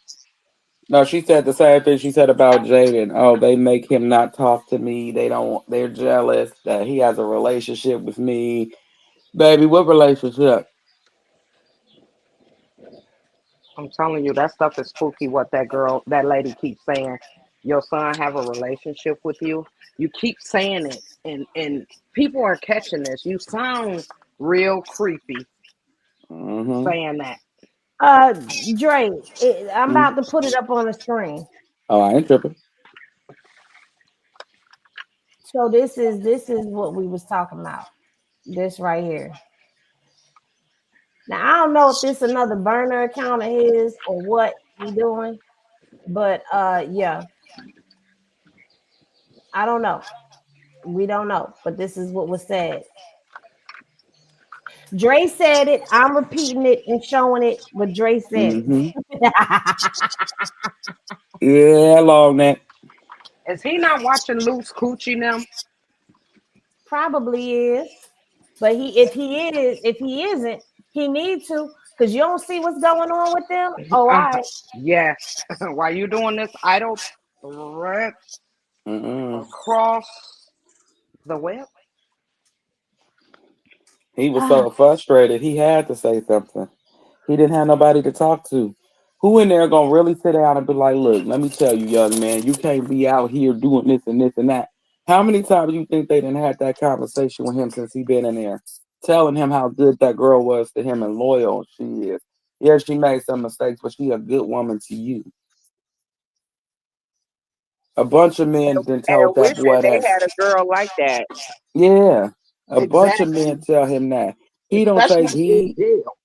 No, she said the same thing she said about Jaden. Oh, they make him not talk to me. They don't. They're jealous that he has a relationship with me. Baby, what relationship? I'm telling you, that stuff is spooky. What that lady keeps saying. Your son have a relationship with you. You keep saying it, and people are catching this. You sound real creepy Mm-hmm. saying that. Uh Dre, I'm Mm-hmm. about to put it up on the screen. Oh, I ain't tripping. So this is what we was talking about. This right here. Now I don't know if this another burner account of his or what he doing, but yeah, I don't know. We don't know, but this is what was said. Dre said it. I'm repeating it and showing it, but Dre said Mm-hmm. it. Yeah, long that. Is he not watching Loose Coochie now? Probably is, but if he isn't, he needs to, because you don't see what's going on with them. Oh, I Yes. Why you doing this idle threat Mm-mm. across the web? He was so frustrated. He had to say something. He didn't have nobody to talk to. Who in there gonna really sit down and be like, "Look, let me tell you, young man, you can't be out here doing this and this and that." How many times you think they didn't have that conversation with him since he been in there, telling him how good that girl was to him and loyal she is? Yeah, she made some mistakes, but she a good woman to you. A bunch of men then and told that wishing boy they that. had a girl like that. Yeah, a bunch of Exactly. men tell him that. He don't take Especially in heed. jail.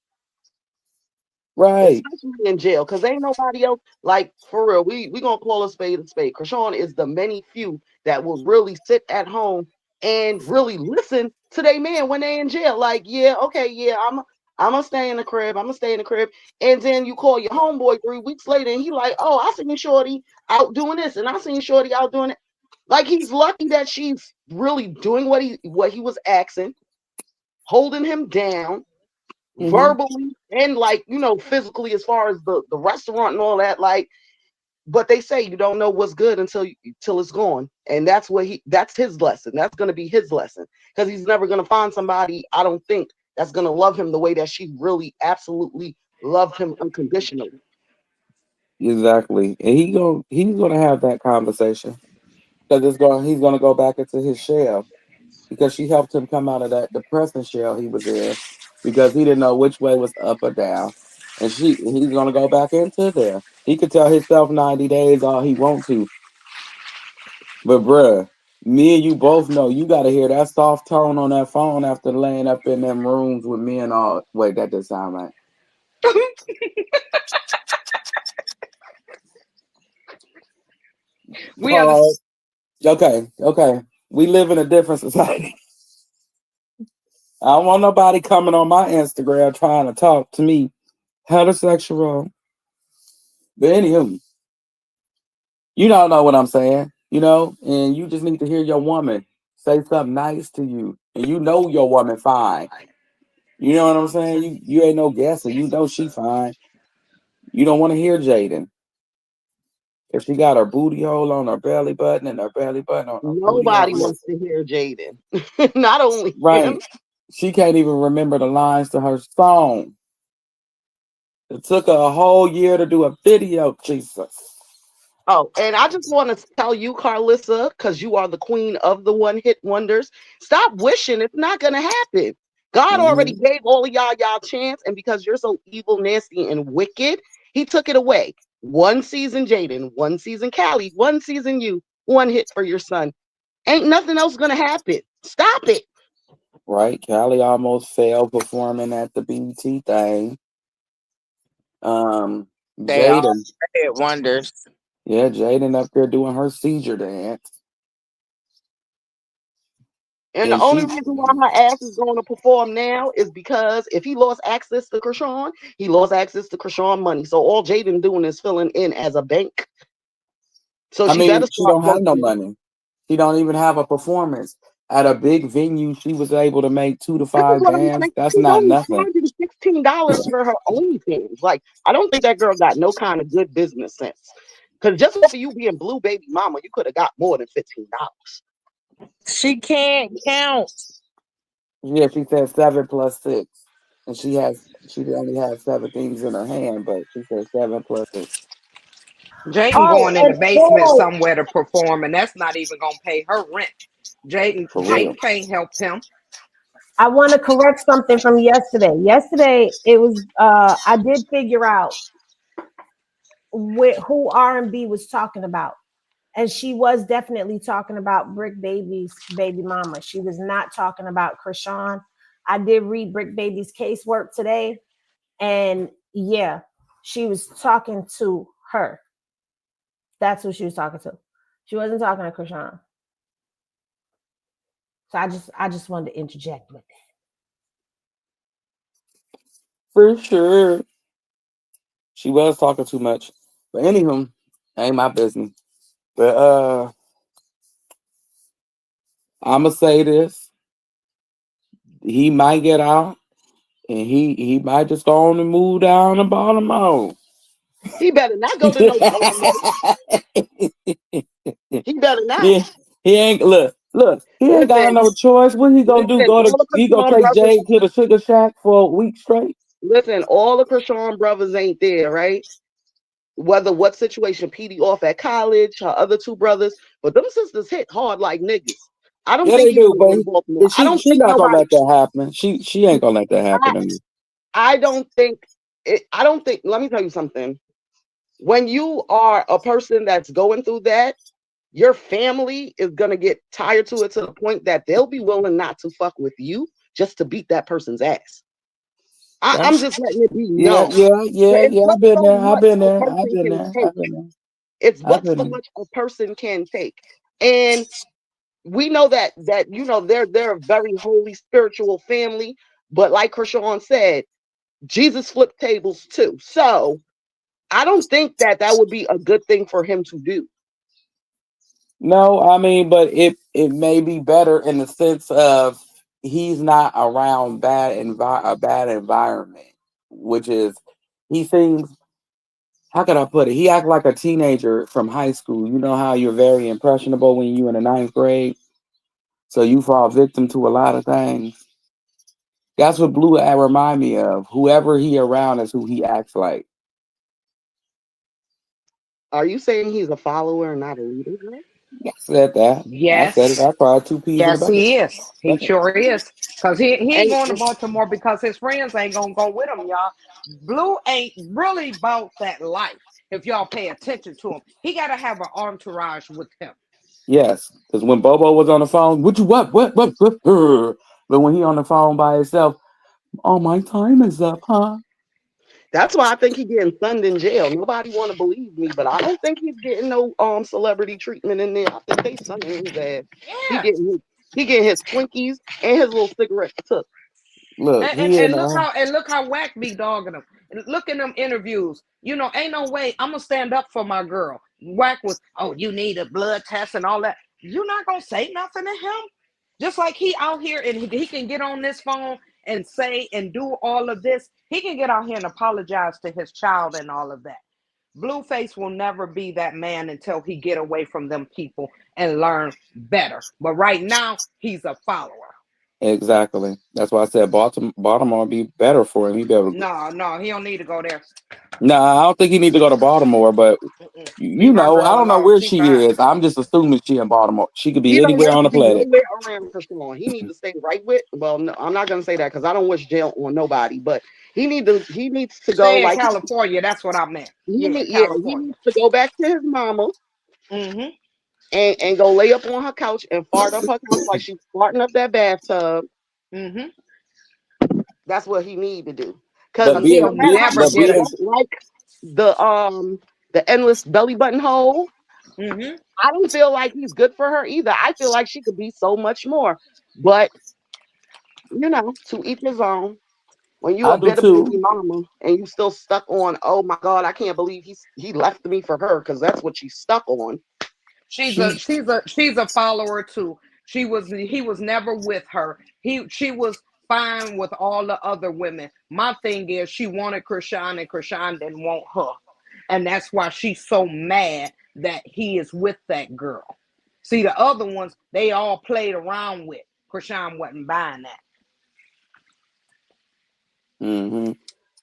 Right. Especially in jail, because ain't nobody else like for real. We gonna call a spade a spade. Krishan is the many few that will really sit at home and really listen to their man when they in jail. Like, yeah, okay, yeah, I'm gonna stay in the crib. I'm gonna stay in the crib. And then you call your homeboy 3 weeks later, and he like, oh, I seen Shorty out doing this, and I seen Shorty out doing it. Like he's lucky that she's really doing what he was asking, holding him down, verbally and like physically, as far as the restaurant and all that. Like, but they say you don't know what's good till it's gone, and that's his lesson. That's gonna be his lesson, because he's never gonna find somebody, I don't think, that's gonna love him the way that she really absolutely loved him unconditionally. Exactly. And he's gonna have that conversation. Because he's gonna go back into his shell, because she helped him come out of that depressing shell he was in, because he didn't know which way was up or down. And he's gonna go back into there. He could tell himself 90 days all he want to. But bruh, me and you both know you gotta hear that soft tone on that phone after laying up in them rooms with me and all. Wait, that does sound right. We understand. Okay. We live in a different society. I don't want nobody coming on my Instagram trying to talk to me heterosexual. But anywho, you don't know what I'm saying, and you just need to hear your woman say something nice to you, and you know your woman fine. You know what I'm saying? You ain't no guesser. You know she fine. You don't want to hear Jaden. If she got her booty hole on her belly button and her belly button on her booty Nobody hole, wants to hear Jaden. Not only right? him. She can't even remember the lines to her song. It took her a whole year to do a video. Jesus. Oh, and I just want to tell you, Karlissa, because you are the queen of the one-hit wonders, stop wishing. It's not going to happen. God already Mm-hmm. gave all of y'all chance, and because you're so evil, nasty, and wicked, he took it away. One season Jaden, one season Callie, one season you, one hit for your son. Ain't nothing else going to happen. Stop it. Right? Callie almost failed performing at the BT thing. They all Jaden. did wonders. Yeah, Jaden up there doing her seizure dance. And the And only she reason why my ass is going to perform now is because if he lost access to Chrisean, he lost access to Chrisean money. So all Jaden doing is filling in as a bank. So I she better mean, she start don't have no working. money. She don't even have a performance. At a big venue, she was able to make 2 to This is 5 what I'm bands. saying. That's She's not only nothing. $216 for her OnlyFans. Like, I don't think that girl got no kind of good business sense. Because just off of you being blue baby mama, you could have got more than $15. She can't count. Yeah, she said 7 plus 6. And she only has 7 things in her hand, but she said 7 plus 6. Jaden Oh, going in the and basement oh, somewhere to perform, and that's not even gonna pay her rent. Jaden For real. Jaden can't help him. I want to correct something from yesterday. Yesterday, it was I did figure out who R&B was talking about. And she was definitely talking about Brick Baby's baby mama. She was not talking about Chrisean. I did read Brick Baby's casework today, and yeah, she was talking to her. That's who she was talking to. She wasn't talking to Chrisean. So I just wanted to interject with that. For sure. She was talking too much. But anywho, ain't my business. But I'ma say this. He might get out, and he might just go on and move down to Baltimore. He better not go to no Baltimore. He better not. Yeah, he ain't look. He ain't got Listen, no choice. What he gonna do? listen, all the He gonna Chrisean take brothers, Jade to the Sugar Shack for a week straight? listen, all the Chrisean brothers ain't there, right? Whether what situation, Petey off at college, her other two brothers, but them sisters hit hard like niggas. I don't Yeah, think they he's do, going to but Baltimore. I don't she think not gonna nobody. let that happen. She ain't gonna let that happen I, to me. I don't think. I don't think. Let me tell you something. When you are a person that's going through that, your family is gonna get tired to it to the point that they'll be willing not to fuck with you just to beat that person's ass. I'm That's just letting it be yeah, known. yeah, yeah, It's yeah. but I've been so there. I've much been a there. I've person been can there. take. I've been there. It's I've but been so there. much a person can take. And we know that they're a very holy spiritual family, but like Chrisean said, Jesus flipped tables too. So I don't think that that would be a good thing for him to do. No, I mean, but it may be better in the sense of he's not around a bad environment, which is he seems, how can I put it? He act like a teenager from high school. You know how you're very impressionable when you in the ninth grade, so you fall victim to a lot of things. That's what Blue remind me of. Whoever he around is who he acts like. Are you saying he's a follower and not a leader, bro? I said that. I said it. Yes. I cried two peas in a Yes, bucket. he is. He sure is. Because he ain't And going to Baltimore because his friends ain't going to go with him, y'all. Blue ain't really about that life if y'all pay attention to him. He got to have an entourage with him. Yes, because when Bobo was on the phone, what you what? But when he on the phone by himself, oh, my time is up, huh? that's why I think he's getting sunned in jail. Nobody want to believe me, but I don't think he's getting no celebrity treatment in there. I think they sunning his ass. He Yeah. getting his, he getting his Twinkies and his little cigarettes took. Look, he in And look how Whack be dogging him. And look in them interviews. You know, ain't no way I'm gonna stand up for my girl. Whack was, oh, you need a blood test and all that. You not gonna say nothing to him? Just like he out here and he can get on this phone and say and do all of this. He can get out here and apologize to his child and all of that. Blueface will never be that man until he get away from them people and learn better. But right now, he's a follower. exactly. That's why I said Baltimore be better for him. He better. No, he don't need to go there. Nah, I don't think he need to go to Baltimore, but Mm-mm. you Leave our know, I girl don't know alone. where She she fine. is. I'm just assuming she in Baltimore. She could He be don't anywhere have on to the be planet. nowhere around Chrisean. He need to stay right with. Well, no, I'm not gonna say that because I don't wish jail on nobody. But he needs to go Stay in like California. That's what I meant. Yeah, he California. needs to go back to his mama Mm-hmm. and go lay up on her couch and fart up her couch like she's farting up that bathtub. Mm-hmm. That's what he need to do. Cause But Because no he'll being, matter be, how never much but he get being, a. don't like the endless belly button hole, Mm-hmm. I don't feel like he's good for her either. I feel like she could be so much more. But to each his own. When you I a do bitter baby too. mama and you still stuck on, oh my God, I can't believe he left me for her because that's what she's stuck on. She, She's a follower too. He was never with her. She was fine with all the other women. My thing is she wanted Chrisean and Chrisean didn't want her. And that's why she's so mad that he is with that girl. See, the other ones, they all played around with. Chrisean wasn't buying that. hmm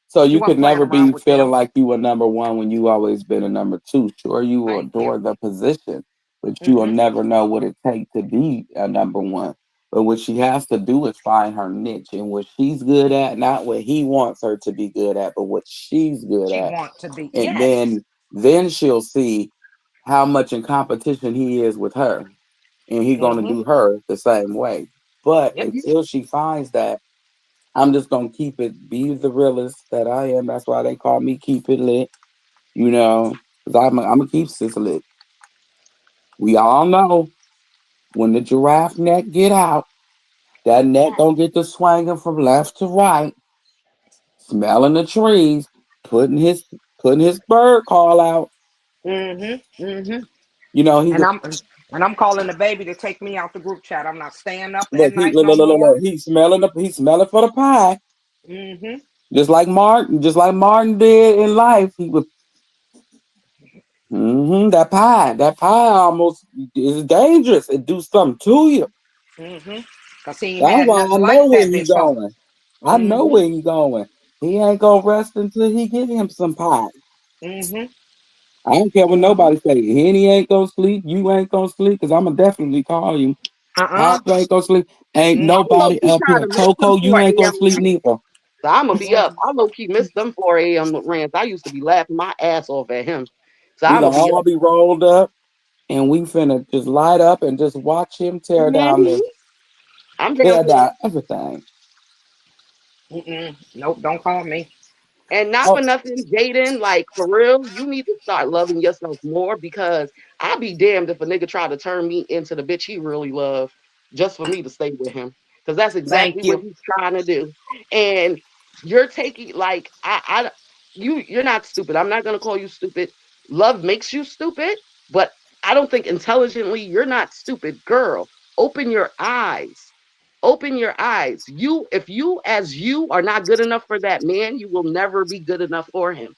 So She you wasn't could playing never around be with feeling them. like you were number one when you always been a number two. Sure, you will Thank you. adore the position, but you will Mm-hmm. never know what it takes to be a number one. But what she has to do is find her niche and what she's good at, not what he wants her to be good at, but what she's good She at. want to be. And Yes. then she'll see how much in competition he is with her. And he's gonna Mm-hmm. do her the same way. But Yep. until she finds that, I'm just gonna keep it, be the realist that I am. That's why they call me keep it lit, because I'm gonna keep sis lit. We all know when the giraffe neck get out, that neck gonna get to swinging from left to right, smelling the trees, putting his putting his bird call out. Mm-hmm. Mm-hmm. You know he And go, I'm calling the baby to take me out the group chat. I'm not staying up at look, night no look, more. he's smelling for the pie, Mm-hmm. just like Martin did in life. He was that pie almost is dangerous. It do something to you. Mm-hmm. Cause he ain't That's had why I nothing know like where that he before. going. I know Mm-hmm. where he going. He ain't gonna rest until he get him some pie. Mm-hmm. I don't care what Mm-hmm. nobody say. Henny ain't gonna sleep. You ain't gonna sleep because I'm gonna definitely call you. Uh-uh. Pop ain't gonna sleep. Ain't Mm. I low nobody key up kind here. of miss them Coco, you 4 ain't gonna a.m. sleep rants. neither. So I'm gonna be up. Mm-mm. I low key miss them 4 a.m. rants. I used to be laughing my ass off at him. So We I'm gonna gonna be all up. be rolled up and we finna just light up and just watch him hmm I'm down tear for that. down everything. Mm-mm. Nope, don't call me. And not Oh, for nothing, Jaden, like for real, you need to start loving yourself more because I'd be damned if a nigga try to turn me into the bitch he really love just for me to stay with him. Because that's Thank exactly what you. he's trying to do. And You're taking like you're not stupid. I'm not gonna call you stupid. Love makes you stupid, but I don't think intelligently you're not stupid, girl. Open your eyes. Open your eyes. If you as you are not good enough for that man, you will never be good enough for him.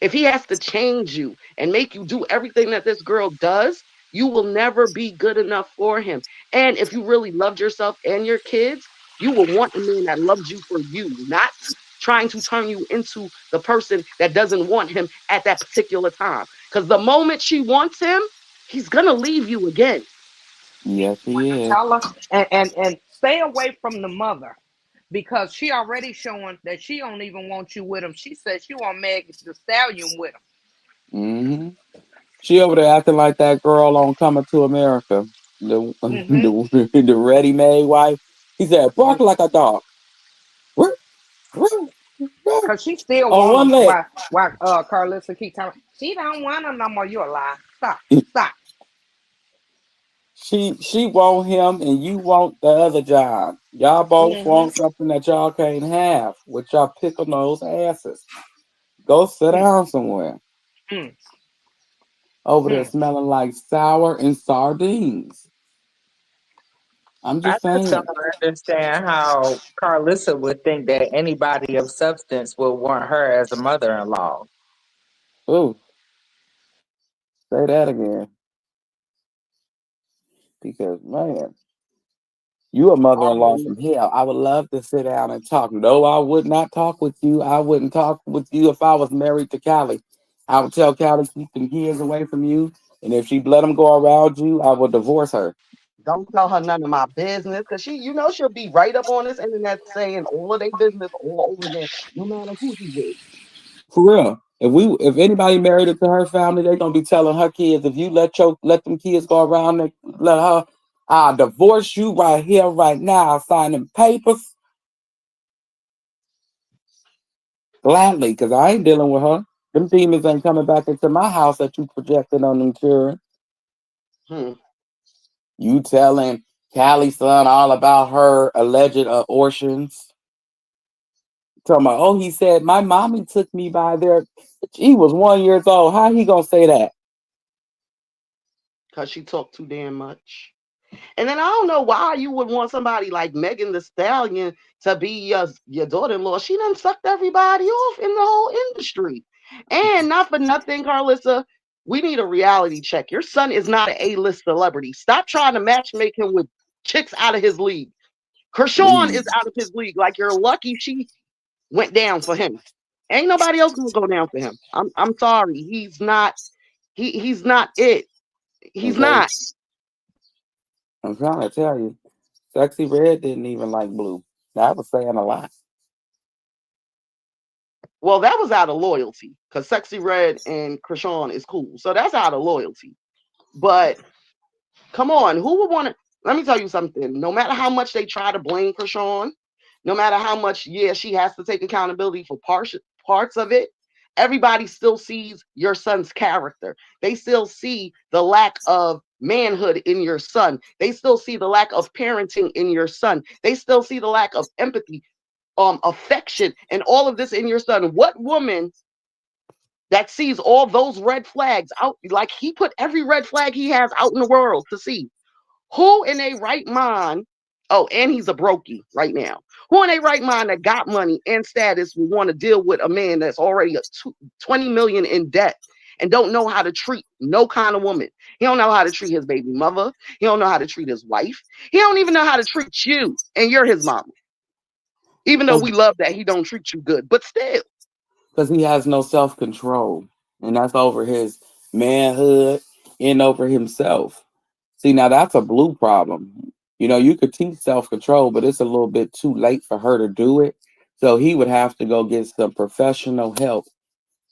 If he has to change you and make you do everything that this girl does, you will never be good enough for him. And if you really loved yourself and your kids, you will want a man that loves you for you, not trying to turn you into the person that doesn't want him at that particular time. Because the moment she wants him, he's going to leave you again. Yes, he is. Tell her and stay away from the mother because she already showing that she don't even want you with him. She said she want Meg the Stallion with him. Hmm. She over there acting like that girl on Coming to America, the Mm-hmm. the ready-made wife. He said, "Bark like a dog." Ruh, ruh, ruh. Cause she still On want one him. leg. Why Karlissa keep telling she don't want him no more. You a lie. Stop. Stop. She want him and you want the other job. Y'all both Mm-hmm. want something that y'all can't have with y'all pickle nose asses. Go sit Mm, down somewhere. mm, Over there mm. smelling like sour and sardines. I'm I just just don't saying. understand how Carlissa would think that anybody of substance would want her as a mother-in-law. Ooh, say that again. Because man, you a mother-in-law Already. from hell. I would love to sit down and talk. No, I would not talk with you. I wouldn't talk with you if I was married to Callie. I would tell Callie keep them kids away from you. And if she let them go around you, I would divorce her. Don't tell her none of my business because she'll be right up on this internet saying all of their business all over again, no matter who he with. For real. If anybody married it to her family, they're gonna be telling her kids, if you let them kids go around and let her I'll divorce you right here, right now. I'll sign them papers gladly, because I ain't dealing with her. Them demons ain't coming back into my house that you projected on them children. Hmm. You telling Callie's son all about her alleged abortions. Talking about, oh, he said my mommy took me by there. He was 1 year old. How he gonna say that? Because she talked too damn much. And then I don't know why you would want somebody like Megan the Stallion to be your daughter-in-law. She done sucked everybody off in the whole industry. And not for nothing, Carlissa, we need a reality check. Your son is not an A-list celebrity. Stop trying to match make him with chicks out of his league. Chrisean is Please. out of his league. Like you're lucky she went down for him. Ain't nobody else gonna go down for him. I'm sorry. He's not it. He's Okay. not. I'm trying to tell you. Sexy Red didn't even like Blue. That was saying a lot. Well, that was out of loyalty because Sexy Red and Krishan is cool. So that's out of loyalty. But come on, who would want to? Let me tell you something. No matter how much they try to blame Krishan, no matter how much, yeah, she has to take accountability for parts of it, everybody still sees your son's character. They still see the lack of manhood in your son. They still see the lack of parenting in your son. They still see the lack of empathy, affection, and all of this in your son. What woman that sees all those red flags out, like he put every red flag he has out in the world to see? Who in a right mind? Oh, and he's a brokey right now. Who in a right mind that got money and status will want to deal with a man that's already 20 million in debt and don't know how to treat no kind of woman? He don't know how to treat his baby mother. He don't know how to treat his wife. He don't even know how to treat you, and you're his mama. Even though we love that he don't treat you good, but still. Because he has no self control. And that's over his manhood and over himself. See, now that's a Blue problem. You know, you could teach self control, but it's a little bit too late for her to do it. So he would have to go get some professional help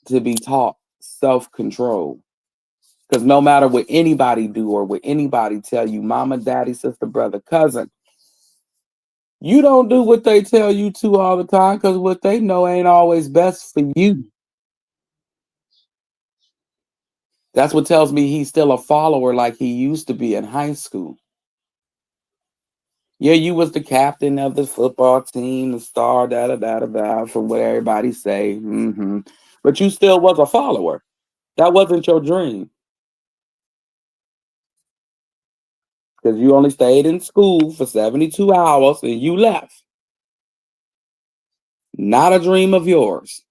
to be taught self control. Because no matter what anybody do or what anybody tell you, mama, daddy, sister, brother, cousin, you don't do what they tell you to all the time because what they know ain't always best for you. That's what tells me he's still a follower like he used to be in high school. Yeah, you was the captain of the football team, the star, da da da da da, from what everybody say. But you still was a follower. That wasn't your dream because you only stayed in school for 72 hours and you left. Not a dream of yours.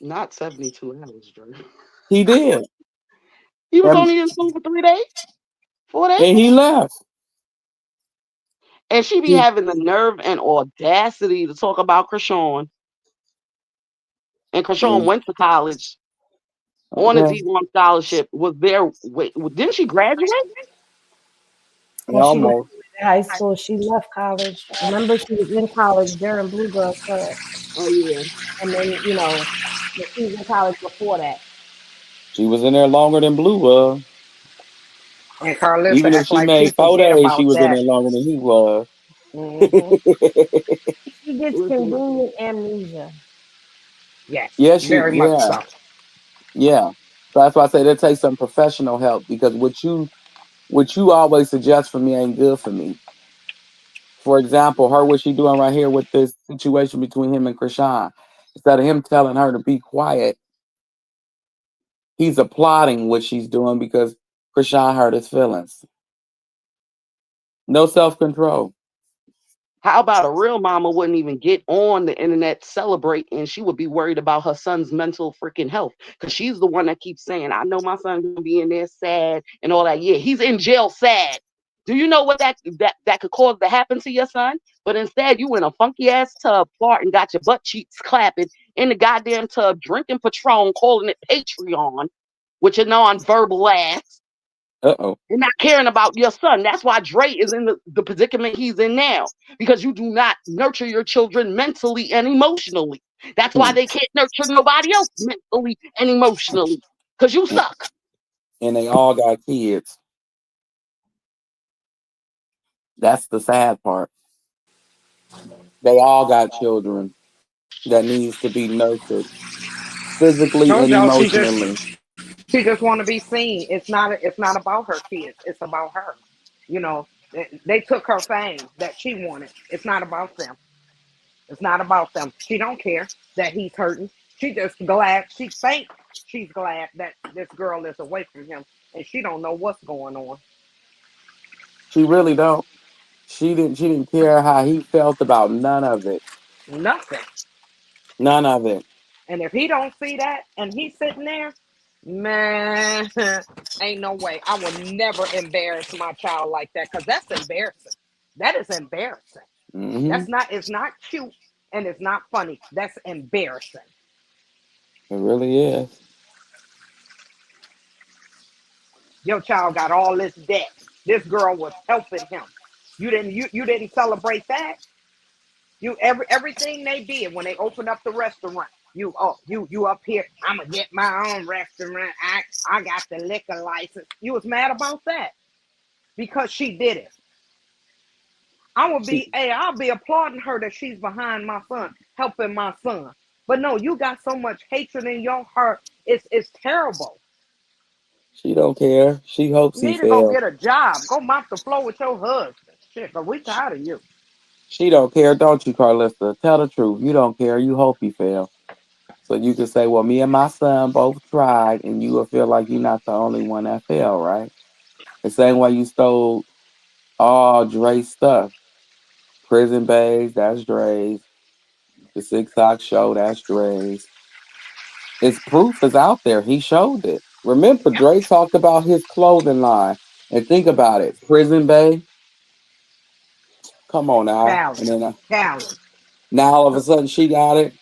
Not 72 hours, Dre. He did, He was and only in school for 3 days, 4 days. he left. And she be He, having the nerve and audacity to talk about Chrisean. And Chrisean and went to college on a okay, D1 scholarship. Was there? Wait, didn't she graduate? Well, she didn't almost. graduate high school. She left college. Remember, she was in college during Blue Girls Club, Oh yeah. and then she was in college before that. She was in there longer than Blue was. And Karlissa Even if act she like she made four forget days, she about was in that. there longer than he was. Hmm. She gets Listen, convenient amnesia. Yes, Yeah, very much so. yeah. So that's why I say that takes some professional help because what you always suggest for me ain't good for me. For example, her what she doing right here with this situation between him and Chrisean. Instead of him telling her to be quiet, he's applauding what she's doing because Chrisean hurt his feelings. No self control. how about a real mama wouldn't even get on the internet to celebrate, and she would be worried about her son's mental freaking health because she's the one that keeps saying, "I know my son's gonna be in there sad and all that." Yeah, he's in jail sad. Do you know what that could cause to happen to your son? But instead, you in a funky ass tub, farting, got your butt cheeks clapping in the goddamn tub, drinking Patron, calling it Patreon, with your non-verbal ass, Uh-oh. and not caring about your son. That's why Dre is in the predicament he's in now, because you do not nurture your children mentally and emotionally. That's why Hmm. they can't nurture nobody else mentally and emotionally, because you And, suck. and they all got kids. That's the sad part. They all got children that needs to be nurtured physically Told and y'all emotionally. she just want to be seen. It's not about her kids. It's about her. You know, they took her fame that she wanted. It's not about them. It's not about them. She don't care that he's hurting. She just glad. She thinks she's glad that this girl is away from him, and she don't know what's going on. She really don't. She didn't care how he felt about none of it. Nothing. None of it. And if he don't see that, and he's sitting there, man, ain't no way. I will never embarrass my child like that because that's embarrassing. That is embarrassing. Hmm. That's not. It's not cute, and it's not funny. That's embarrassing. It really is. Your child got all this debt. This girl was helping him. You didn't celebrate that. Everything they did when they opened up the restaurant. You up here. I'ma get my own restaurant. I got the liquor license. You was mad about that because she did it. She I'll be applauding her that she's behind my son, helping my son. But no, you got so much hatred in your heart. It's terrible. she don't care. She hopes You he need to go fails. get a job. Go mop the floor with your husband. Shit, but we She, tired of you. she don't care, don't you, Carlissa? Tell the truth. You don't care. You hope he fails. So you can say, well, me and my son both tried, and you will feel like you're not the only one that failed, right? The same way you stole all Dre's stuff. Prison Bays, that's Dre's. The Six Sock Show, that's Dre's. His proof is out there. He showed it. Remember, Yep. Dre talked about his clothing line. And think about it. Prison Bay, come on now. And Talent. then Talent. now all of a sudden she got it.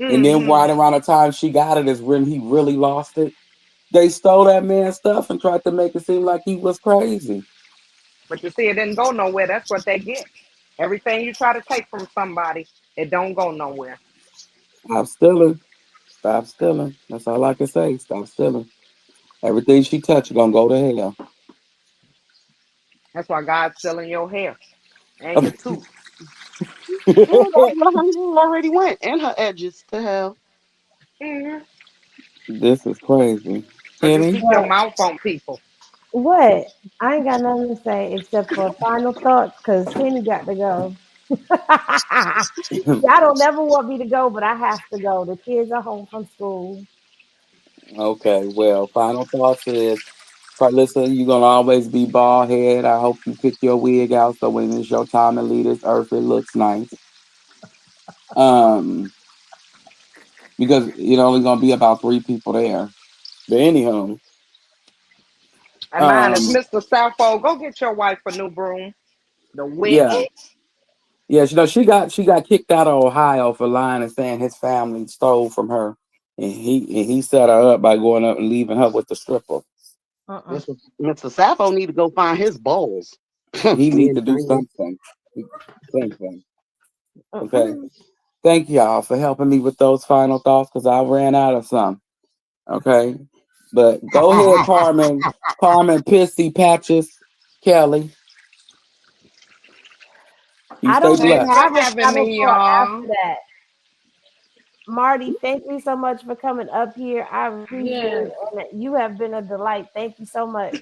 And then Mm-hmm. right around the time she got it is when he really lost it. They stole that man's stuff and tried to make it seem like he was crazy. But you see, it didn't go nowhere. That's what they get. Everything you try to take from somebody, it don't go nowhere. Stop stealing. Stop stealing. That's all I can say. Stop stealing. Everything she touched gonna go to hell. That's why God's still in your hair and your tooth. Well, that honey already went, and her edges to hell. Mm-hmm. This is crazy. But you Kenny? keep your Well, mouth on people. What? I ain't got nothing to say except for final thoughts because Kenny got to go. Y'all don't never want me to go, but I have to go. The kids are home from school. Okay, well, final thoughts is, Karlissa, you're gonna always be bald head. I hope you pick your wig out so when it's your time to leave this earth, it looks nice. Um, because it only gonna be about 3 people there. But anyhow, And mine is um, Mr. Southall. Go get your wife a new broom. The yeah, witch. yeah. She got kicked out of Ohio for lying and saying his family stole from her, and he set her up by going up and leaving her with the stripper. Uh-uh. Mr. Sappho need to go find his balls. He needs to Being do tiny. something. Something. Okay. Uh-uh. Thank y'all for helping me with those final thoughts because I ran out of some. Okay. But go ahead, Carmen. Carmen Pissy Patches Kelly. You I stay don't Thanks even blessed. for have a having final me, thought y'all. after that. Marty, thank you so much for coming up here. I appreciate Yes. it. And you have been a delight. Thank you so much.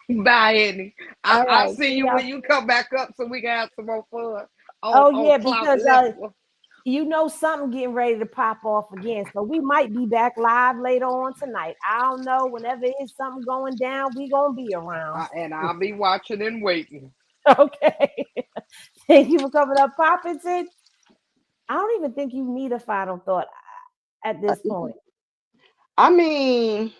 Bye, Annie. All I'll right. see See you y'all. when you come back up so we can have some more fun Oh, on yeah, Clout because level. you know something getting ready to pop off again. So we might be back live later on tonight. I don't know. Whenever it's something going down, we gonna be around. And I'll be watching and waiting. Okay. Thank you for coming up, Poppington. I don't even think you need a final thought at this point. I mean,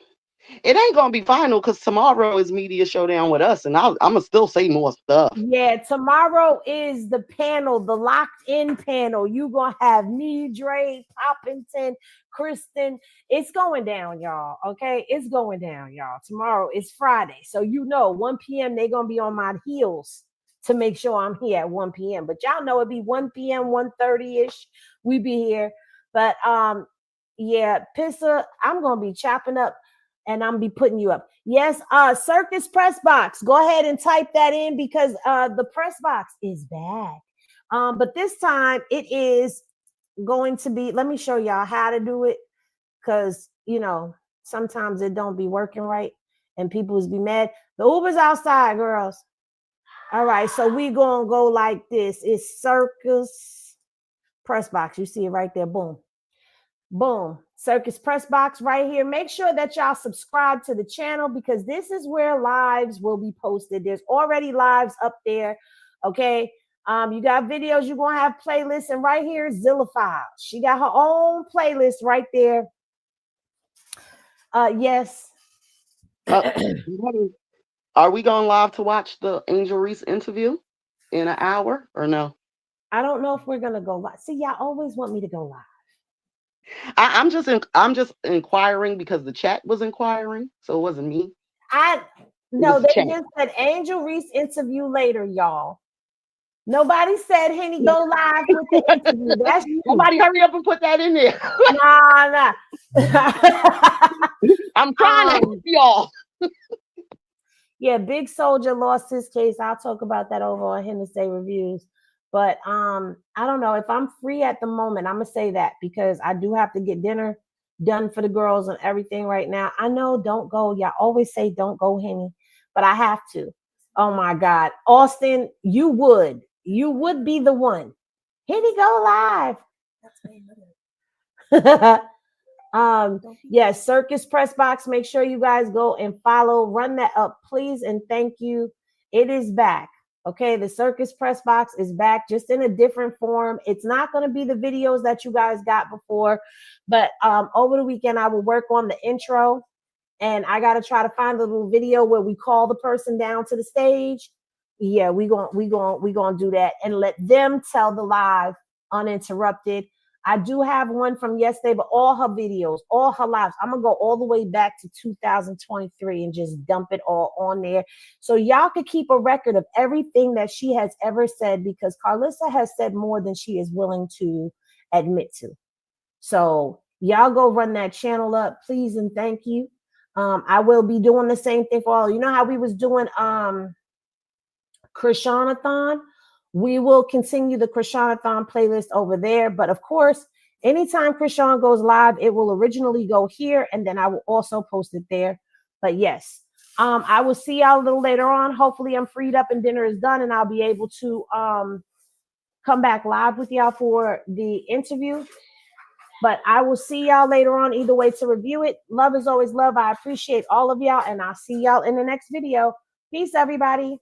it ain't gonna be final because tomorrow is media showdown with us, and I'm gonna still say more stuff. Yeah, tomorrow is the panel, the locked in panel. You gonna have me, Dre, Poppington, Kristen. It's going down, y'all. Okay, it's going down, y'all. Tomorrow is Friday, so 1 p.m. they gonna be on my heels to make sure I'm here at 1 p.m. But y'all know it be 1 p.m., 1:30 ish. We be here, but yeah, Pissa, I'm gonna be chopping up and I'm be putting you up. Yes, Circus Press Box. Go ahead and type that in because the press box is back. But this time it is going to be, let me show y'all how to do it because sometimes it don't be working right and people is be mad. The Uber's outside, girls. All right, so we gonna go like this. It's Circus Press Box. You see it right there. Boom. Boom. Circus Press Box right here. Make sure that y'all subscribe to the channel because this is where lives will be posted. There's already lives up there. Okay. You got videos, you're gonna have playlists, and right here is Zilla Files. She got her own playlist right there. Yes. Honey, are we going live to watch the Angel Reese interview in an hour or no? I don't know if we're gonna go live. See, y'all always want me to go live. I'm just inquiring because the chat was inquiring, so it wasn't me. It No, was the they chat. just said Angel Reese interview later, y'all. Nobody said Henny go live with the interview. That's you. Somebody hurry up and put that in there. Nah. I'm trying to help y'all. Yeah, Big Soldier lost his case. I'll talk about that over on Hennessy Reviews. But I don't know if I'm free at the moment. I'm gonna say that because I do have to get dinner done for the girls and everything right now. I know don't go. Y'all always say don't go, Henny, but I have to. Oh my God, Austin, you would be the one. Henny, go live. Yes, Circus Press Box. Make sure you guys go and follow, run that up, please, and thank you. It is back. Okay, the Circus Press Box is back, just in a different form. It's not going to be the videos that you guys got before, but over the weekend I will work on the intro, and I got to try to find a little video where we call the person down to the stage. Yeah, we gonna do that and let them tell the live uninterrupted. I do have one from yesterday, but all her videos, all her lives, I'm gonna go all the way back to 2023 and just dump it all on there. So y'all could keep a record of everything that she has ever said because Karlissa has said more than she is willing to admit to. So y'all go run that channel up, please and thank you. I will be doing the same thing for all. You know how we was doing Chriseanathon? We will continue the Chriseanathon playlist over there. But of course, anytime Chrisean goes live, it will originally go here, and then I will also post it there. But yes, I will see y'all a little later on. Hopefully I'm freed up and dinner is done and I'll be able to come back live with y'all for the interview. But I will see y'all later on either way to review it. Love is always love. I appreciate all of y'all and I'll see y'all in the next video. Peace, everybody.